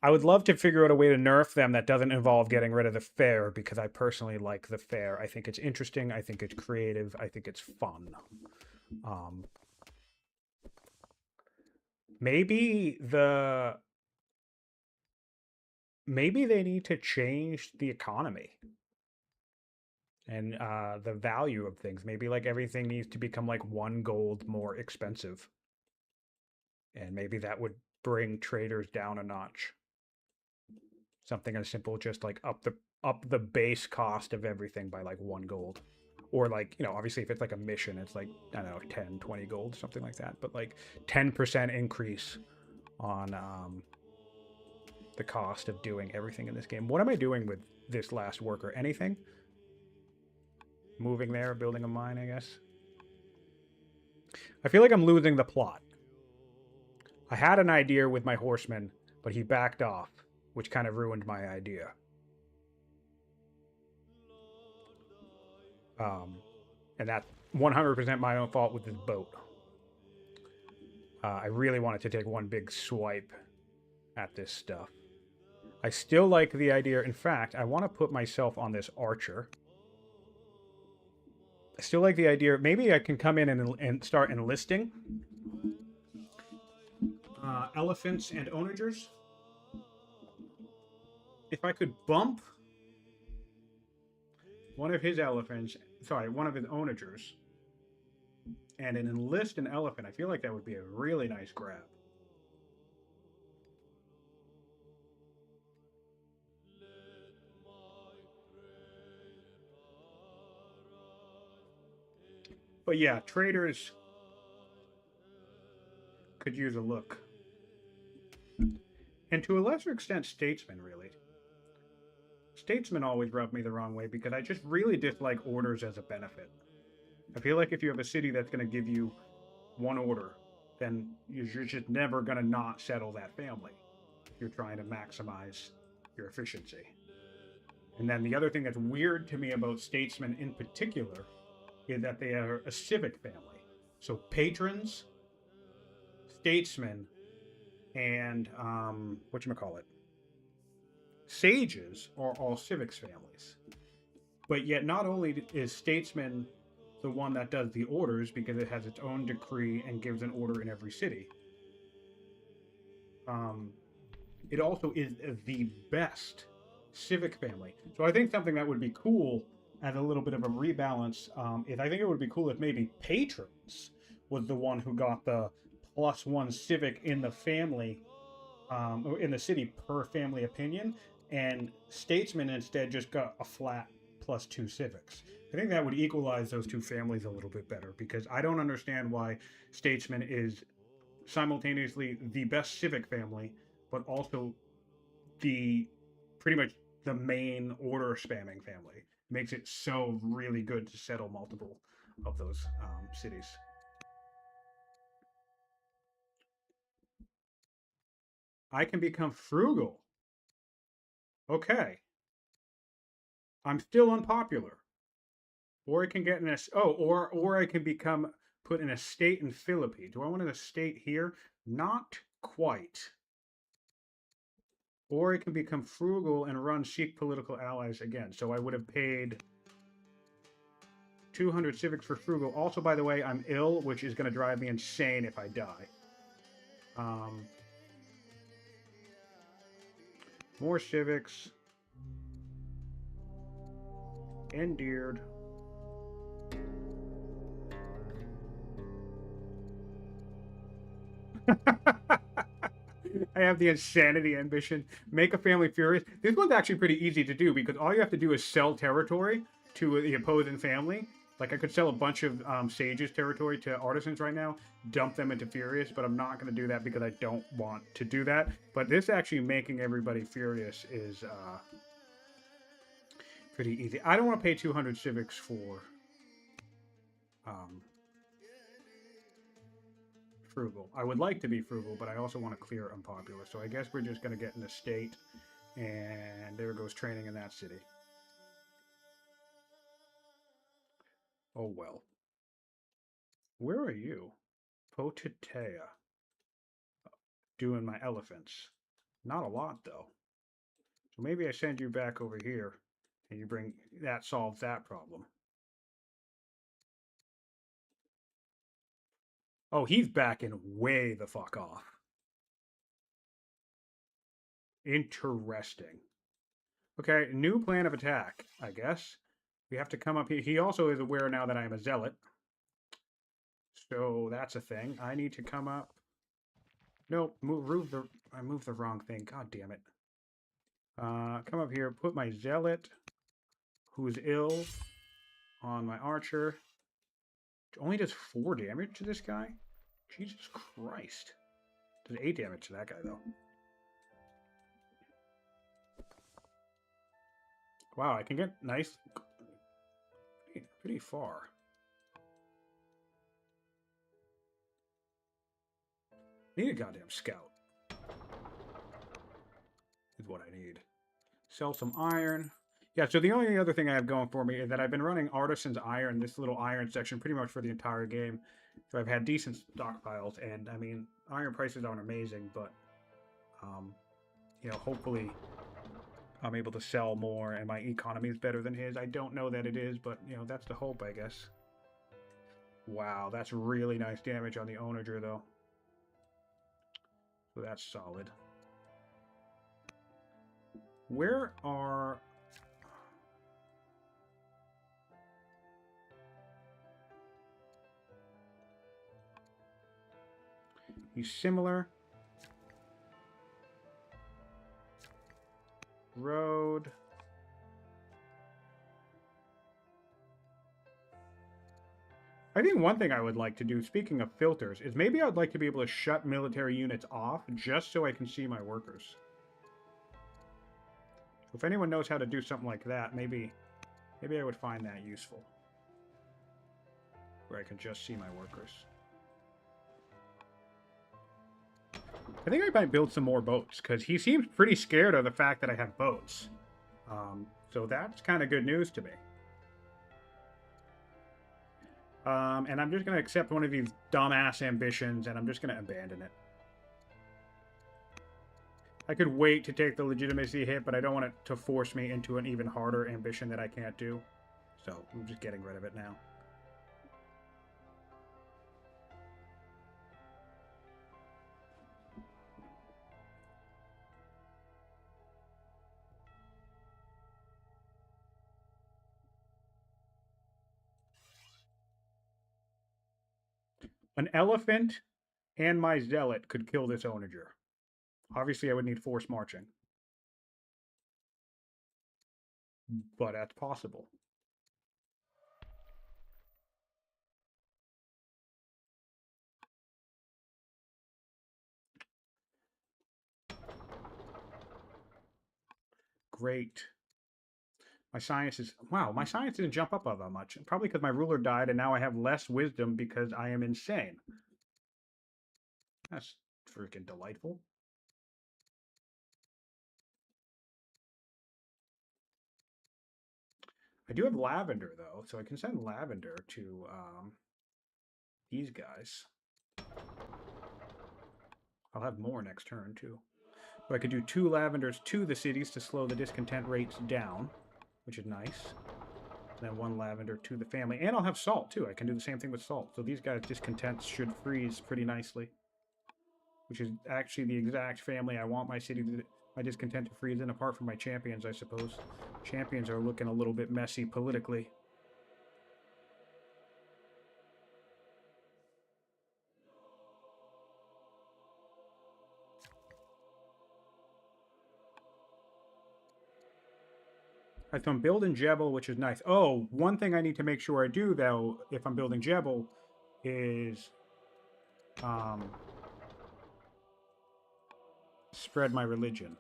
I would love to figure out a way to nerf them that doesn't involve getting rid of the fair, because I personally like the fair. I think it's interesting. I think it's creative. I think it's fun. Maybe they need to change the economy and the value of things. Maybe like everything needs to become like 1 gold more expensive, and maybe that would bring traders down a notch. Something as simple, just like up the base cost of everything by like 1 gold. Or like, you know, obviously if it's like a mission, it's like, I don't know, 10, 20 gold, something like that. But like 10% increase on the cost of doing everything in this game. What am I doing with this last worker? Anything? Moving there, building a mine, I guess. I feel like I'm losing the plot. I had an idea with my horseman, but he backed off, which kind of ruined my idea. And that's 100% my own fault with this boat. I really wanted to take one big swipe at this stuff. I still like the idea. In fact, I want to put myself on this archer. I still like the idea. Maybe I can come in and start enlisting elephants and onagers. If I could bump one of his elephants, sorry, one of his onagers, and enlist an elephant, I feel like that would be a really nice grab. But yeah, traders could use a look. And to a lesser extent, statesmen, really. Statesmen always rub me the wrong way because I just really dislike orders as a benefit. I feel like if you have a city that's going to give you 1 order, then you're just never going to not settle that family. You're trying to maximize your efficiency. And then the other thing that's weird to me about statesmen in particular is that they are a civic family. So patrons, statesmen, and whatchamacallit, sages are all civics families. But yet not only is statesman the one that does the orders because it has its own decree and gives an order in every city, it also is the best civic family. So I think something that would be cool as a little bit of a rebalance is I think it would be cool if maybe patrons was the one who got the +1 civic in the family, in the city per family opinion, and statesmen instead just got a flat +2 civics. I think that would equalize those two families a little bit better, because I don't understand why statesman is simultaneously the best civic family, but also the pretty much the main order spamming family. Makes it so really good to settle multiple of those cities. I can become frugal. Okay. I'm still unpopular. Or I can get an or I can become put in a state in Philippines. Do I want an estate here? Not quite. Or I can become frugal and run seek political allies again. So I would have paid 200 civics for frugal. Also, by the way, I'm ill, which is going to drive me insane if I die. More civics. Endeared. I have the insanity ambition. Make a family furious. This one's actually pretty easy to do because all you have to do is sell territory to the opposing family. Like I could sell a bunch of sages territory to artisans right now, dump them into furious, but I'm not going to do that because I don't want to do that. But this actually making everybody furious is pretty easy. I don't want to pay 200 civics for um, frugal. I would like to be frugal, but I also want to clear unpopular. So I guess we're just going to get an estate, and there goes training in that city. Oh well. Where are you? Potatea. Doing my elephants. Not a lot, though. So maybe I send you back over here, and you bring... That solves that problem. Oh, he's backing way the fuck off. Interesting. Okay, new plan of attack, I guess. We have to come up here. He also is aware now that I am a zealot. So that's a thing. I need to come up. Nope, I moved the wrong thing. God damn it. Come up here, put my zealot, who's ill, on my archer. It only does 4 damage to this guy? Jesus Christ. Does 8 damage to that guy, though. Wow, I can get nice... pretty far. Need a goddamn scout. Is what I need. Sell some iron. Yeah, so the only other thing I have going for me is that I've been running Artisan's Iron, this little iron section, pretty much for the entire game. So I've had decent stockpiles, and I mean, iron prices aren't amazing, but, you know, hopefully I'm able to sell more and my economy is better than his. I don't know that it is, but, you know, that's the hope, I guess. Wow, that's really nice damage on the onager, though. So that's solid. Where are... He's similar. Road. I think one thing I would like to do, speaking of filters, is maybe I'd like to be able to shut military units off just so I can see my workers. If anyone knows how to do something like that, maybe I would find that useful. Where I can just see my workers. I think I might build some more boats, because he seems pretty scared of the fact that I have boats. So that's kind of good news to me. And I'm just going to accept one of these dumbass ambitions, and I'm just going to abandon it. I could wait to take the legitimacy hit, but I don't want it to force me into an even harder ambition that I can't do. So I'm just getting rid of it now. An elephant and my zealot could kill this onager. Obviously, I would need force marching. But that's possible. Great. My science is... Wow, my science didn't jump up all that much. Probably because my ruler died, and now I have less wisdom because I am insane. That's freaking delightful. I do have lavender, though, so I can send lavender to these guys. I'll have more next turn, too. So I could do 2 lavenders to the cities to slow the discontent rates down, which is nice. And then 1 lavender to the family. And I'll have salt, too. I can do the same thing with salt. So these guys' discontents should freeze pretty nicely. Which is actually the exact family I want my city to... My discontent to freeze in, apart from my champions, I suppose. Champions are looking a little bit messy politically. So I'm building Jebel, which is nice. Oh, one thing I need to make sure I do, though, if I'm building Jebel, is spread my religion.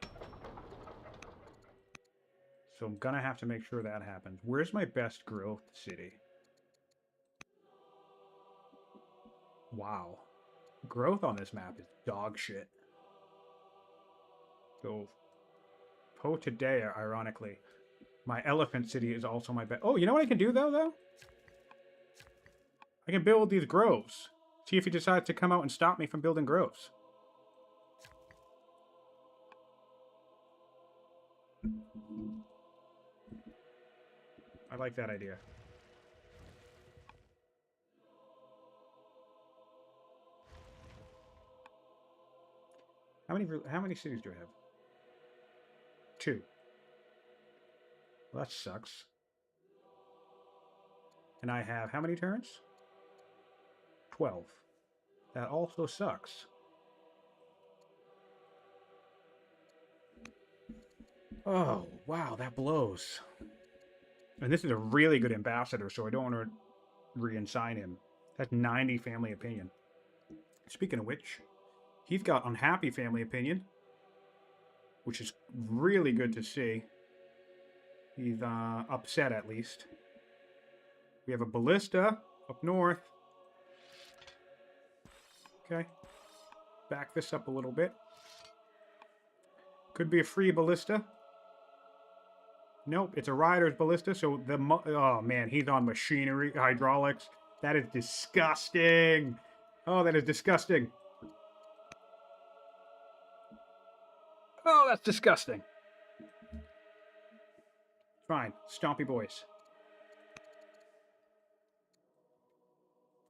So I'm gonna have to make sure that happens. Where's my best growth city? Wow. Growth on this map is dog shit. So Potadea, ironically. My elephant city is also my best. Oh, you know what I can do, though? I can build these groves. See if he decides to come out and stop me from building groves. I like that idea. How many cities do I have? 2. Well, that sucks. And I have how many turns? 12. That also sucks. Oh, wow, that blows. And this is a really good ambassador, so I don't want to re-assign him. That's 90 family opinion. Speaking of which, he's got unhappy family opinion, which is really good to see. He's upset, at least. We have a ballista up north. Okay. Back this up a little bit. Could be a free ballista. Nope, it's a rider's ballista, so the... Oh, man, he's on machinery, hydraulics. That is disgusting. Oh, that is disgusting. Oh, that's disgusting. Fine. Stompy boys.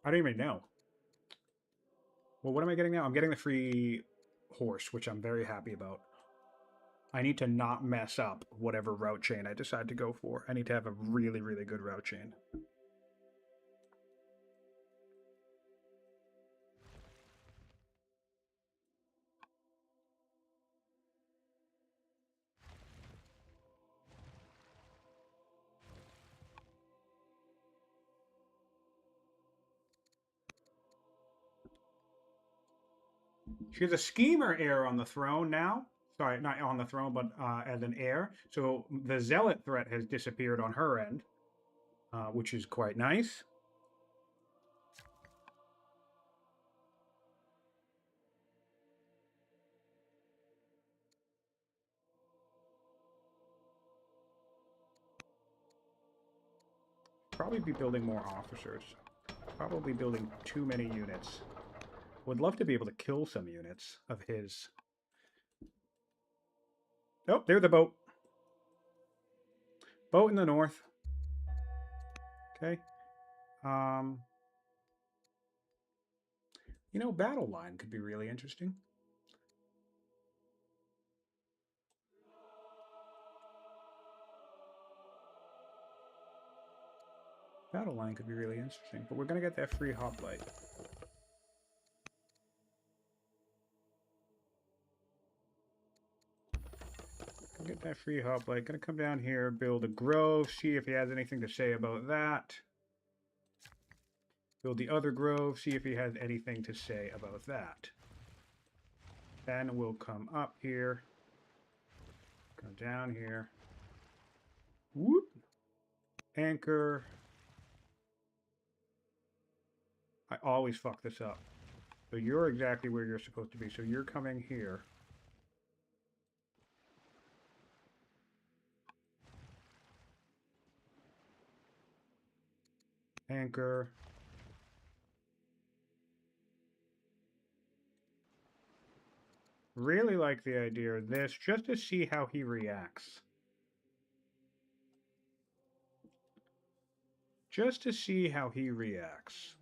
I don't even know. Well, what am I getting now? I'm getting the free horse, which I'm very happy about. I need to not mess up whatever route chain I decide to go for. I need to have a really, really good route chain. She has a schemer heir on the throne now. Sorry, not on the throne, but as an heir. So the zealot threat has disappeared on her end, which is quite nice. Probably be building more officers. Probably building too many units. Would love to be able to kill some units of his. Oh, there's the boat. Boat in the north. Okay. You know, battle line could be really interesting. Battle line could be really interesting, but we're gonna get that free hoplite. Get that free hoplite. Gonna come down here, build a grove, see if he has anything to say about that. Build the other grove, see if he has anything to say about that. Then we'll come up here. Come down here. Whoop. Anchor. I always fuck this up. So you're exactly where you're supposed to be. So you're coming here. Anchor. Really like the idea of this, just to see how he reacts. Just to see how he reacts.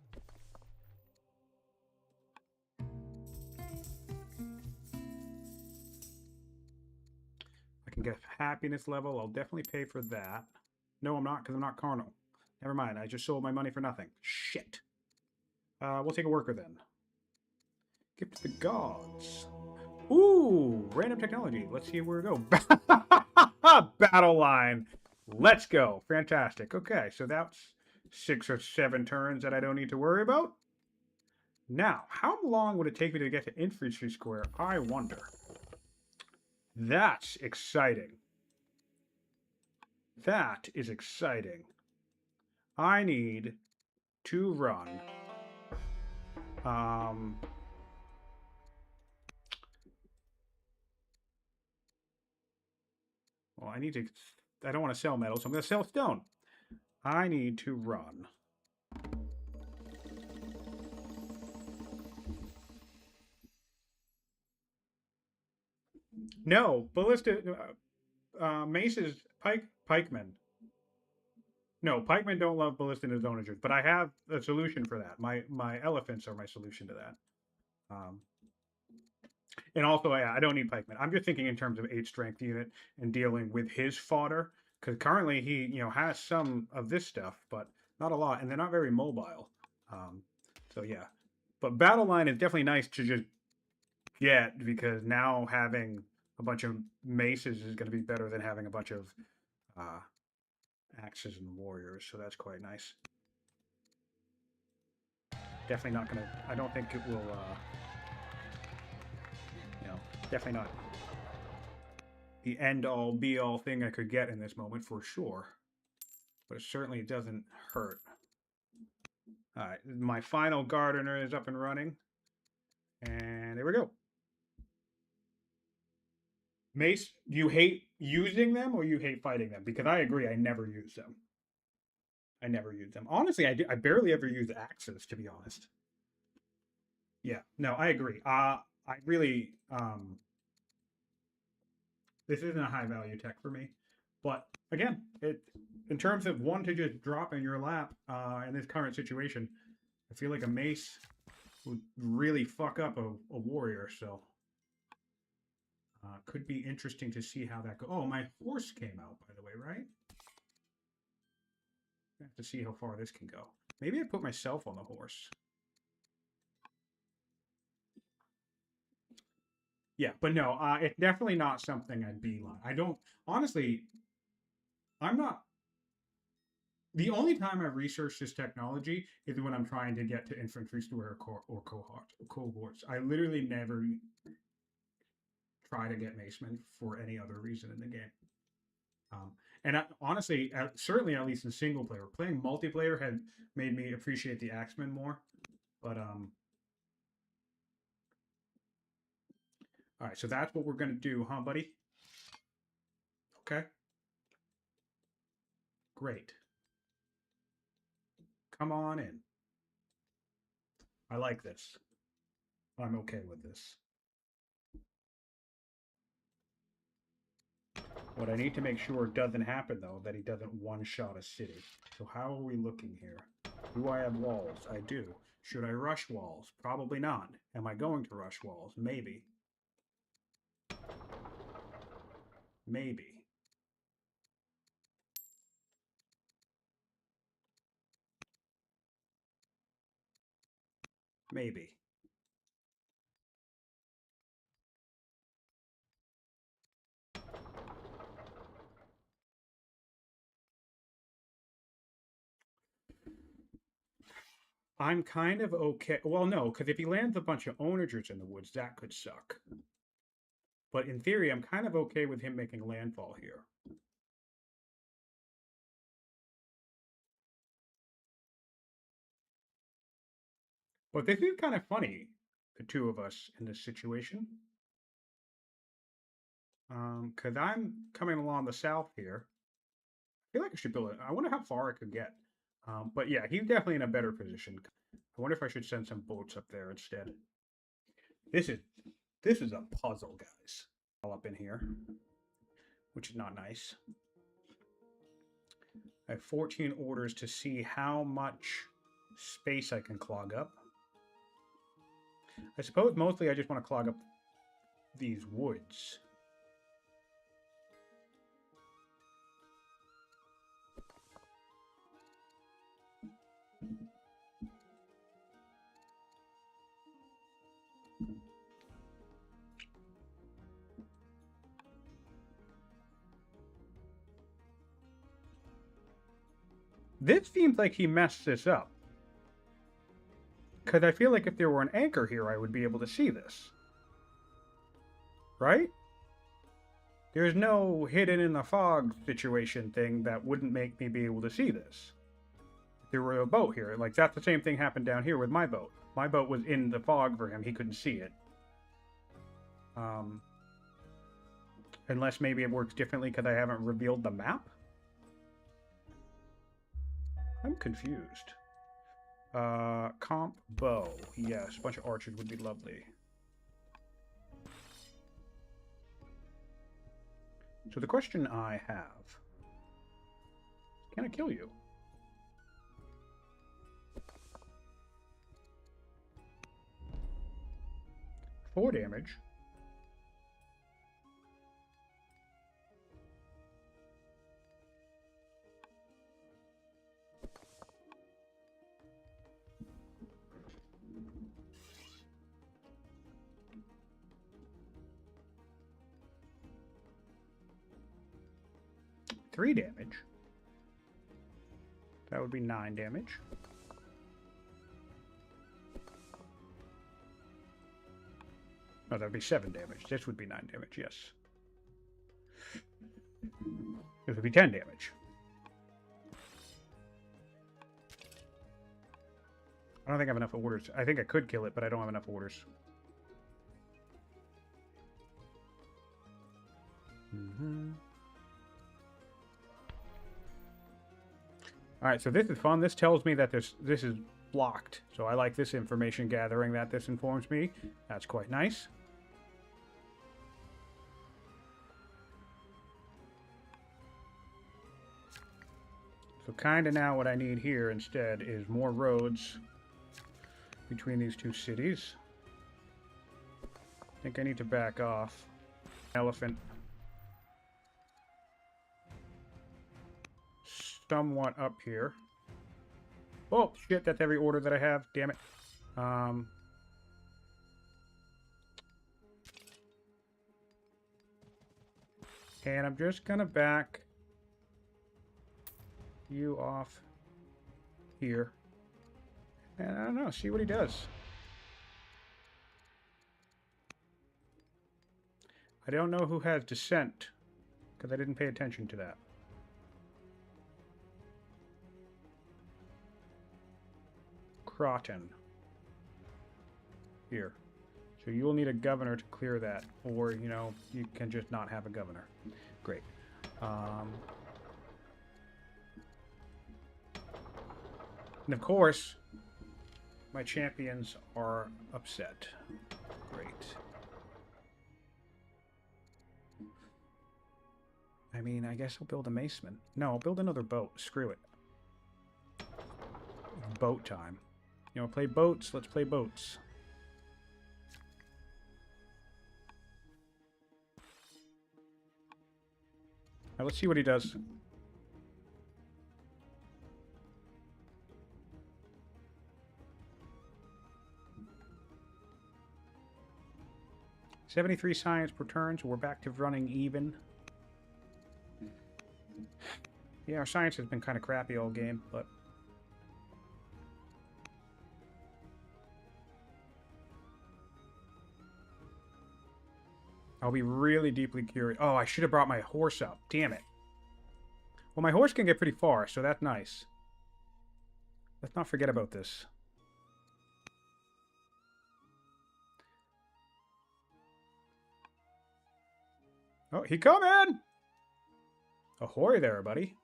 I can get happiness level. I'll definitely pay for that. No, I'm not, because I'm not carnal. Never mind, I just sold my money for nothing. Shit. We'll take a worker then. Gift to the gods. Ooh, random technology. Let's see where we go. Battle line. Let's go. Fantastic. Okay, so that's 6 or 7 turns that I don't need to worry about. Now, how long would it take me to get to Infantry Square? I wonder. That's exciting. That is exciting. I need to run. Well, I need to. I don't want to sell metal, so I'm going to sell stone. I need to run. No, ballista. Mace's pikemen. No, pikemen don't love ballista zonagers, but I have a solution for that. My elephants are my solution to that. And also, I don't need pikemen. I'm just thinking in terms of 8 strength unit and dealing with his fodder, because currently he has some of this stuff, but not a lot, and they're not very mobile. So yeah, but battle line is definitely nice to just get, because now having a bunch of maces is going to be better than having a bunch of axes and warriors. So that's quite nice. Definitely not going to. I don't think it will. Definitely not the end-all, be-all thing I could get in this moment for sure. But it certainly doesn't hurt. All right, my final gardener is up and running. And there we go. Mace, do you hate using them or you hate fighting them? Because I agree, I never use them. I never use them. Honestly, I barely ever use axes, to be honest. Yeah, no, I agree. I really, this isn't a high value tech for me. But again, in terms of one to just drop in your lap in this current situation, I feel like a mace would really fuck up a warrior. So could be interesting to see how that goes. Oh, my horse came out, by the way, right? I have to see how far this can go. Maybe I put myself on the horse. Yeah, but no, it's definitely not something I'd beeline. I don't, honestly, I'm not. The only time I research this technology is when I'm trying to get to infantry square or cohorts. I literally never try to get macemen for any other reason in the game. And honestly, certainly at least in single player, playing multiplayer had made me appreciate the axemen more. But all right, so that's what we're gonna do, huh, buddy? Okay, great. Come on in. I like this. I'm okay with this. What I need to make sure doesn't happen, though, that he doesn't one-shot a city. So how are we looking here? Do I have walls? I do. Should I rush walls? Probably not. Am I going to rush walls? Maybe. Maybe. Maybe. I'm kind of okay. Well, no, because if he lands a bunch of onagers in the woods, that could suck. But in theory, I'm kind of okay with him making landfall here. But this is kind of funny, the two of us in this situation. Because I'm coming along the south here. I feel like I should build it. I wonder how far I could get. But yeah, he's definitely in a better position. I wonder if I should send some boats up there instead. This is a puzzle, guys. All up in here, which is not nice. I have 14 orders to see how much space I can clog up. I suppose mostly I just want to clog up these woods. This seems like he messed this up. Because I feel like if there were an anchor here, I would be able to see this. Right? There's no hidden in the fog situation thing that wouldn't make me be able to see this. If there were a boat here, like that's the same thing happened down here with my boat. My boat was in the fog for him, he couldn't see it. Unless maybe it works differently because I haven't revealed the map? I'm confused. Comp bow. Yes, a bunch of archers would be lovely. So the question I have, can I kill you? Four damage. Three damage. That would be 9 damage. No, that would be 7 damage. This would be 9 damage, yes. This would be 10 damage. I don't think I have enough orders. I think I could kill it, but I don't have enough orders. Alright, so this is fun. This tells me that this is blocked. So I like this information gathering that this informs me. That's quite nice. So kind of now what I need here instead is more roads between these two cities. I think I need to back off. Elephant. Somewhat up here. Oh, shit, that's every order that I have. Damn it. And I'm just gonna back you off here. And I don't know, see what he does. I don't know who has descent, because I didn't pay attention to that. Croton. Here. So you'll need a governor to clear that, or, you know, you can just not have a governor. Great. And of course, my champions are upset. Great. I mean, I guess I'll build a maceman. No, I'll build another boat. Screw it. Boat time. You know, play boats? Let's play boats. Now let's see what he does. $73 science per turn, so we're back to running even. Yeah, our science has been kind of crappy all game, but... I'll be really deeply curious. Oh, I should have brought my horse up. Damn it. Well, my horse can get pretty far, so that's nice. Let's not forget about this. Oh, he coming! Ahoy there, buddy.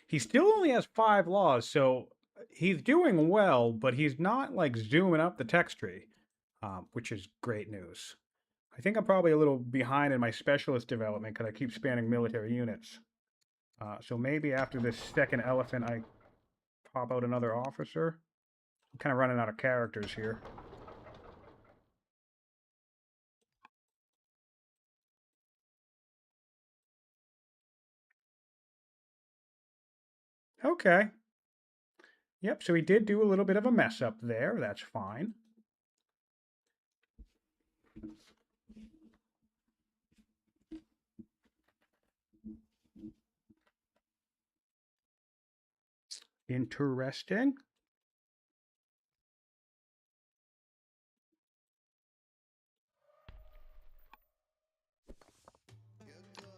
He still only has 5 laws, so he's doing well, but he's not, like, zooming up the text tree, which is great news. I think I'm probably a little behind in my specialist development because I keep spanning military units. So maybe after this second elephant, I pop out another officer. I'm kind of running out of characters here. Okay. Yep, so he did do a little bit of a mess up there. That's fine. Interesting.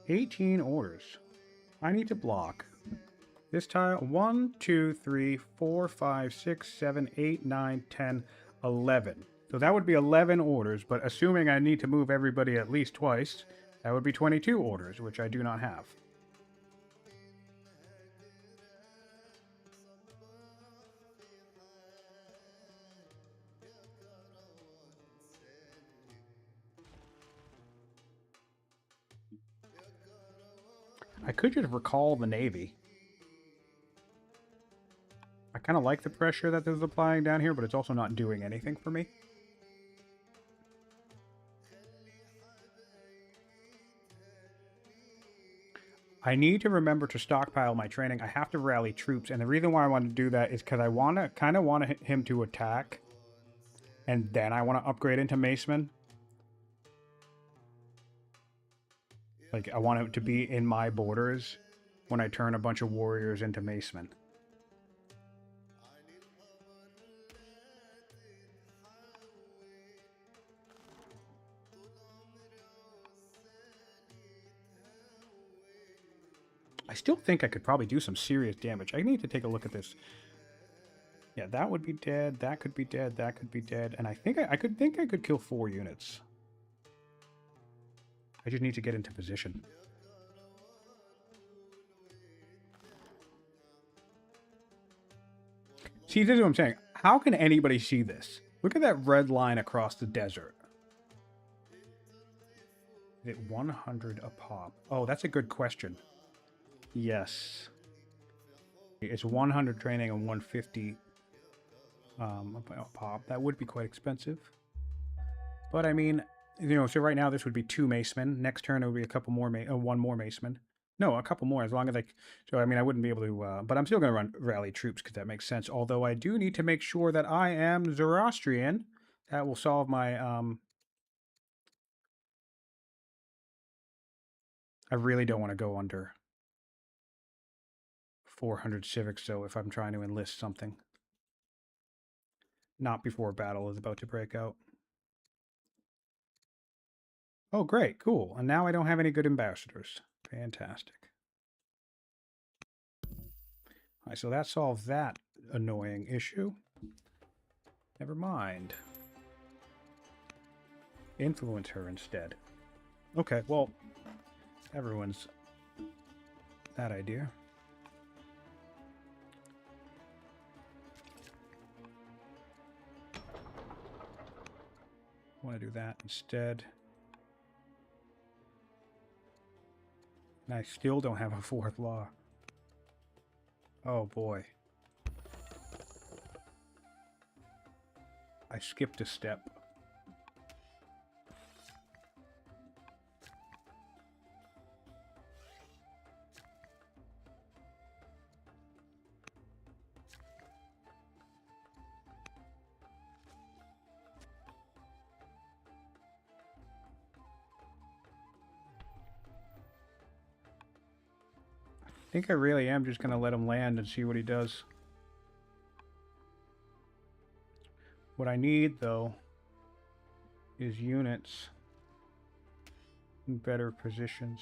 $18 orders. I need to block. This tile, 1, 2, 3, 4, 5, 6, 7, 8, 9, 10, 11. So that would be 11 orders, but assuming I need to move everybody at least twice, that would be 22 orders, which I do not have. I could just recall the Navy. I kind of like the pressure that this is applying down here, but it's also not doing anything for me. I need to remember to stockpile my training. I have to rally troops, and the reason why I want to do that is because I kind of want him to attack, and then I want to upgrade into Maceman. Like, I want it to be in my borders when I turn a bunch of warriors into Macemen. I still think I could probably do some serious damage. I need to take a look at this. Yeah, that would be dead. That could be dead. That could be dead. And I think I could kill 4 units. I just need to get into position. See, this is what I'm saying. How can anybody see this? Look at that red line across the desert. Is it 100 a pop? Oh, that's a good question. Yes. It's 100 training and 150 a pop. That would be quite expensive. But I mean, you know, so right now this would be 2 Macemen. Next turn it would be a couple more, one more Maceman. No, a couple more, as long as so I mean, I wouldn't be able to, but I'm still going to run rally troops because that makes sense. Although I do need to make sure that I am Zoroastrian. That will solve my, I really don't want to go under 400 civics, though, if I'm trying to enlist something. Not before a battle is about to break out. Oh, great, cool. And now I don't have any good ambassadors. Fantastic. All right, so that solves that annoying issue. Never mind. Influence her instead. Okay, well, everyone's that idea. I want to do that instead. And I still don't have a 4th law. Oh boy. I skipped a step. I think I really am just going to let him land and see what he does. What I need, though, is units in better positions.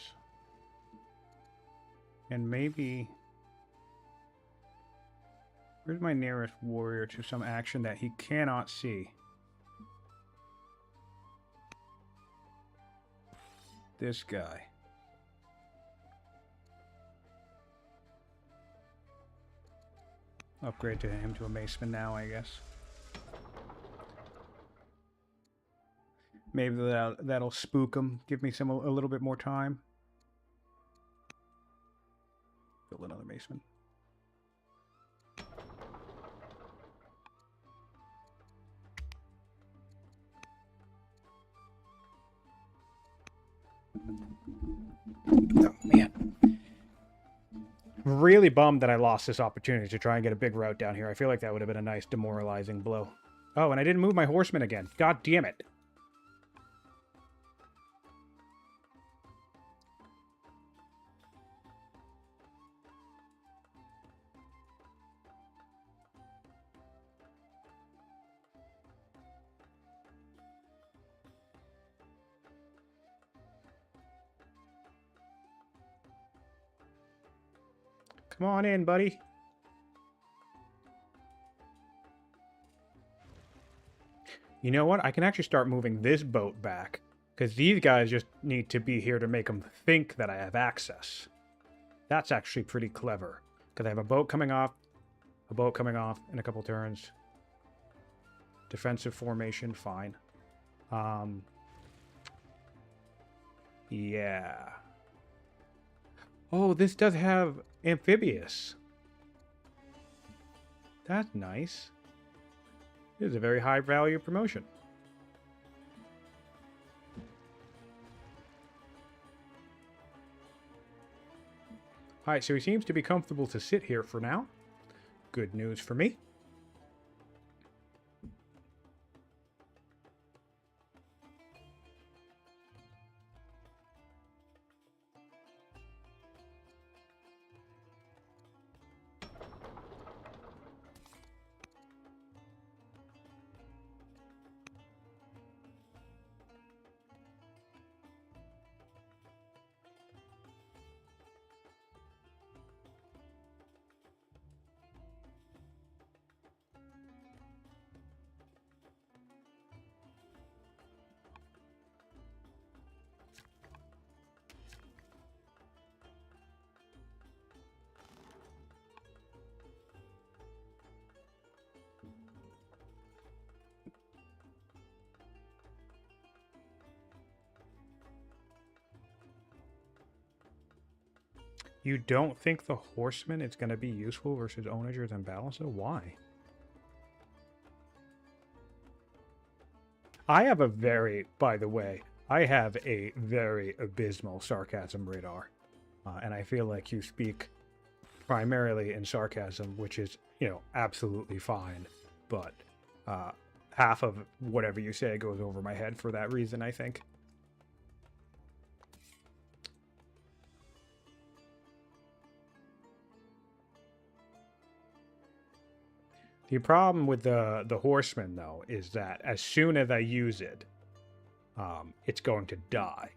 And maybe... Where's my nearest warrior to some action that he cannot see? This guy. Upgrade to him to a Maceman now, I guess. Maybe that'll spook him. Give me a little bit more time. Build another Maceman. Oh, man. Really bummed that I lost this opportunity to try and get a big route down here. I feel like that would have been a nice demoralizing blow. Oh, and I didn't move my horseman again. God damn it. Come on in, buddy. You know what? I can actually start moving this boat back, because these guys just need to be here to make them think that I have access. That's actually pretty clever, because I have a boat coming off in a couple turns. Defensive formation, fine. Yeah. Oh, this does have amphibious. That's nice. This is a very high value promotion. Alright, so he seems to be comfortable to sit here for now. Good news for me. You don't think the horseman is going to be useful versus onagers and balancer? Why? I have a very, by the way, I have a very abysmal sarcasm radar. And I feel like you speak primarily in sarcasm, which is, you know, absolutely fine. But half of whatever you say goes over my head for that reason, I think. The problem with the horseman, though, is that as soon as I use it, it's going to die.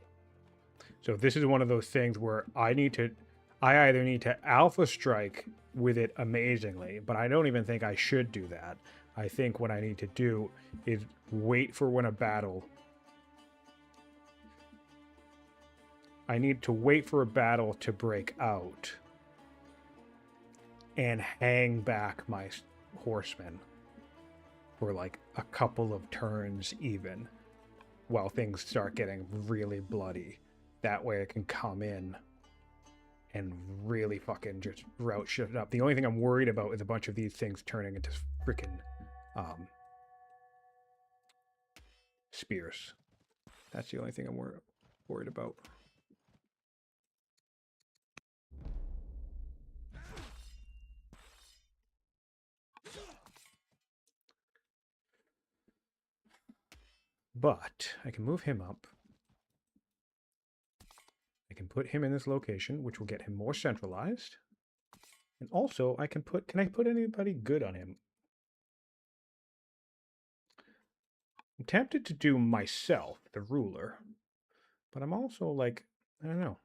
So this is one of those things where I either need to alpha strike with it amazingly, but I don't even think I should do that. I think what I need to do is wait for when a battle... I need to wait for a battle to break out and hang back my horsemen for like a couple of turns even while things start getting really bloody. That way I can come in and really fucking just route shit up. The only thing I'm worried about is a bunch of these things turning into freaking spears. That's the only thing I'm worried about. But I can move him up. I can put him in this location, which will get him more centralized. And also, I can I put anybody good on him? I'm tempted to do myself, the ruler. But I'm also like, I don't know.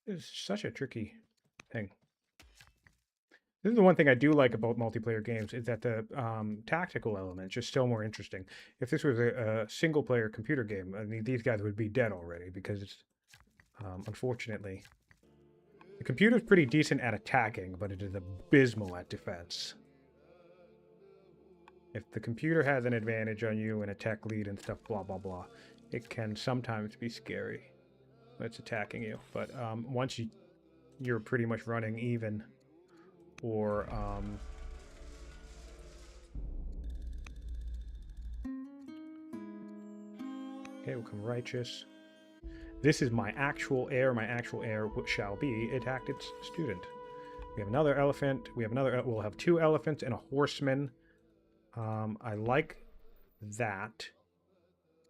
It's such a tricky thing. This is the one thing I do like about multiplayer games, is that the tactical element is just so more interesting. If this was a single-player computer game, I mean, these guys would be dead already, because it's, unfortunately... The computer's pretty decent at attacking, but it is abysmal at defense. If the computer has an advantage on you and a tech lead and stuff, blah, blah, blah, it can sometimes be scary when it's attacking you. But once you're pretty much running even... Or, okay, we'll come righteous. This is my actual heir. My actual heir shall be a tactics student. We have another elephant. We have another. We'll have 2 elephants and a horseman. I like that.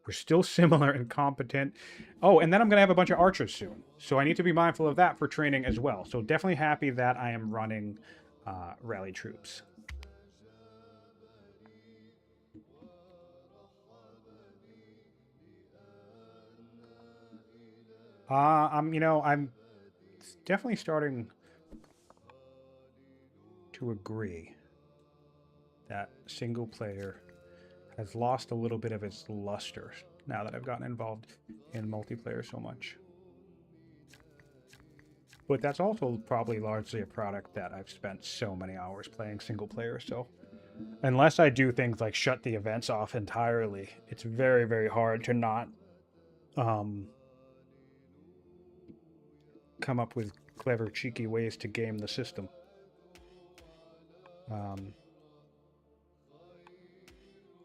We're still similar and competent. Oh, and then I'm going to have a bunch of archers soon. So I need to be mindful of that for training as well. So definitely happy that I am running rally troops. I'm definitely starting to agree that single player has lost a little bit of its luster now that I've gotten involved in multiplayer so much. But that's also probably largely a product that I've spent so many hours playing single player, so unless I do things like shut the events off entirely, it's very, very hard to not come up with clever, cheeky ways to game the system.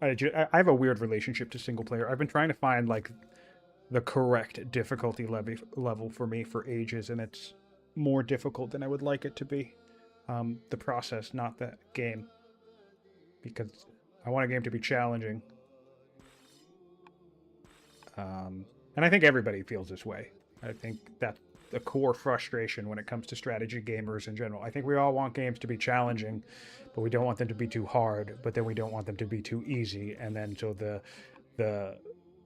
I have a weird relationship to single player. I've been trying to find like the correct difficulty level for me for ages, and it's more difficult than I would like it to be. The process, not the game, because I want a game to be challenging. And I think everybody feels this way. I think that's the core frustration when it comes to strategy gamers in general. I think we all want games to be challenging, but we don't want them to be too hard, but then we don't want them to be too easy. And then so the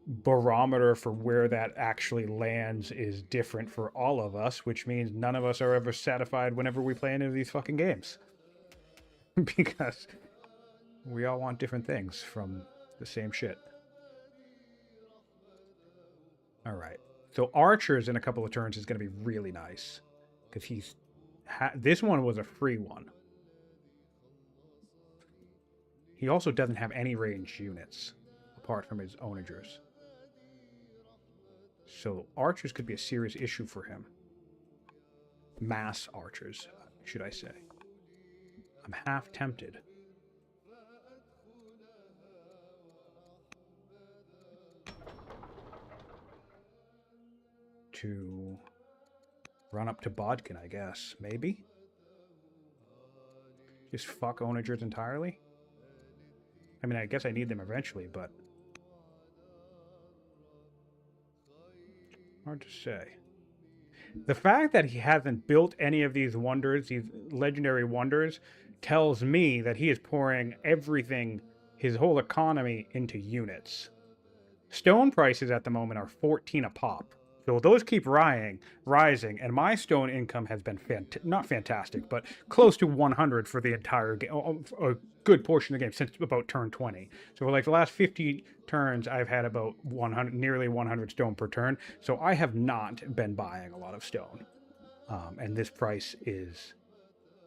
barometer for where that actually lands is different for all of us, which means none of us are ever satisfied whenever we play any of these fucking games. Because we all want different things from the same shit. All right. So archers in a couple of turns is going to be really nice because this one was a free one. He also doesn't have any ranged units apart from his onagers. So archers could be a serious issue for him. Mass archers, should I say. I'm half tempted to run up to Bodkin, I guess. Maybe? Just fuck onagers entirely? I mean, I guess I need them eventually, but hard to say. The fact that he hasn't built any of these wonders, these legendary wonders, tells me that he is pouring everything, his whole economy, into units. Stone prices at the moment are 14 a pop. So those keep rising, and my stone income has been not fantastic, but close to 100 for the entire game, a good portion of the game since about turn 20. So for like the last 50 turns, I've had about 100, nearly 100 stone per turn. So I have not been buying a lot of stone, and this price is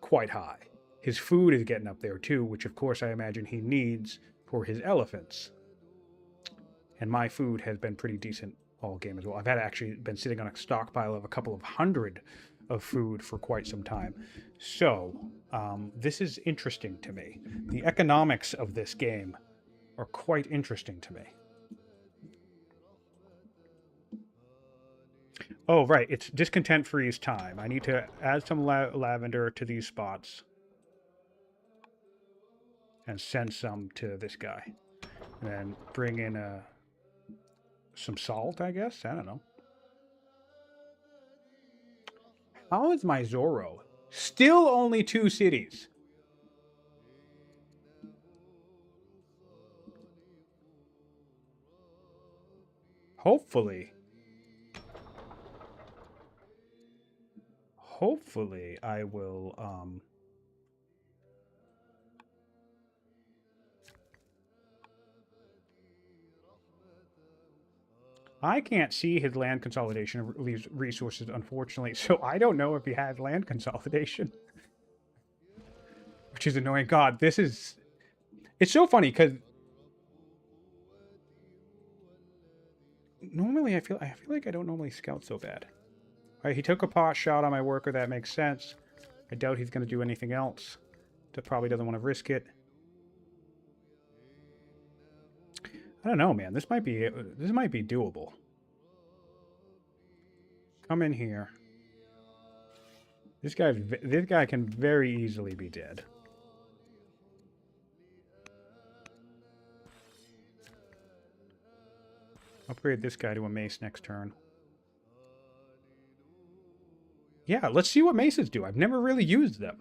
quite high. His food is getting up there too, which of course I imagine he needs for his elephants. And my food has been pretty decent all game as well. I've actually been sitting on a stockpile of a couple of hundred of food for quite some time. So this is interesting to me. The economics of this game are quite interesting to me. Oh, right. It's discontent freeze time. I need to add some lavender to these spots and send some to this guy. And then bring in some salt, I guess. I don't know. How is my Zorro? Still only 2 cities. Hopefully I will I can't see his land consolidation resources, unfortunately, so I don't know if he has land consolidation. Which is annoying. God, this is... It's so funny, because... Normally, I feel like I don't normally scout so bad. Alright, he took a pot shot on my worker, that makes sense. I doubt he's going to do anything else. Probably doesn't want to risk it. I don't know, man. This might be doable. come in here. This guy can very easily be dead. Upgrade this guy to a mace next turn. Yeah, let's see what maces do. I've never really used them.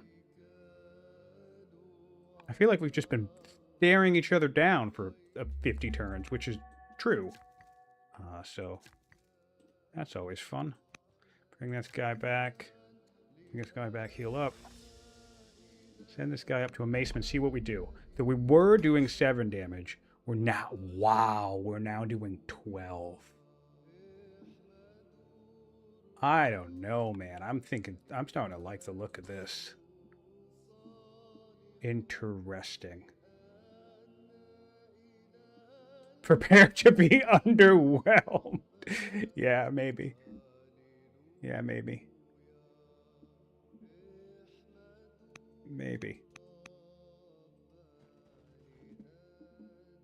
I feel like we've just been staring each other down for 50 turns, which is true. So that's always fun. Bring this guy back. Bring this guy back, heal up. Send this guy up to a maceman, see what we do. So we were doing 7 damage. We're now, wow, we're now doing 12. I don't know, man. I'm starting to like the look of this. Interesting. Prepare to be underwhelmed. Yeah, maybe. Yeah, maybe. Maybe.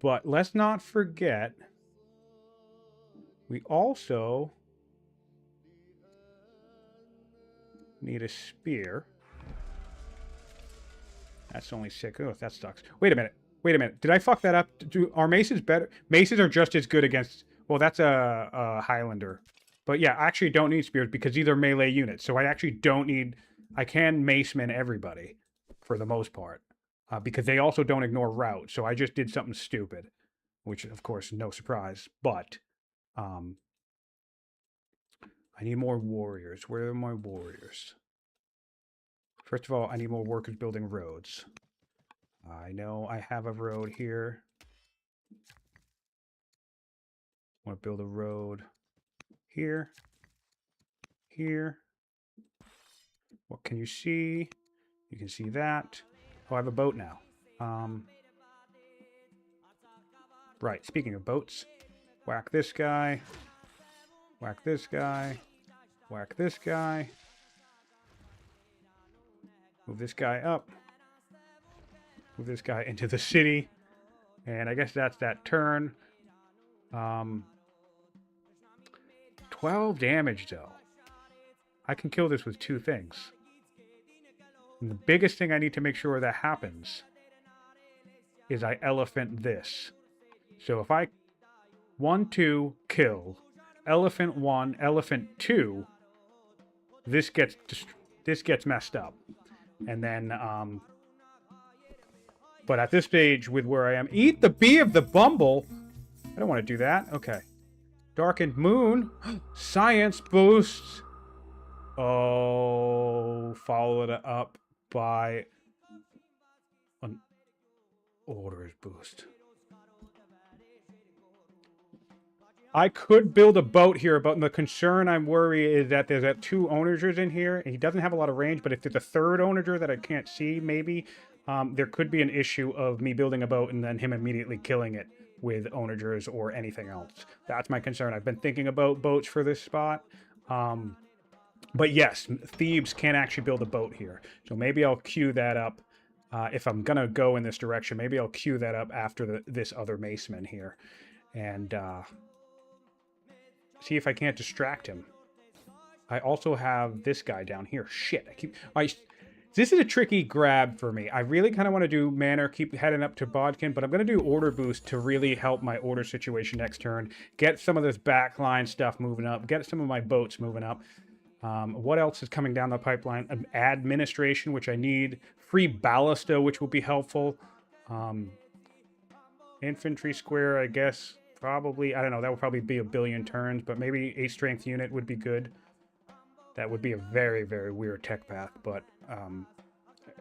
But let's not forget, we also need a spear. That's only 6. Oh, that sucks. Wait a minute. Wait a minute. Did I fuck that up? Are maces better? Maces are just as good against... Well, that's a Highlander. But yeah, I actually don't need spears because these are melee units. So I actually don't need... I can maceman everybody for the most part. Because they also don't ignore route. So I just did something stupid. Which, of course, no surprise. But... I need more warriors. Where are my warriors? First of all, I need more workers building roads. I know I have a road here. I want to build a road here. Here. What can you see? You can see that. Oh, I have a boat now. Right, speaking of boats. Whack this guy. Whack this guy. Whack this guy. Move this guy up. Move this guy into the city. And I guess that's that turn. 12 damage, though. I can kill this with 2 things. And the biggest thing I need to make sure that happens is I elephant this. So if I 1, 2, kill, elephant 1, elephant 2, this gets messed up. And then, but at this stage with where I am, eat the bee of the bumble. I don't want to do that. Okay. Darkened moon. Science boosts. Oh, follow it up by an orders boost. I could build a boat here, but the concern I'm worried is that there's 2 onagers in here, and he doesn't have a lot of range, but if there's a 3rd onager that I can't see, maybe, there could be an issue of me building a boat and then him immediately killing it with onagers or anything else. That's my concern. I've been thinking about boats for this spot. But yes, Thebes can actually build a boat here. So maybe I'll queue that up. If I'm going to go in this direction, maybe I'll queue that up after this other maceman here. And see if I can't distract him. I also have this guy down here. Shit, this is a tricky grab for me. I really kind of want to do Manor, keep heading up to Bodkin, but I'm going to do Order Boost to really help my order situation next turn. Get some of this backline stuff moving up. Get some of my boats moving up. What else is coming down the pipeline? Administration, which I need. Free Ballista, which will be helpful. Infantry Square, I guess. Probably, I don't know, that would probably be a billion turns, but maybe a strength unit would be good. That would be a very, very weird tech path, but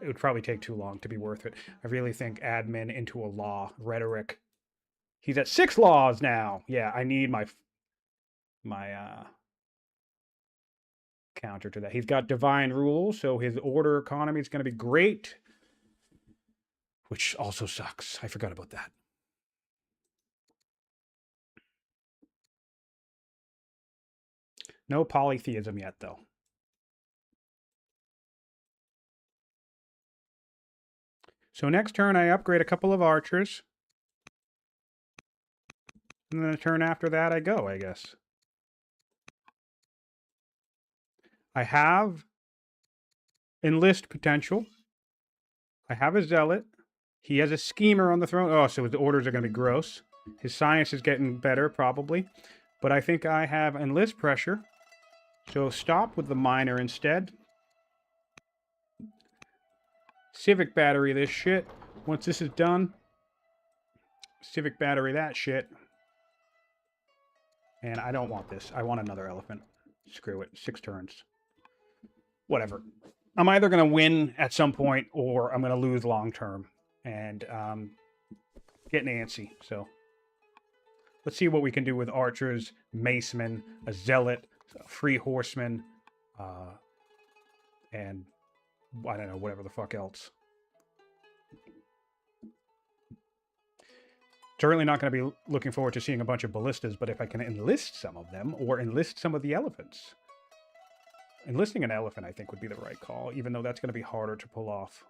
it would probably take too long to be worth it. I really think admin into a law, rhetoric. He's at 6 laws now. Yeah, I need my counter to that. He's got divine rule, so his order economy is going to be great, which also sucks. I forgot about that. No polytheism yet, though. So next turn, I upgrade a couple of archers. And then the turn after that, I go, I guess. I have enlist potential. I have a zealot. He has a schemer on the throne. Oh, so his orders are going to be gross. His science is getting better, probably. But I think I have enlist pressure. So stop with the minor instead. Civic battery this shit. Once this is done, civic battery that shit. And I don't want this. I want another elephant. Screw it. 6 turns. Whatever. I'm either going to win at some point or I'm going to lose long term. And get antsy. So let's see what we can do with archers, macemen, a zealot, a free horseman, and I don't know, whatever the fuck else. Certainly not going to be looking forward to seeing a bunch of ballistas, but if I can enlist some of them or enlist some of the elephants. Enlisting an elephant, I think, would be the right call, even though that's going to be harder to pull off.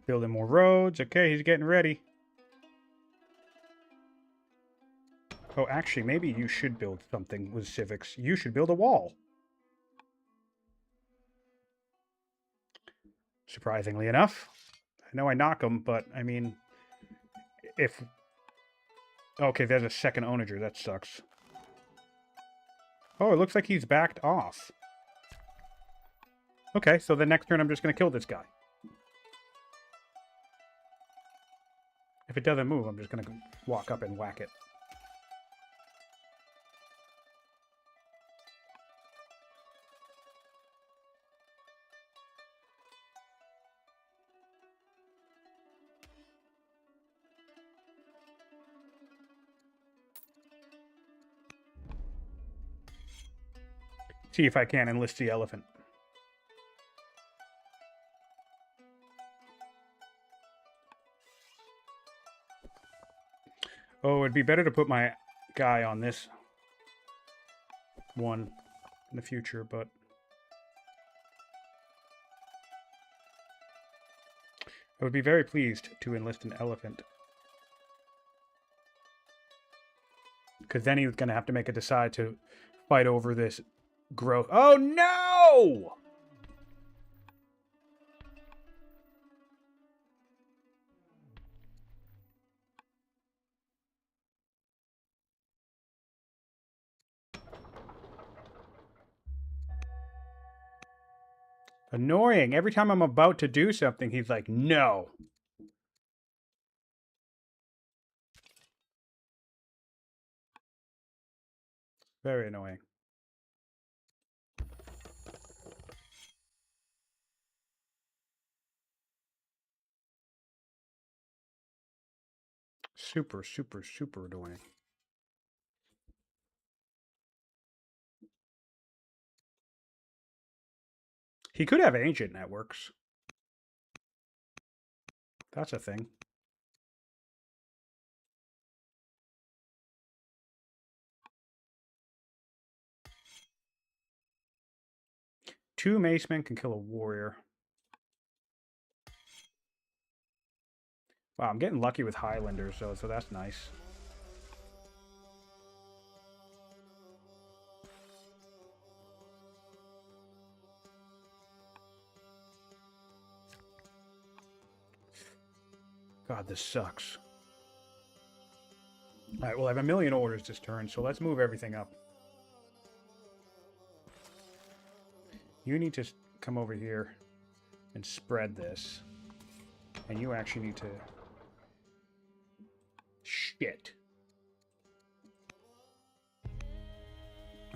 Building more roads. Okay, he's getting ready. Oh, actually, maybe you should build something with civics. You should build a wall. Surprisingly enough. I know I knock him, but, I mean, if... Okay, there's a second onager. That sucks. Oh, it looks like he's backed off. Okay, so the next turn I'm just going to kill this guy. If it doesn't move, I'm just going to walk up and whack it. See if I can enlist the elephant. Oh, it'd be better to put my guy on this one in the future, but... I would be very pleased to enlist an elephant. Because then he's going to have to make a decide to fight over this growth. Oh, no! Annoying. Every time I'm about to do something, he's like, no. Very annoying. Super, super, super annoying. He could have ancient networks. That's a thing. Two macemen can kill a warrior. Wow, I'm getting lucky with Highlanders, so that's nice. God, this sucks. All right, well, I have a million orders this turn, so let's move everything up. You need to come over here and spread this. And you actually need to... Shit.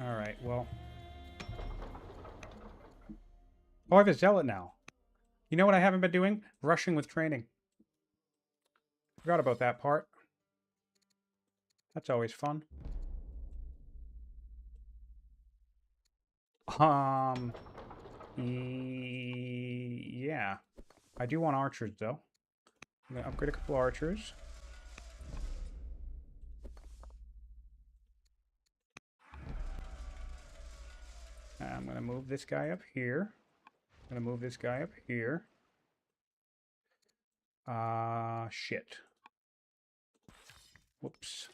Alright, well... Oh, I have a zealot now. You know what I haven't been doing? Rushing with training. Forgot about that part. That's always fun. Yeah. I do want archers, though. I'm going to upgrade a couple archers. I'm going to move this guy up here. I'm going to move this guy up here. Shit. Whoops.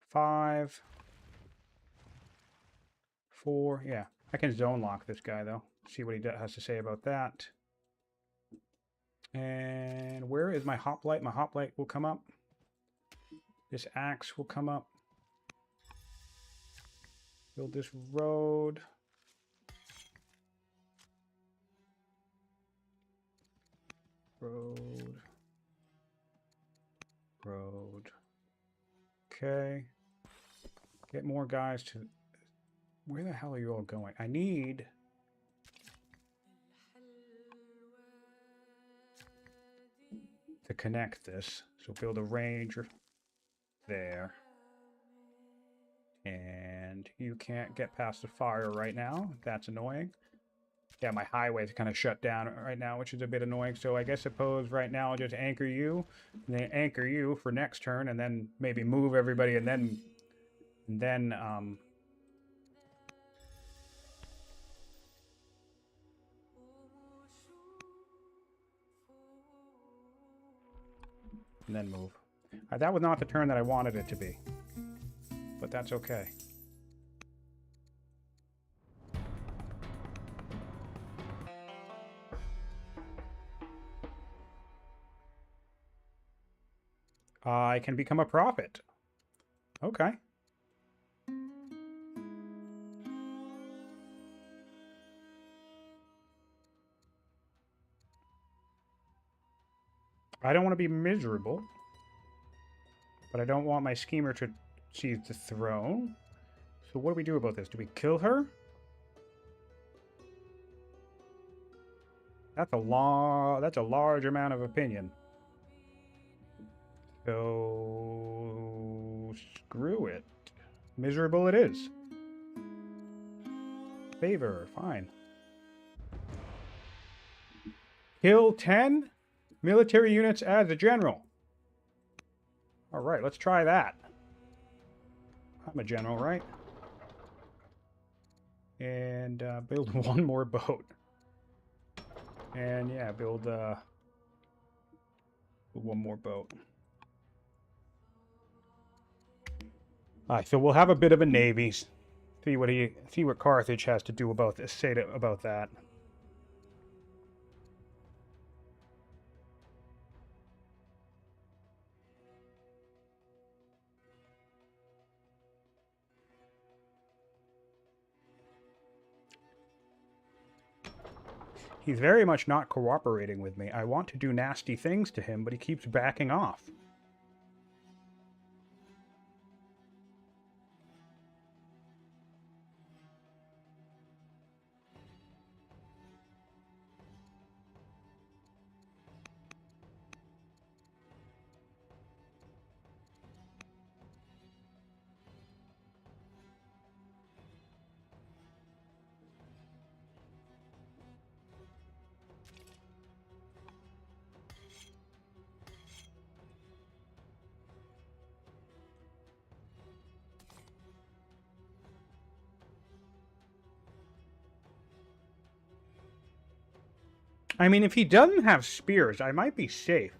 5. 4. Yeah. I can zone lock this guy, though. See what he has to say about that. And where is my hoplite? My hoplite will come up. This axe will come up. Build this road. Road. Road. Okay. Get more guys to... Where the hell are you all going? I need... to connect this. So build a ranger there. And you can't get past the fire right now. That's annoying. Yeah, my highway's kind of shut down right now, which is a bit annoying. So I guess suppose right now I'll just anchor you, and then anchor you for next turn, and then maybe move everybody, and then move. That was not the turn that I wanted it to be, but that's okay. I can become a prophet. Okay. I don't want to be miserable, but I don't want my schemer to seize the throne. So what do we do about this? Do we kill her? That's a large amount of opinion. So screw it. Miserable it is. Favor, fine. Kill 10 military units as a general. All right, let's try that. I'm a general, right? And build one more boat. And yeah, build one more boat. Alright, so we'll have a bit of a navy. See what Carthage has to do about this. Say about that. He's very much not cooperating with me. I want to do nasty things to him, but he keeps backing off. I mean, if he doesn't have spears, I might be safe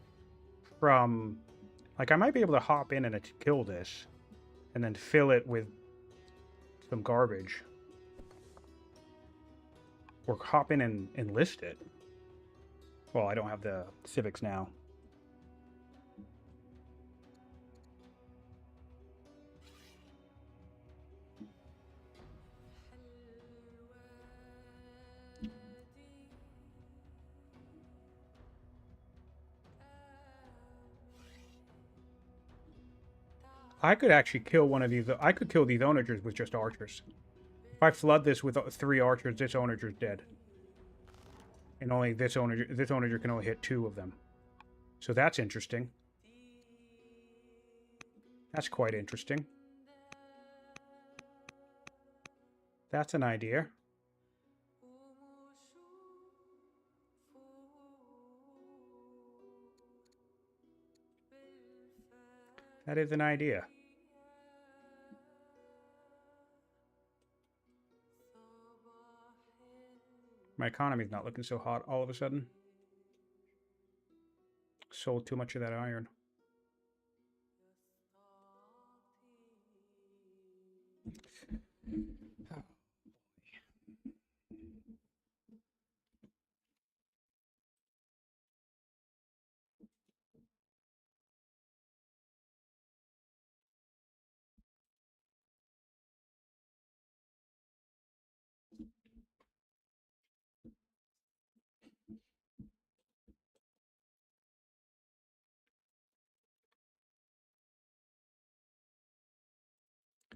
from... Like, I might be able to hop in and kill this. And then fill it with some garbage. Or hop in and enlist it. Well, I don't have the civics now. I could actually kill one of these. I could kill these onagers with just archers. If I flood this with 3 archers, this onager's dead. And only this onager can only hit 2 of them. So that's interesting. That's quite interesting. That's an idea. That is an idea. My economy's not looking so hot all of a sudden. Sold too much of that iron.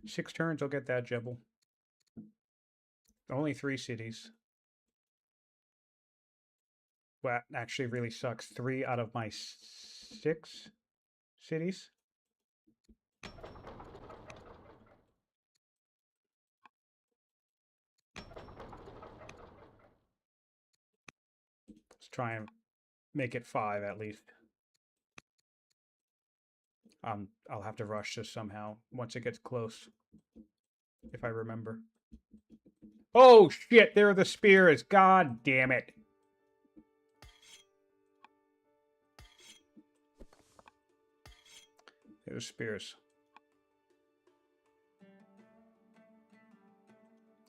Six turns, I'll get that Jebel. Only 3 cities. Well, that actually really sucks. 3 out of my 6 cities. Let's try and make it 5 at least. I'll have to rush this somehow once it gets close, if I remember. Oh shit! There are the spears. God damn it! There's spears.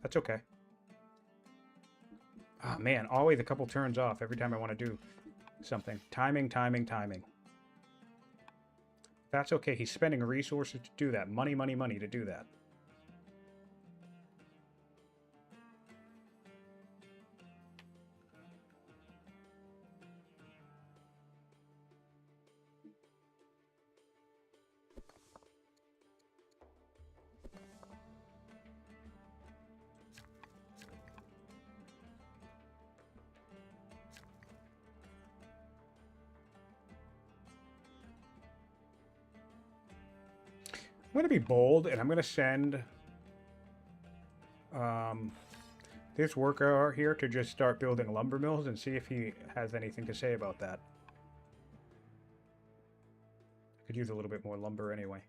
That's okay. Ah, oh, man, always a couple turns off every time I want to do something. Timing, timing, timing. That's okay. He's spending resources to do that. Money, money, money to do that. I'm going to be bold, and I'm going to send this worker here to just start building lumber mills and see if he has anything to say about that. I could use a little bit more lumber anyway.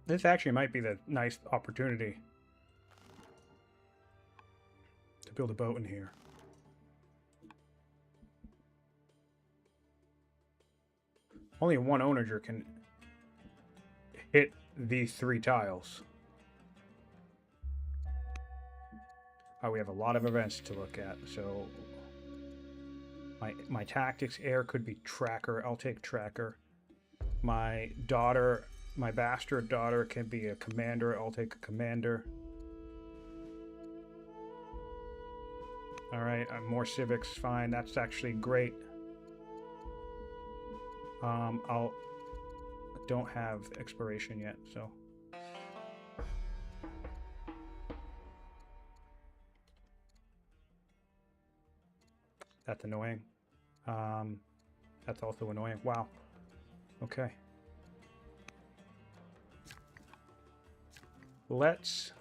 This actually might be the nice opportunity to build a boat in here. Only one onager can hit these 3 tiles. Oh, we have a lot of events to look at, so my tactics air could be tracker. I'll take tracker. My daughter, my bastard daughter, can be a commander. I'll take a commander. All right, more civics, fine. That's actually great. I don't have exploration yet, so. That's annoying. That's also annoying. Wow. Okay. Let's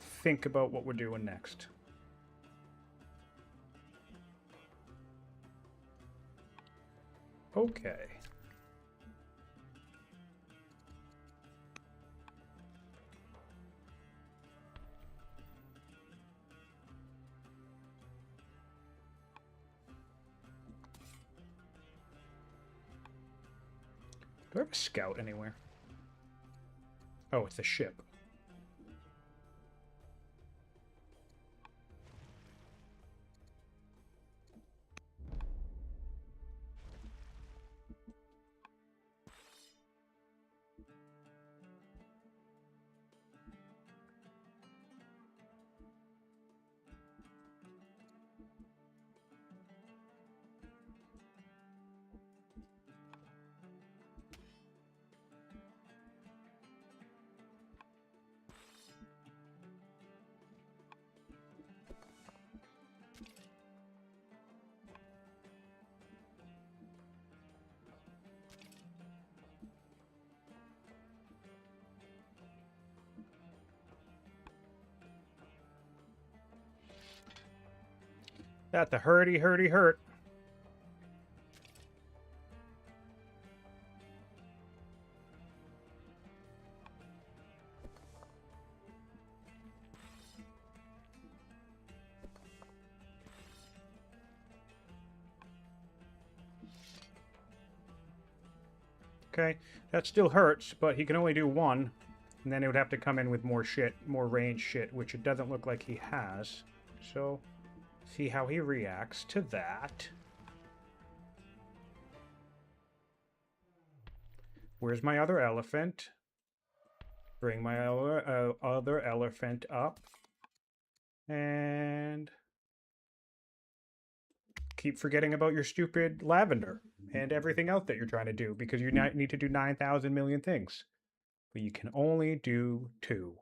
think about what we're doing next. Okay. Do I have a scout anywhere? Oh, it's a ship. That's a hurty hurt. Okay, that still hurts, but he can only do one. And then it would have to come in with more shit, more range shit, which it doesn't look like he has. So, see how he reacts to that. Where's my other elephant? Bring my other elephant up. And keep forgetting about your stupid lavender and everything else that you're trying to do, because you need to do 9,000 million things. But you can only do 2.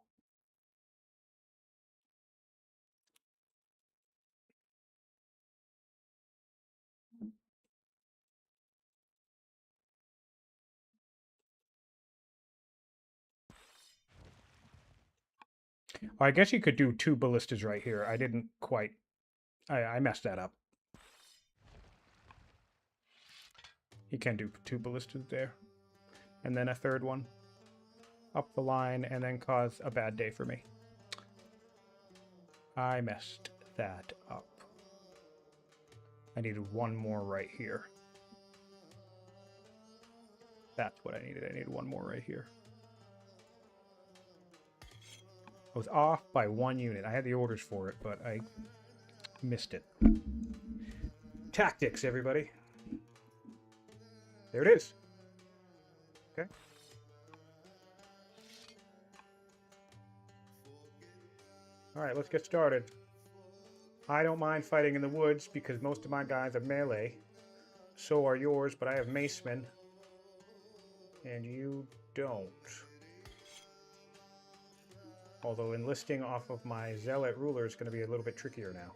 I guess you could do 2 ballistas right here. I didn't quite... I messed that up. He can do 2 ballistas there. And then a third one. Up the line and then cause a bad day for me. I messed that up. I needed 1 more right here. That's what I needed. I needed 1 more right here. I was off by 1 unit. I had the orders for it, but I missed it. Tactics, everybody. There it is. Okay. All right, let's get started. I don't mind fighting in the woods because most of my guys are melee. So are yours, but I have macemen. And you don't. Although enlisting off of my zealot ruler is going to be a little bit trickier now.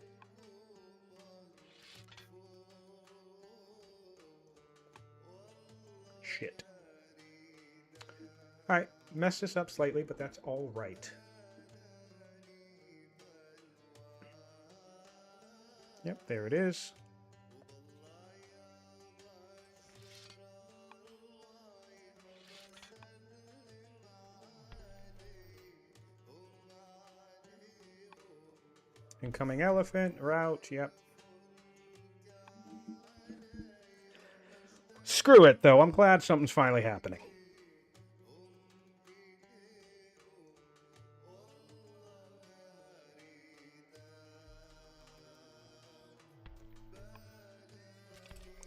Shit. Alright, messed this up slightly, but that's all right. Yep, there it is. Incoming elephant, route, yep. Screw it, though. I'm glad something's finally happening.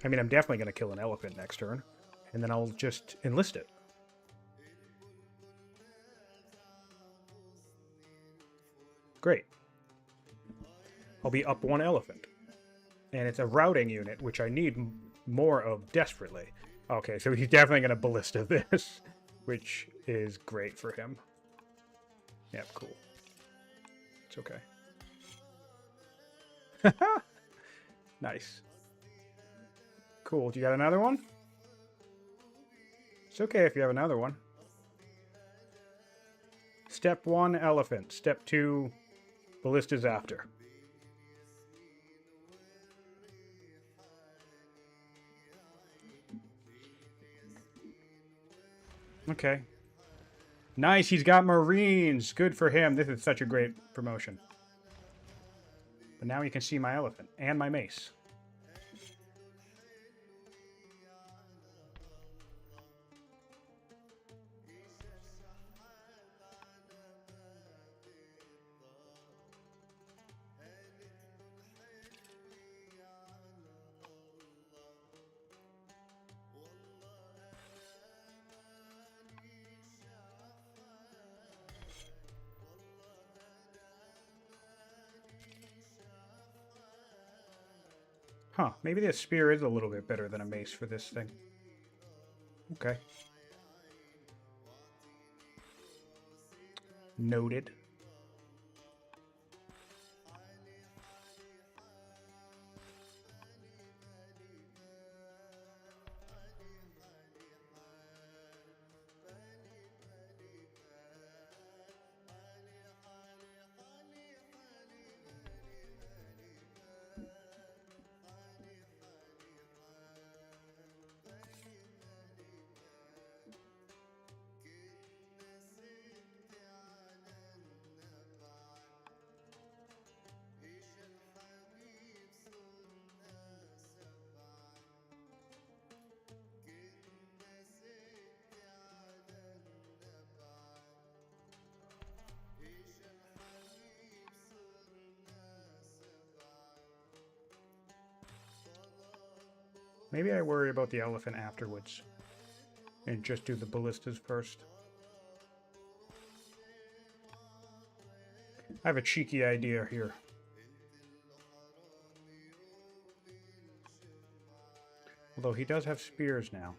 I mean, I'm definitely going to kill an elephant next turn, and then I'll just enlist it. Great. I'll be up 1 elephant. And it's a routing unit, which I need more of desperately. Okay, so he's definitely going to ballista this, which is great for him. Yep, cool. It's okay. Nice. Cool. Do you got another one? It's okay if you have another one. Step 1, elephant. Step 2, ballistas after. Okay. Nice, he's got Marines. Good for him. This is such a great promotion. But now you can see my elephant and my mace. Huh, maybe the spear is a little bit better than a mace for this thing. Okay. Noted. Maybe I worry about the elephant afterwards and just do the ballistas first. I have a cheeky idea here. Although he does have spears now.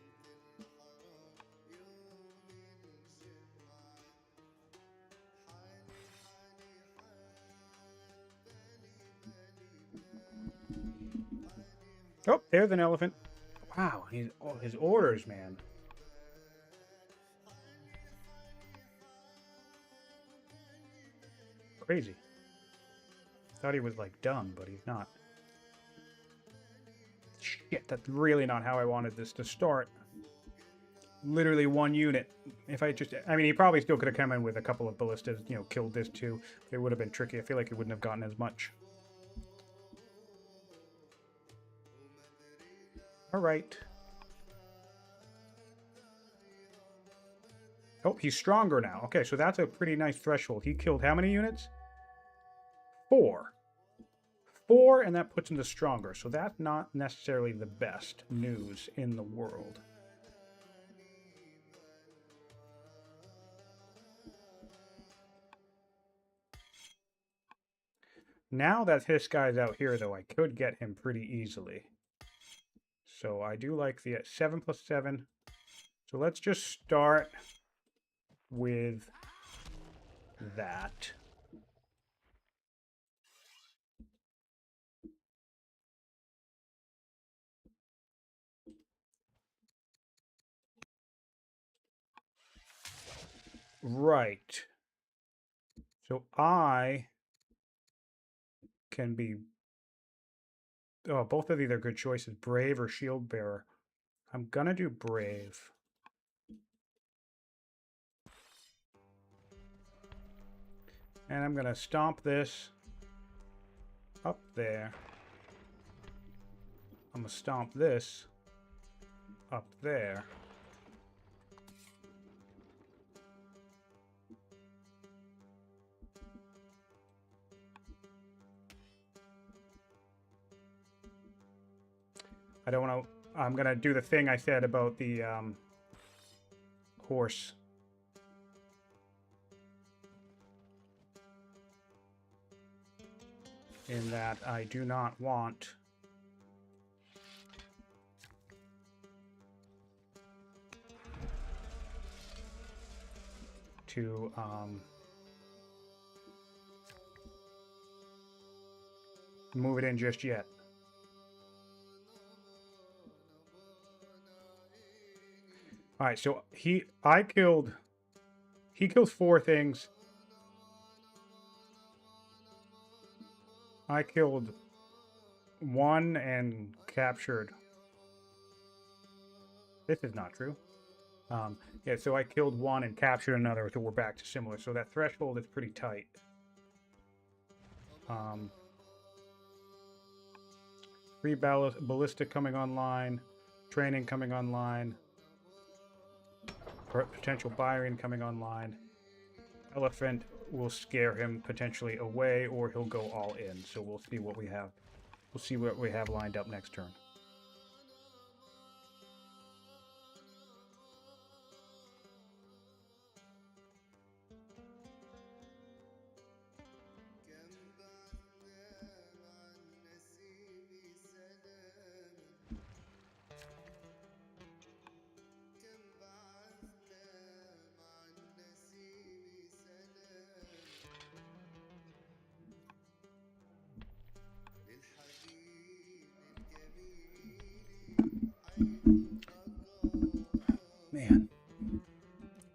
Oh, there's an elephant. Wow, his orders, man. Crazy. Thought he was like done, but he's not. Shit, that's really not how I wanted this to start. Literally one unit. If I just, I mean, he probably still could have come in with a couple of ballistas, you know, killed this too. It would have been tricky. I feel like he wouldn't have gotten as much. All right. Oh, he's stronger now. Okay, so that's a pretty nice threshold. He killed how many units? 4. 4, and that puts him to stronger. So that's not necessarily the best news in the world. Now that this guy's out here, though, I could get him pretty easily. So I do like the 7 plus 7. So let's just start with that. Right. So I can be... Oh, both of these are good choices. Brave or Shield Bearer. I'm gonna do Brave. And I'm gonna stomp this up there. I'm gonna stomp this up there. I don't want to... I'm gonna do the thing I said about the horse. In that I do not want to move it in just yet. All right, so he kills 4 things. I killed 1 and captured. This is not true. Yeah, so I killed 1 and captured another, so we're back to similar. So that threshold is pretty tight. 3 ballista coming online, training coming online, potential Byron coming online. Elephant will scare him potentially away, or he'll go all in. So we'll see what we have. We'll see what we have lined up next turn.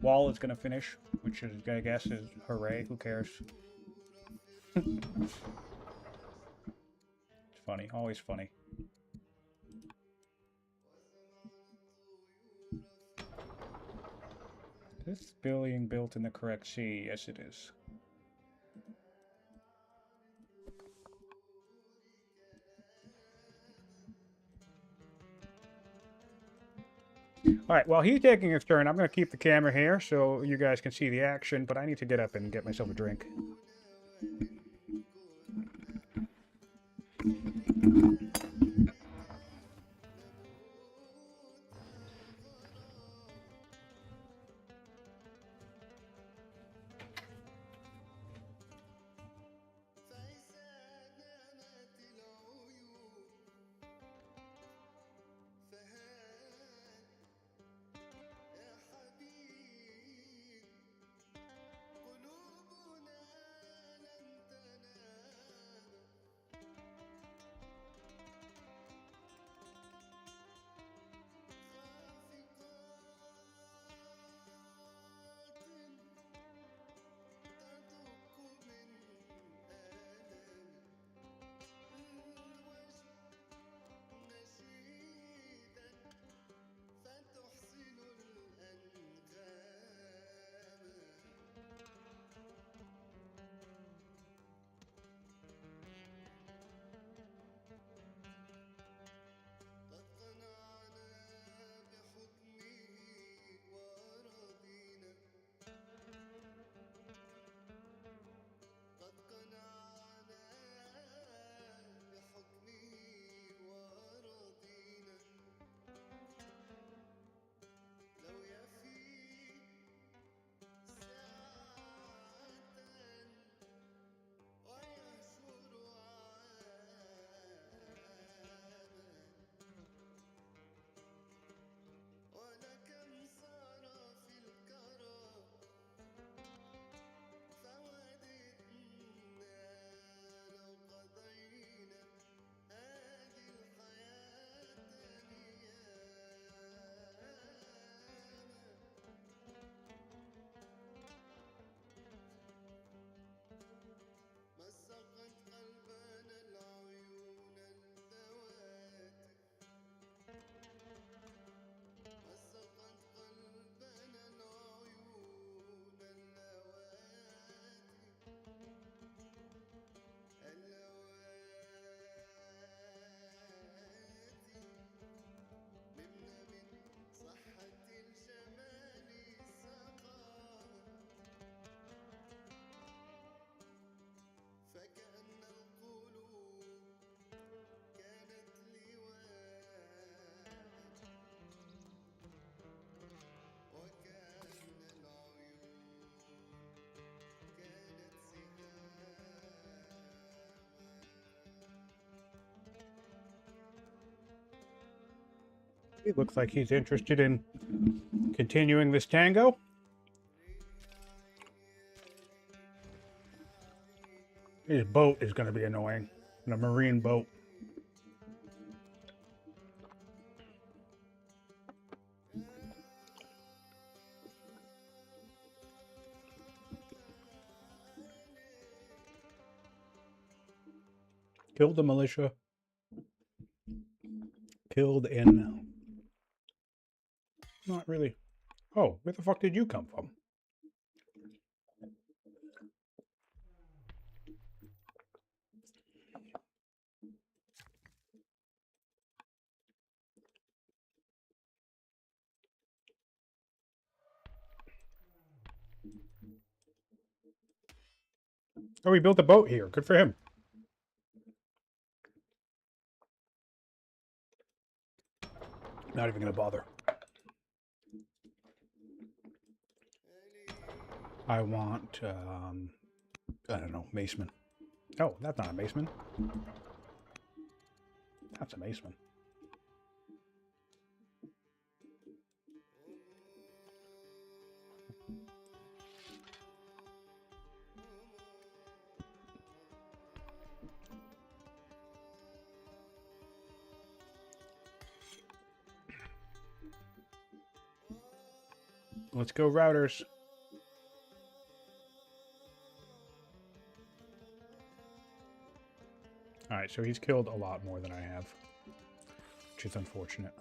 wall is going to finish, which is, I guess, is hooray. Who cares? It's funny. Always funny. Is this building built in the correct sea? Yes, it is. All right, while he's taking his turn, I'm going to keep the camera here so you guys can see the action, but I need to get up and get myself a drink. It looks like he's interested in continuing this tango. His boat is going to be annoying. A marine boat. Killed the militia. Killed in... Not really. Oh, where the fuck did you come from? Oh, he built a boat here. Good for him. Not even going to bother. I want, I don't know, maceman. Oh, that's not a maceman. That's a maceman. Let's go, routers. Alright, so he's killed a lot more than I have, which is unfortunate.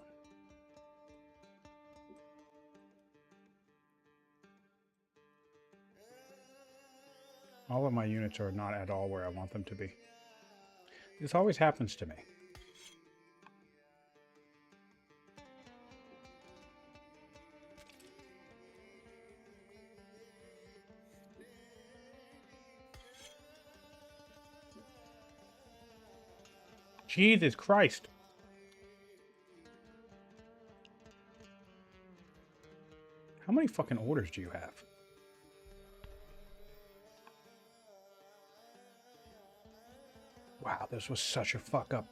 All of my units are not at all where I want them to be. This always happens to me. Jesus Christ. How many fucking orders do you have? Wow, this was such a fuck up.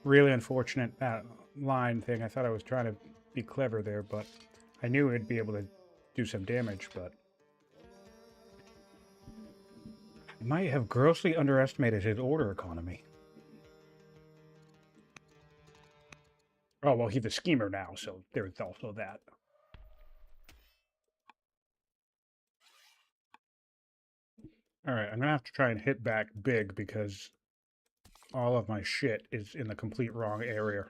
Really unfortunate that line thing. I thought I was trying to be clever there, but I knew it'd be able to do some damage, but I might have grossly underestimated his order economy. Oh, well, he's a schemer now, so there's also that. Alright, I'm gonna have to try and hit back big because all of my shit is in the complete wrong area.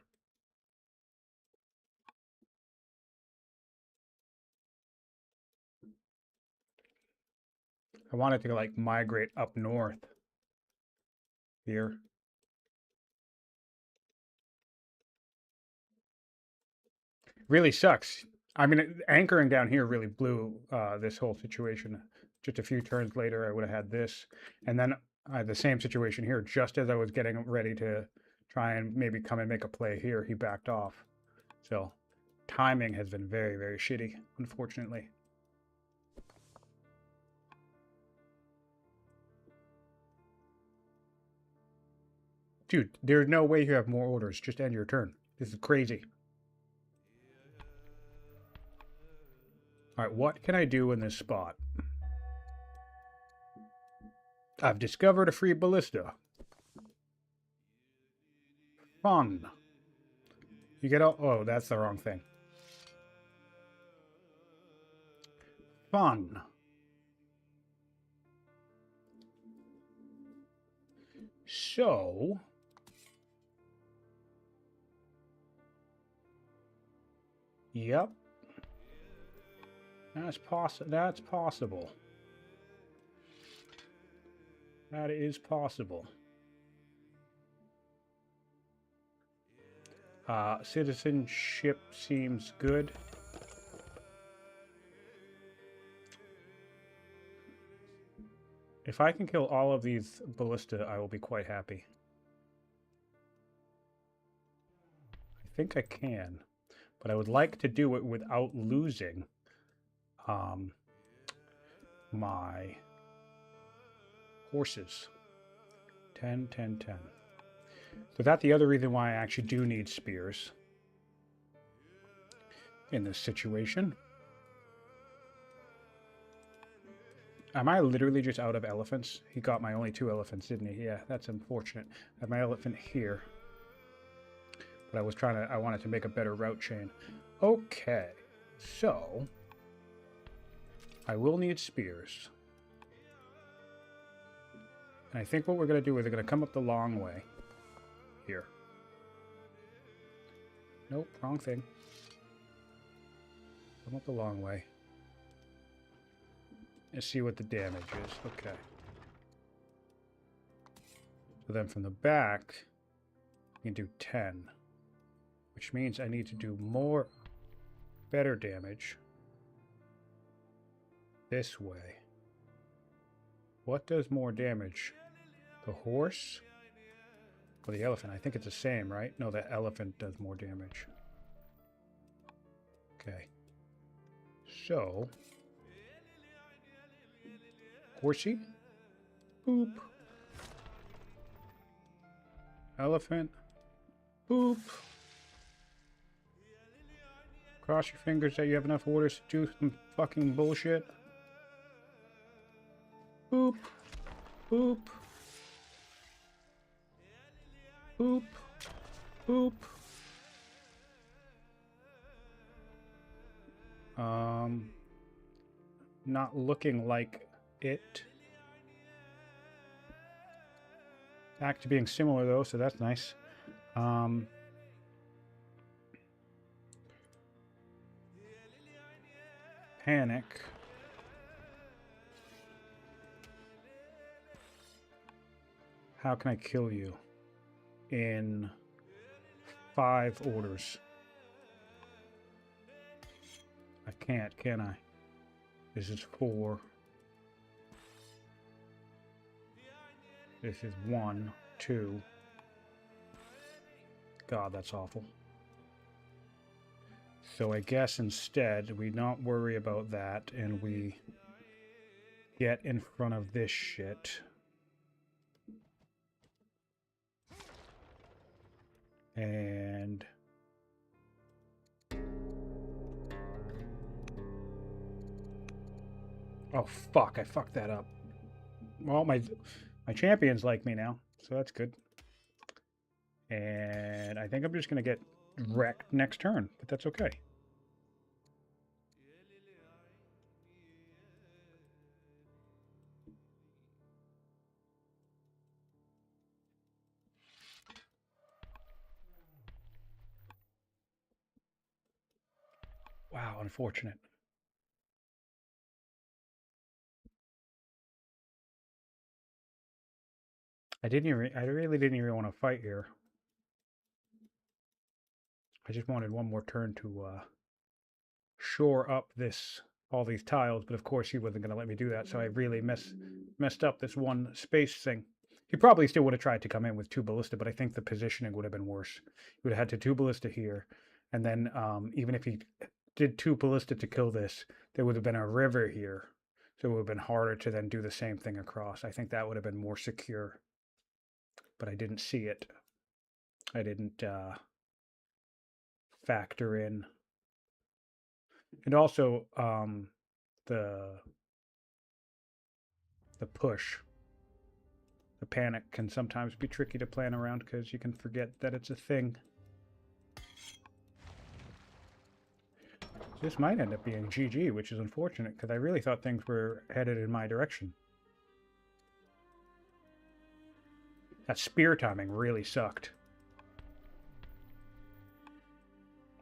I wanted to, like, migrate up north here. Really sucks. I mean, anchoring down here really blew this whole situation. Just a few turns later, I would have had this. And then I had the same situation here. Just as I was getting ready to try and maybe come and make a play here, he backed off. So timing has been very, very shitty, unfortunately. Dude, there's no way you have more orders. Just end your turn. This is crazy. All right, what can I do in this spot? I've discovered a free ballista. Fun. You get all... Oh, that's the wrong thing. Fun. So... Yep. That's possible. That is possible. Citizenship seems good. If I can kill all of these ballista, I will be quite happy. I think I can, but I would like to do it without losing my horses. 10, 10, 10. So that's the other reason why I actually do need spears in this situation. Am I literally just out of elephants? He got my only 2 elephants, didn't he? Yeah, that's unfortunate. I have my elephant here. But I wanted to make a better route chain. Okay, so I will need spears. And I think what we're going to do is we're going to come up the long way here. Nope, wrong thing. Come up the long way. And see what the damage is. Okay. So then from the back, we can do 10. Which means I need to do more, better damage this way. What does more damage? The horse or the elephant? I think it's the same, right? No, the elephant does more damage. Okay. So, horsey, boop. Elephant, boop. Cross your fingers that you have enough orders to do some fucking bullshit. Boop. Boop. Boop. Boop. Not looking like it. Back to being similar though, so that's nice. Panic. How can I kill you in 5 orders? I can't, can I? This is 4. This is 1, 2. God, that's awful. So I guess instead we not worry about that and we get in front of this shit. And oh fuck, I fucked that up. Well, my champions like me now, so that's good. And I think I'm just gonna get wrecked next turn, but that's okay. Wow, unfortunate. I really didn't even want to fight here. I just wanted one more turn to shore up all these tiles, but of course he wasn't going to let me do that, so I really messed up this one space thing. He probably still would have tried to come in with 2 ballista, but I think the positioning would have been worse. He would have had to 2 ballista here, and then even if he did 2 ballista to kill this, there would have been a river here, so it would have been harder to then do the same thing across. I think that would have been more secure, but I didn't see it. I didn't factor in. And also the push, the panic can sometimes be tricky to plan around because you can forget that it's a thing. This might end up being GG, which is unfortunate because I really thought things were headed in my direction. That spear timing really sucked.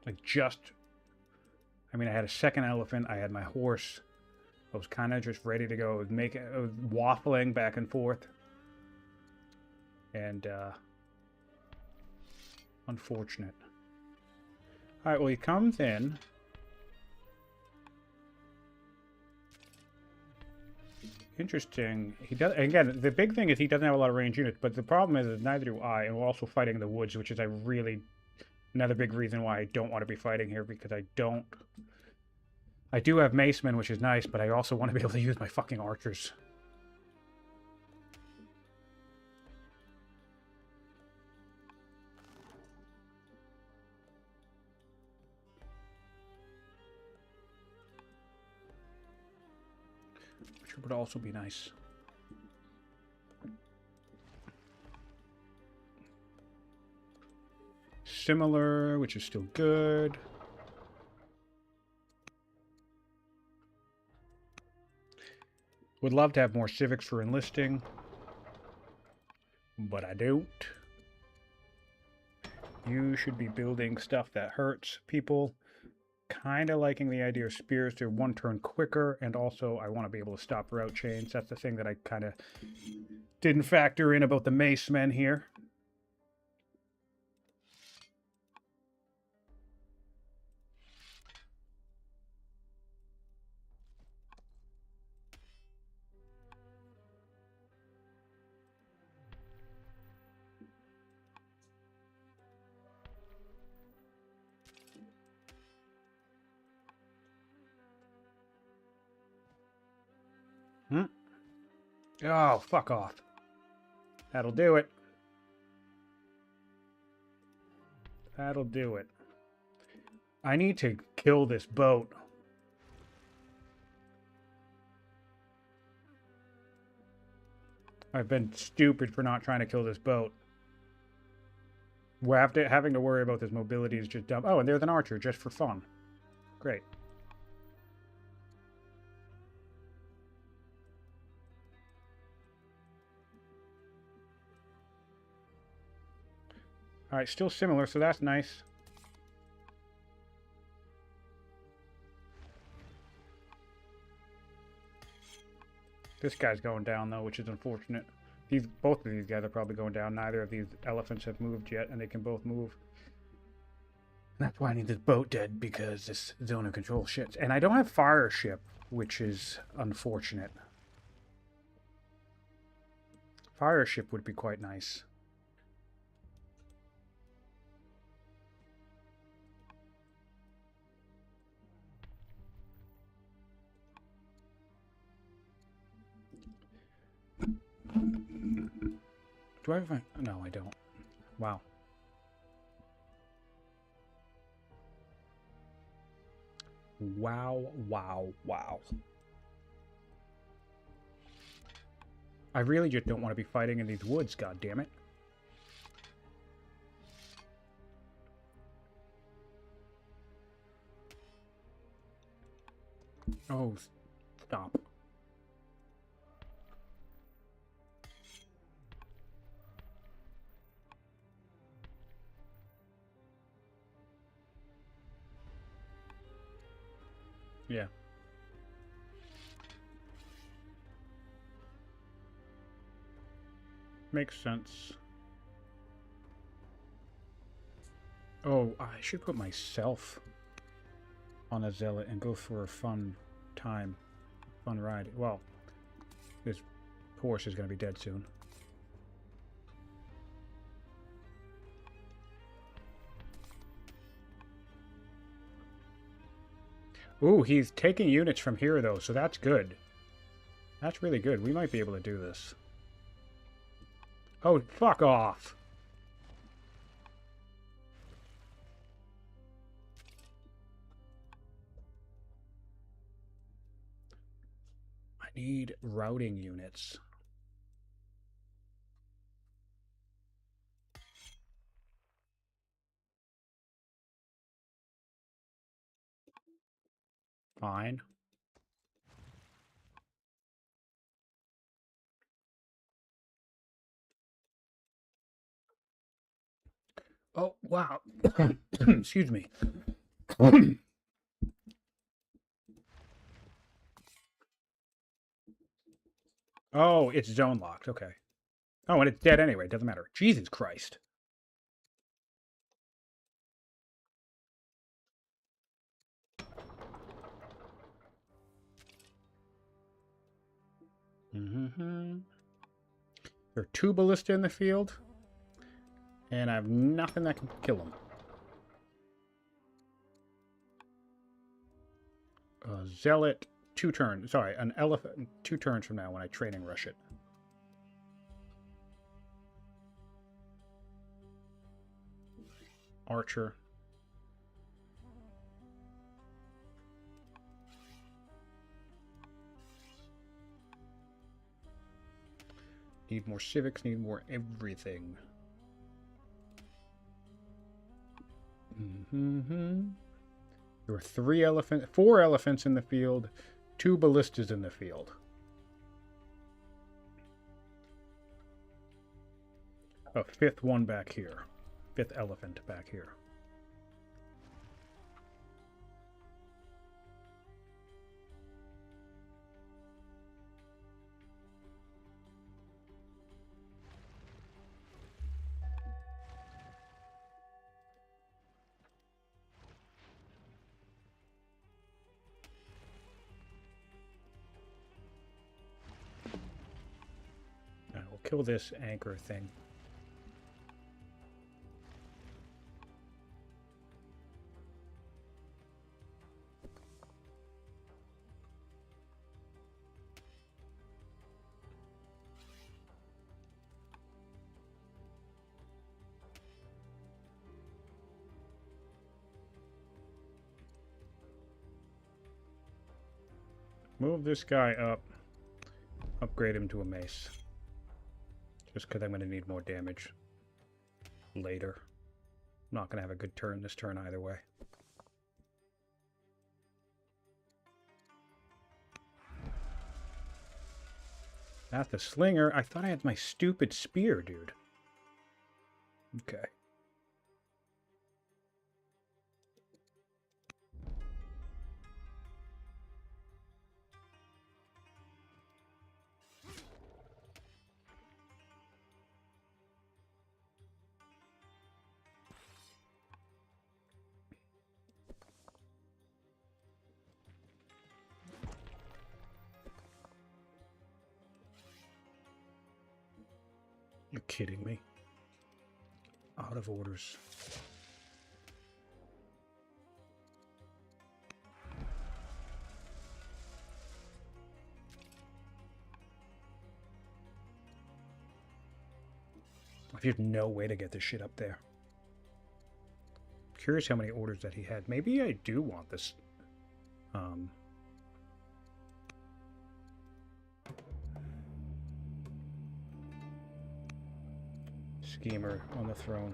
Like I mean, I had a second elephant, I had my horse. I was kind of just ready to go. I was waffling back and forth. And, unfortunate. Alright, well, he comes in. Interesting. He does, again, the big thing is he doesn't have a lot of range units, but the problem is neither do I, and we're also fighting in the woods, which is another big reason why I don't want to be fighting here, because I do have macemen, which is nice, but I also want to be able to use my fucking archers. Which would also be nice. Similar, which is still good. Would love to have more civics for enlisting, but I don't. You should be building stuff that hurts people. Kind of liking the idea of spears. They're 1 turn quicker, and also I want to be able to stop route chains. That's the thing that I kind of didn't factor in about the mace men here. Oh, fuck off. That'll do it. That'll do it. I need to kill this boat. I've been stupid for not trying to kill this boat. We're having to worry about this mobility is just dumb. Oh, and there's an archer just for fun. Great. Alright, still similar, so that's nice. This guy's going down, though, which is unfortunate. Both of these guys are probably going down. Neither of these elephants have moved yet, and they can both move. And that's why I need this boat dead, because this zone of control shits. And I don't have fire ship, which is unfortunate. Fire ship would be quite nice. Do I have my... No, I don't. Wow. Wow, wow, wow. I really just don't want to be fighting in these woods, goddammit. Oh, stop. Yeah. Makes sense. Oh, I should put myself on a zealot and go for a fun time. Fun ride. Well, this horse is going to be dead soon. Ooh, he's taking units from here, though, so that's good. That's really good. We might be able to do this. Oh, fuck off. I need routing units. Fine. Oh, wow. Excuse me. Oh, it's zone locked. Okay. Oh, and it's dead anyway. Doesn't matter. Jesus Christ. Mm-hmm. There are 2 ballista in the field, and I have nothing that can kill them. Zealot, 2 turns. Sorry, an elephant 2 turns from now when I training rush it. Archer. Need more civics, need more everything. Mm-hmm. There were 4 elephants in the field, 2 ballistas in the field. A 5th one back here. 5th elephant back here. I will kill this anchor thing. Move this guy up. Upgrade him to a mace. Just because I'm going to need more damage later. I'm not going to have a good turn this turn either way. That's the slinger. I thought I had my stupid spear, dude. Okay. You're kidding me. Out of orders. There's no way to get this shit up there. Curious how many orders that he had. Maybe I do want this. Schemer on the throne.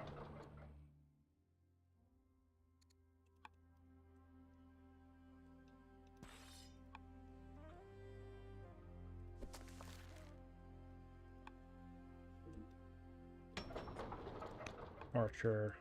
Archer.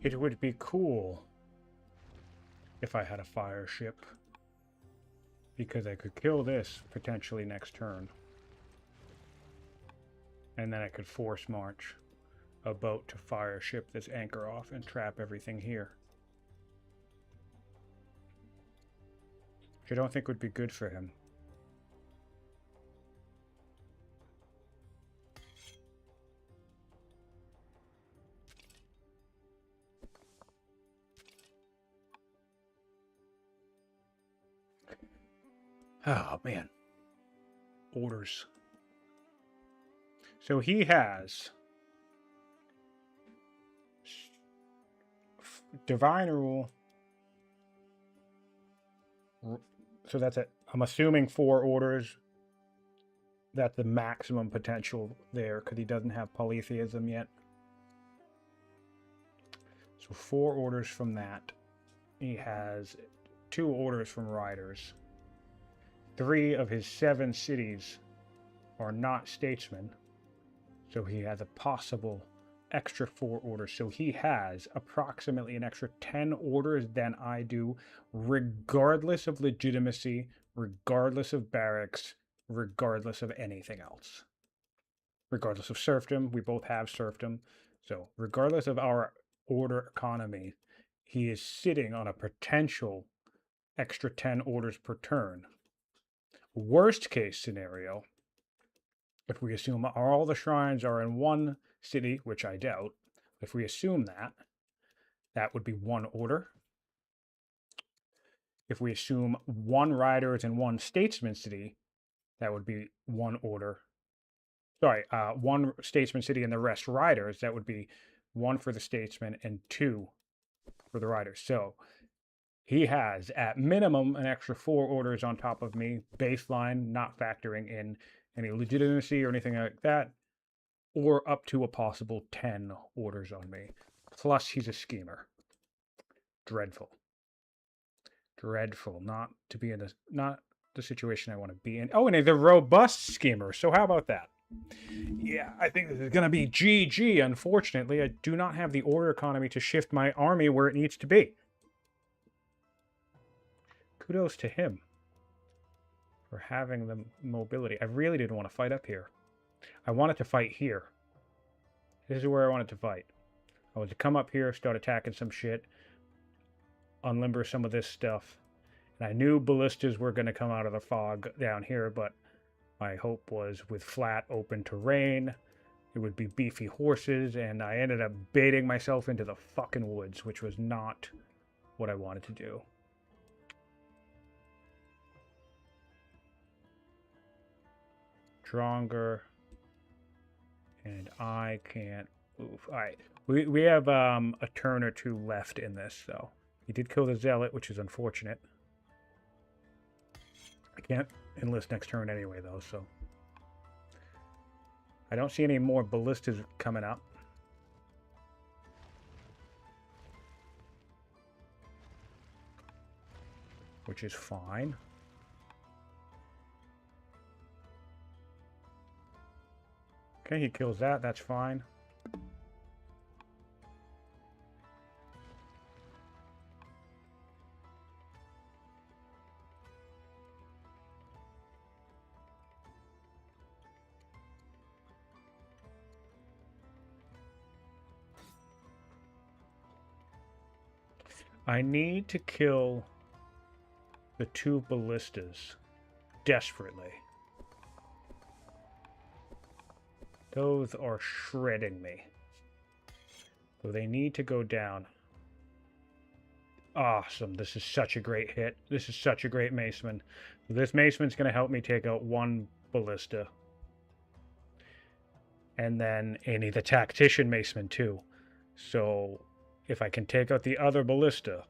It would be cool if I had a fire ship, because I could kill this potentially next turn. And then I could force march a boat to fire ship this anchor off and trap everything here. Which I don't think would be good for him. Oh, man. Orders. So he has Divine Rule. So that's it. I'm assuming 4 orders. That's the maximum potential there, because he doesn't have polytheism yet. So 4 orders from that. He has 2 orders from riders. 3 of his 7 cities are not statesmen, so he has a possible extra 4 orders. So he has approximately an extra 10 orders than I do, regardless of legitimacy, regardless of barracks, regardless of anything else. Regardless of serfdom, we both have serfdom. So regardless of our order economy, he is sitting on a potential extra 10 orders per turn. Worst case scenario, if we assume all the shrines are in one city, which I doubt, if we assume that, that would be 1 order. If we assume 1 rider is in 1 statesman city, that would be 1 order. Sorry, 1 statesman city and the rest riders, that would be 1 for the statesman and 2 for the riders. So he has, at minimum, an extra 4 orders on top of me, baseline, not factoring in any legitimacy or anything like that, or up to a possible 10 orders on me. Plus, he's a schemer. Dreadful. Dreadful. Not to be in not the situation I want to be in. Oh, and he's a robust schemer, so how about that? Yeah, I think this is going to be GG. Unfortunately, I do not have the order economy to shift my army where it needs to be. Kudos to him for having the mobility. I really didn't want to fight up here. I wanted to fight here. This is where I wanted to fight. I wanted to come up here, start attacking some shit, unlimber some of this stuff. And I knew ballistas were going to come out of the fog down here, but my hope was with flat, open terrain, it would be beefy horses, and I ended up baiting myself into the fucking woods, which was not what I wanted to do. Stronger. And I can't move. Alright. We have a turn or two left in this, so. He did kill the zealot, which is unfortunate. I can't enlist next turn anyway, though, so. I don't see any more ballistas coming up. Which is fine. Okay, he kills that. That's fine. I need to kill the 2 ballistas desperately. Those are shredding me. So they need to go down. Awesome. This is such a great hit. This is such a great maceman. This maceman's going to help me take out 1 ballista. And then any the tactician maceman too. So if I can take out the other ballista.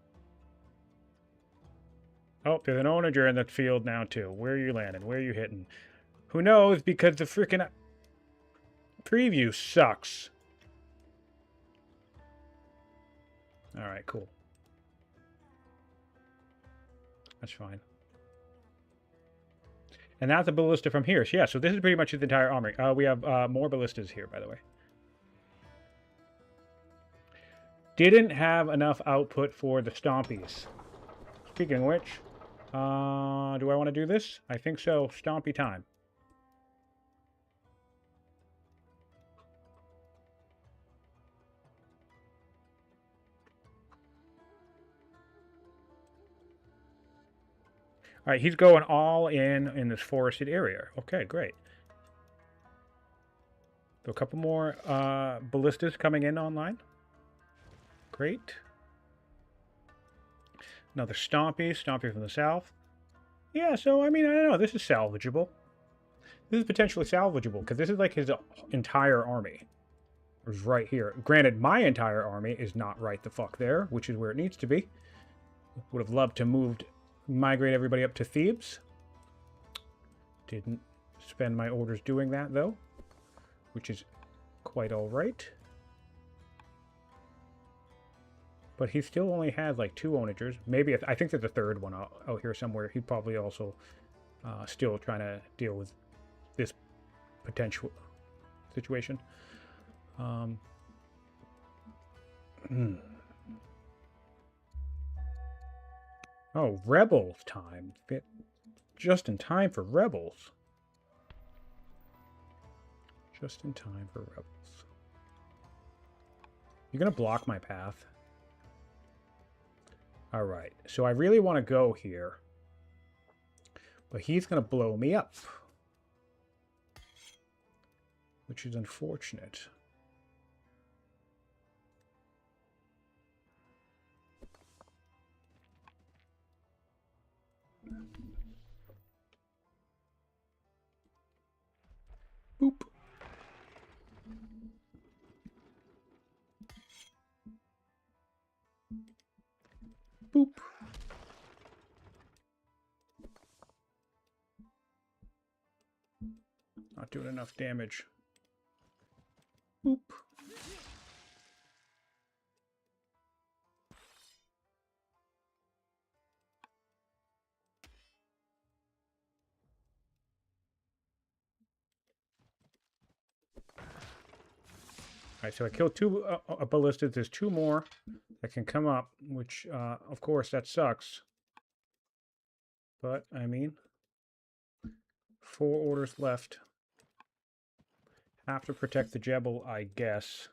Oh, there's an onager in the field now too. Where are you landing? Where are you hitting? Who knows? Because the freaking preview sucks. Alright, cool. That's fine. And that's a ballista from here. So yeah, so this is pretty much the entire army. We have more ballistas here, by the way. Didn't have enough output for the stompies. Speaking of which, do I want to do this? I think so. Stompy time. All right, he's going all in this forested area. Okay, great. So a couple more ballistas coming in online. Great. Another Stompy from the south. Yeah, so, I mean, I don't know. This is salvageable. This is potentially salvageable, because this is like his entire army. It's right here. Granted, my entire army is not right the fuck there, which is where it needs to be. Would have loved to migrate everybody up to Thebes. Didn't spend my orders doing that, though, which is quite all right. But he still only has like 2 onagers. Maybe, I think there's a third one out here somewhere. He'd probably also still trying to deal with this potential situation. Oh, rebels time. Just in time for rebels. Just in time for rebels. You're going to block my path. All right, so I really want to go here, but he's going to blow me up, which is unfortunate. Boop. Boop. Not doing enough damage. Boop. Alright, so I killed 2 ballistas. There's 2 more that can come up, which, of course, that sucks. But, I mean, 4 orders left. Have to protect the Jebel, I guess.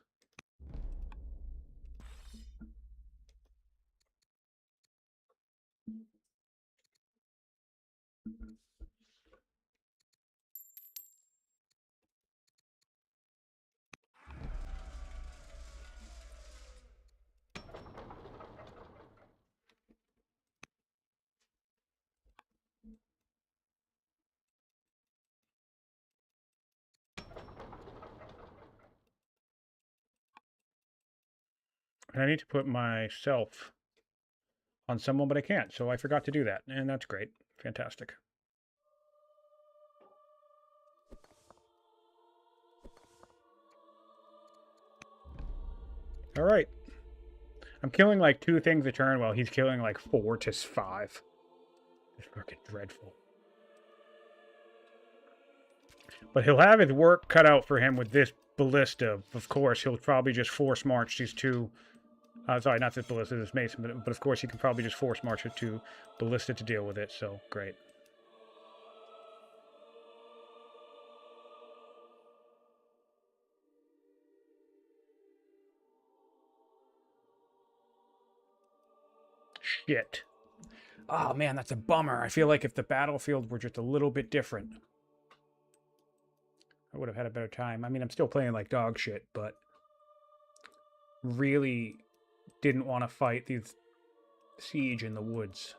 And I need to put myself on someone, but I can't, so I forgot to do that. And that's great. Fantastic. All right. I'm killing like 2 things a turn while he's killing like 4 to 5. It's fucking dreadful. But he'll have his work cut out for him with this ballista. Of course, he'll probably just force march these 2. Sorry, not this ballista, this mason. But of course, he can probably just force march it to ballista to deal with it. So great. Shit. Oh man, that's a bummer. I feel like if the battlefield were just a little bit different, I would have had a better time. I mean, I'm still playing like dog shit, but really didn't want to fight these siege in the woods.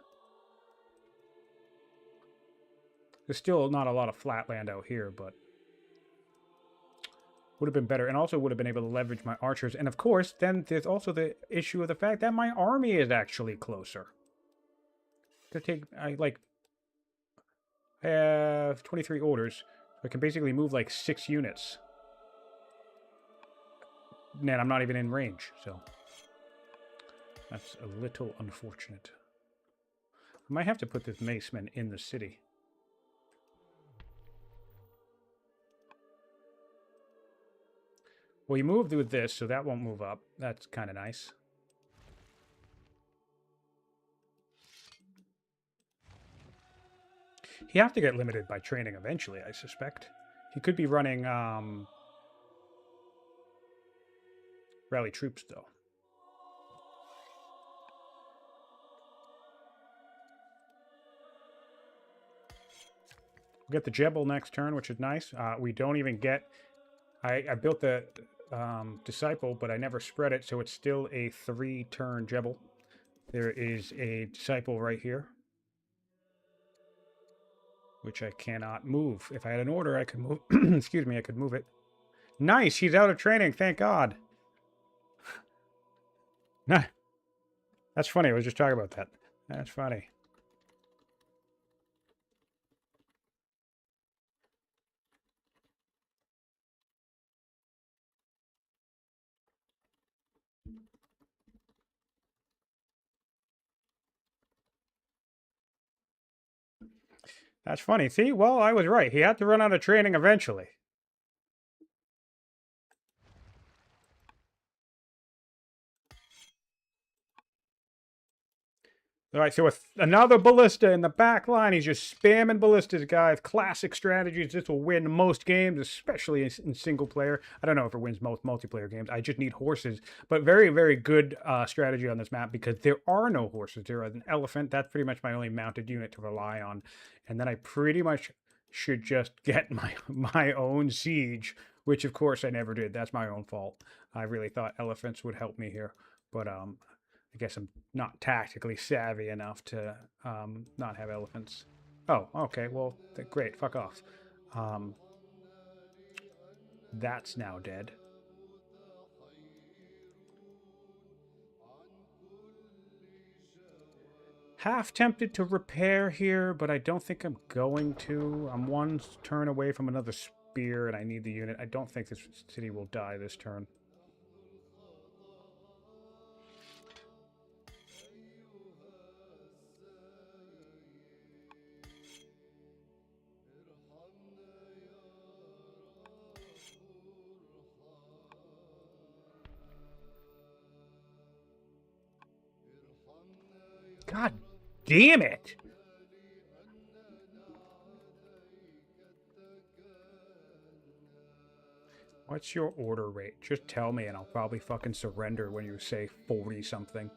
There's still not a lot of flat land out here, but would have been better, and also would have been able to leverage my archers. And of course, then there's also the issue of the fact that my army is actually closer. To take, I have 23 orders. So I can basically move like 6 units. And I'm not even in range, so that's a little unfortunate. I might have to put this maceman in the city. Well, you moved with this, so that won't move up. That's kind of nice. He have to get limited by training eventually, I suspect. He could be running rally troops, though. We'll get the Jebel next turn, which is nice. We don't even get... I built the Disciple, but I never spread it, so it's still a 3-turn Jebel. There is a Disciple right here, which I cannot move. If I had an order, I could move... Excuse me, I could move it. Nice! He's out of training, thank God! Nah. That's funny, I was just talking about that. That's funny. That's funny. See, well, I was right. He had to run out of training eventually. All right, so with another ballista in the back line, he's just spamming ballistas, guys. Classic strategies. This will win most games, especially in single player. I don't know if it wins most multiplayer games. I just need horses. But very, very good strategy on this map because there are no horses. There is an elephant. That's pretty much my only mounted unit to rely on. And then I pretty much should just get my own siege, which of course I never did. That's my own fault. I really thought elephants would help me here. But I guess I'm not tactically savvy enough to not have elephants. Oh, okay. Well, great. Fuck off. That's now dead. Half tempted to repair here, but I don't think I'm going to. I'm 1 turn away from another spear, and I need the unit. I don't think this city will die this turn. God damn it! What's your order rate? Just tell me and I'll probably fucking surrender when you say 40 something.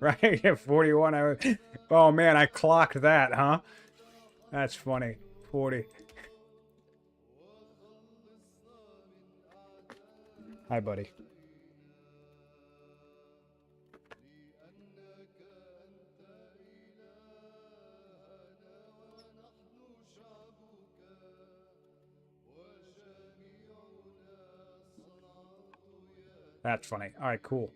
Right? 41. Oh man, I clocked that, huh? That's funny. 40. Hi, buddy. That's funny. All right, cool.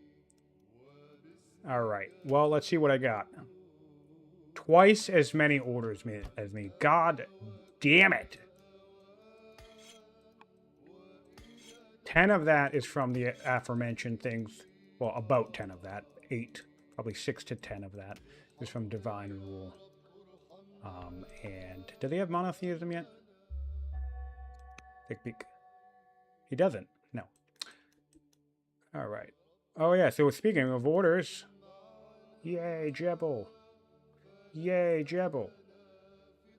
All right. Well, let's see what I got. Twice as many orders as me. God damn it. 10 of that is from the aforementioned things. Well, about 10 of that. 8. Probably 6 to 10 of that is from Divine Rule. And do they have monotheism yet? Thick Beak. He doesn't. No. All right. Oh, yeah. So speaking of orders. Yay, Jebel. Yay, Jebel.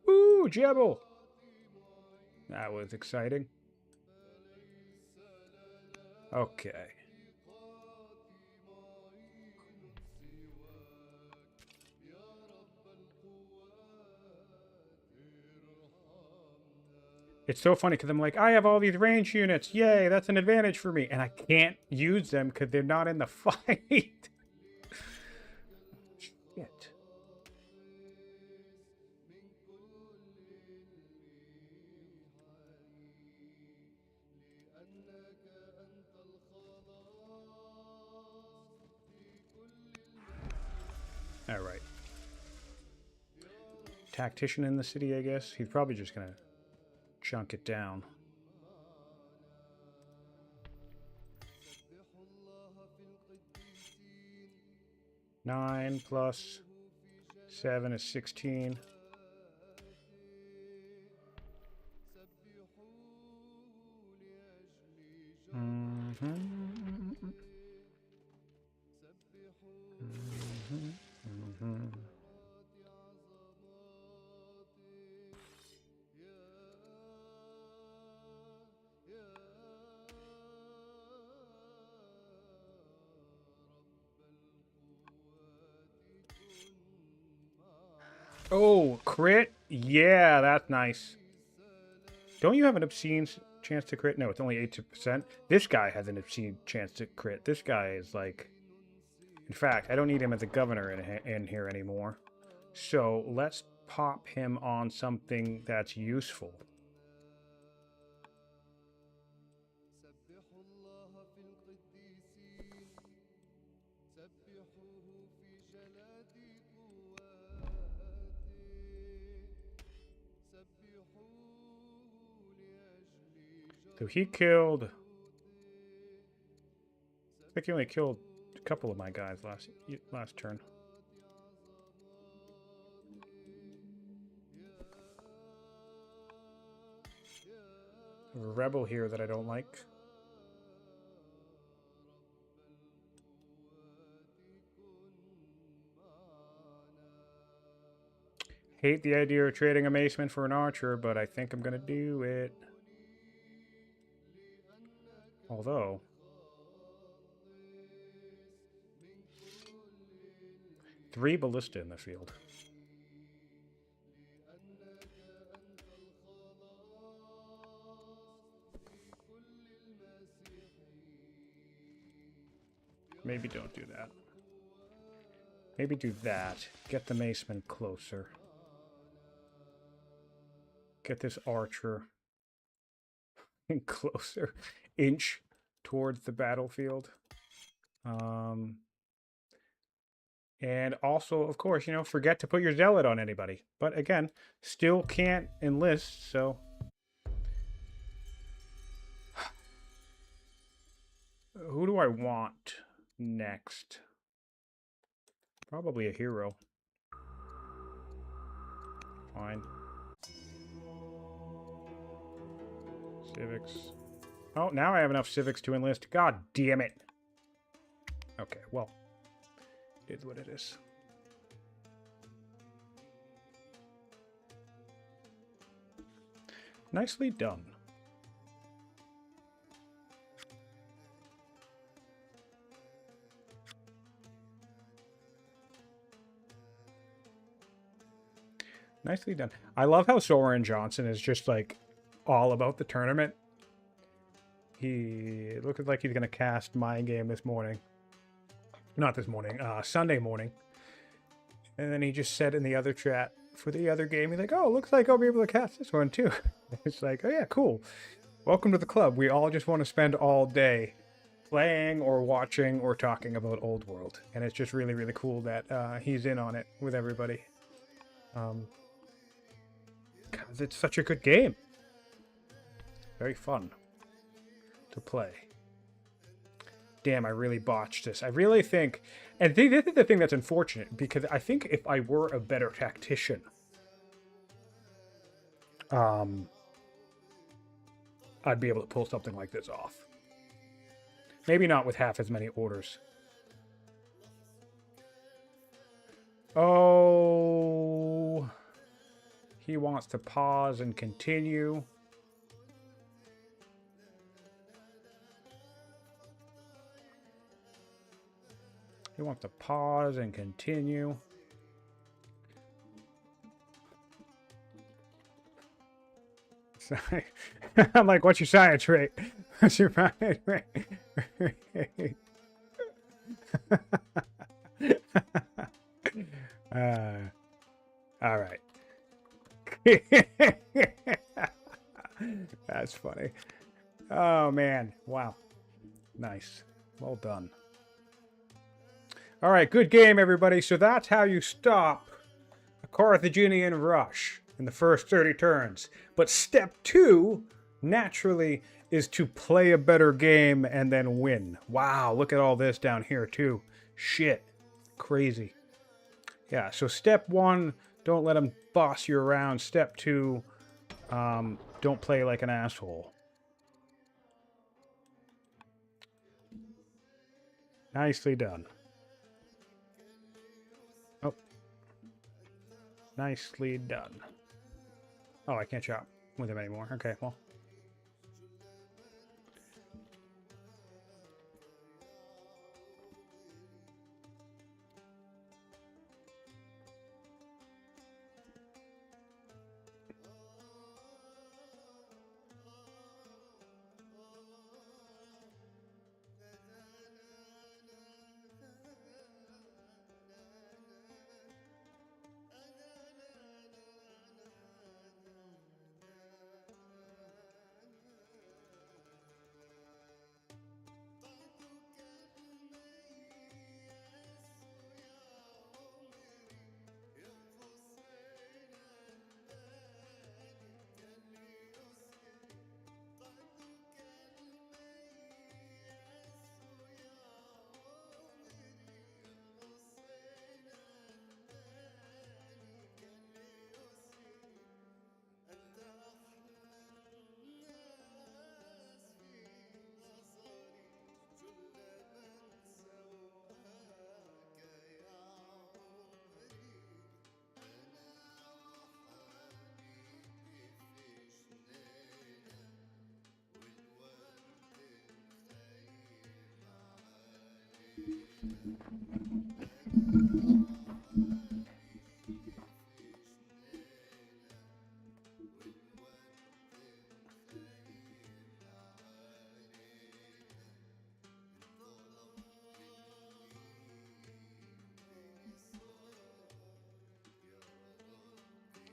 Woo, Jebel. That was exciting. Okay. It's so funny because I'm like, I have all these range units. Yay, that's an advantage for me. And I can't use them because they're not in the fight. Shit. All right. Tactician in the city, I guess. He's probably just going to chunk it down. Nine plus 7 is 16. Oh, crit? Yeah, that's nice. Don't you have an obscene chance to crit? No, it's only 80%. This guy has an obscene chance to crit. This guy is like... In fact, I don't need him as a governor in here anymore. So let's pop him on something that's useful. So he killed... I think he only killed a couple of my guys last turn. I have a rebel here that I don't like. Hate the idea of trading a maceman for an archer, but I think I'm going to do it. Although... Three ballista in the field. Maybe don't do that. Maybe do that. Get the maceman closer. Get this archer closer. Inch towards the battlefield. And also, of course, you know, forget to put your zealot on anybody. But again, still can't enlist, so... Who do I want next? Probably a hero. Fine. Civics. Oh, now I have enough civics to enlist. God damn it. Okay, well. It is what it is. Nicely done. Nicely done. I love how Soren Johnson is just like all about the tournament. He looked like he's going to cast Mind Game this morning. Not this morning, Sunday morning. And then he just said in the other chat for the other game, he's like, oh, looks like I'll be able to cast this one too. It's like, oh yeah, cool. Welcome to the club. We all just want to spend all day playing or watching or talking about Old World, and it's just really, really cool that he's in on it with everybody. Because it's such a good game. Very fun to play. Damn, I really botched this. I really think, and this is the thing that's unfortunate, because I think if I were a better tactician, I'd be able to pull something like this off. Maybe not with half as many orders. Oh, he wants to pause and continue. He wants to pause and continue. I'm like, what's your science rate? What's your science rate? All right. That's funny. Oh, man. Wow. Nice. Well done. All right, good game, everybody. So that's how you stop a Carthaginian rush in the first 30 turns. But step 2, naturally, is to play a better game and then win. Wow, look at all this down here, too. Shit. Crazy. Yeah, so step 1, don't let them boss you around. Step 2, don't play like an asshole. Nicely done. Oh. Nicely done. Oh, I can't shop with him anymore. Okay, well.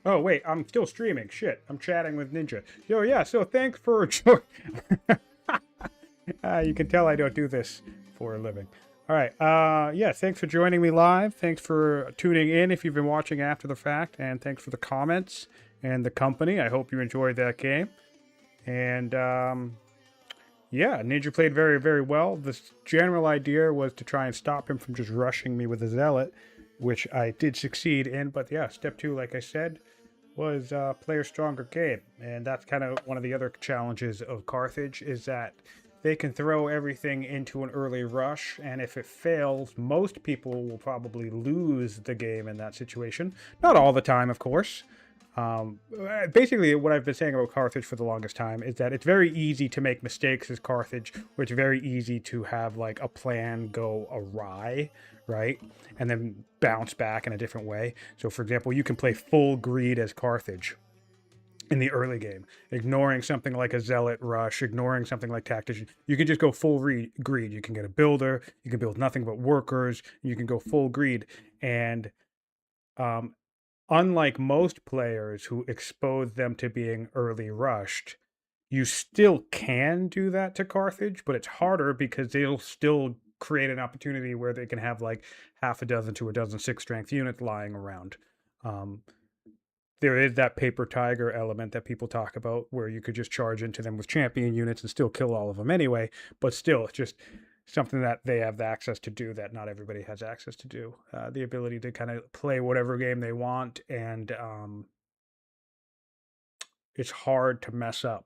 Oh, wait, I'm still streaming. Shit, I'm chatting with Ninja. Yo, yeah, so thanks for joining. You can tell I don't do this for a living. All right, yeah, thanks for joining me live. Thanks for tuning in if you've been watching after the fact. And thanks for the comments and the company. I hope you enjoyed that game. And, yeah, Ninja played very, very well. The general idea was to try and stop him from just rushing me with a zealot, which I did succeed in. But yeah, step 2, like I said, was play a stronger game. And that's kind of one of the other challenges of Carthage, is that they can throw everything into an early rush, and if it fails, most people will probably lose the game in that situation. Not all the time, of course. Basically, what I've been saying about Carthage for the longest time is that it's very easy to make mistakes as Carthage, or it's very easy to have like a plan go awry, right? And then bounce back in a different way. So, for example, you can play full greed as Carthage in the early game, ignoring something like a zealot rush, ignoring something like tactician. You can just go full greed. You can get a builder. You can build nothing but workers. You can go full greed. And unlike most players who expose them to being early rushed, you still can do that to Carthage, but it's harder because they'll still create an opportunity where they can have like half a dozen to a dozen 6 strength units lying around. Um, there is that paper tiger element that people talk about where you could just charge into them with champion units and still kill all of them anyway, but still, it's just something that they have the access to do that not everybody has access to do. The ability to kind of play whatever game they want, and it's hard to mess up,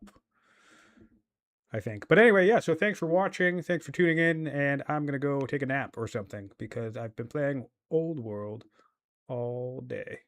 I think. But anyway, yeah, so thanks for watching. Thanks for tuning in. And I'm going to go take a nap or something because I've been playing Old World all day.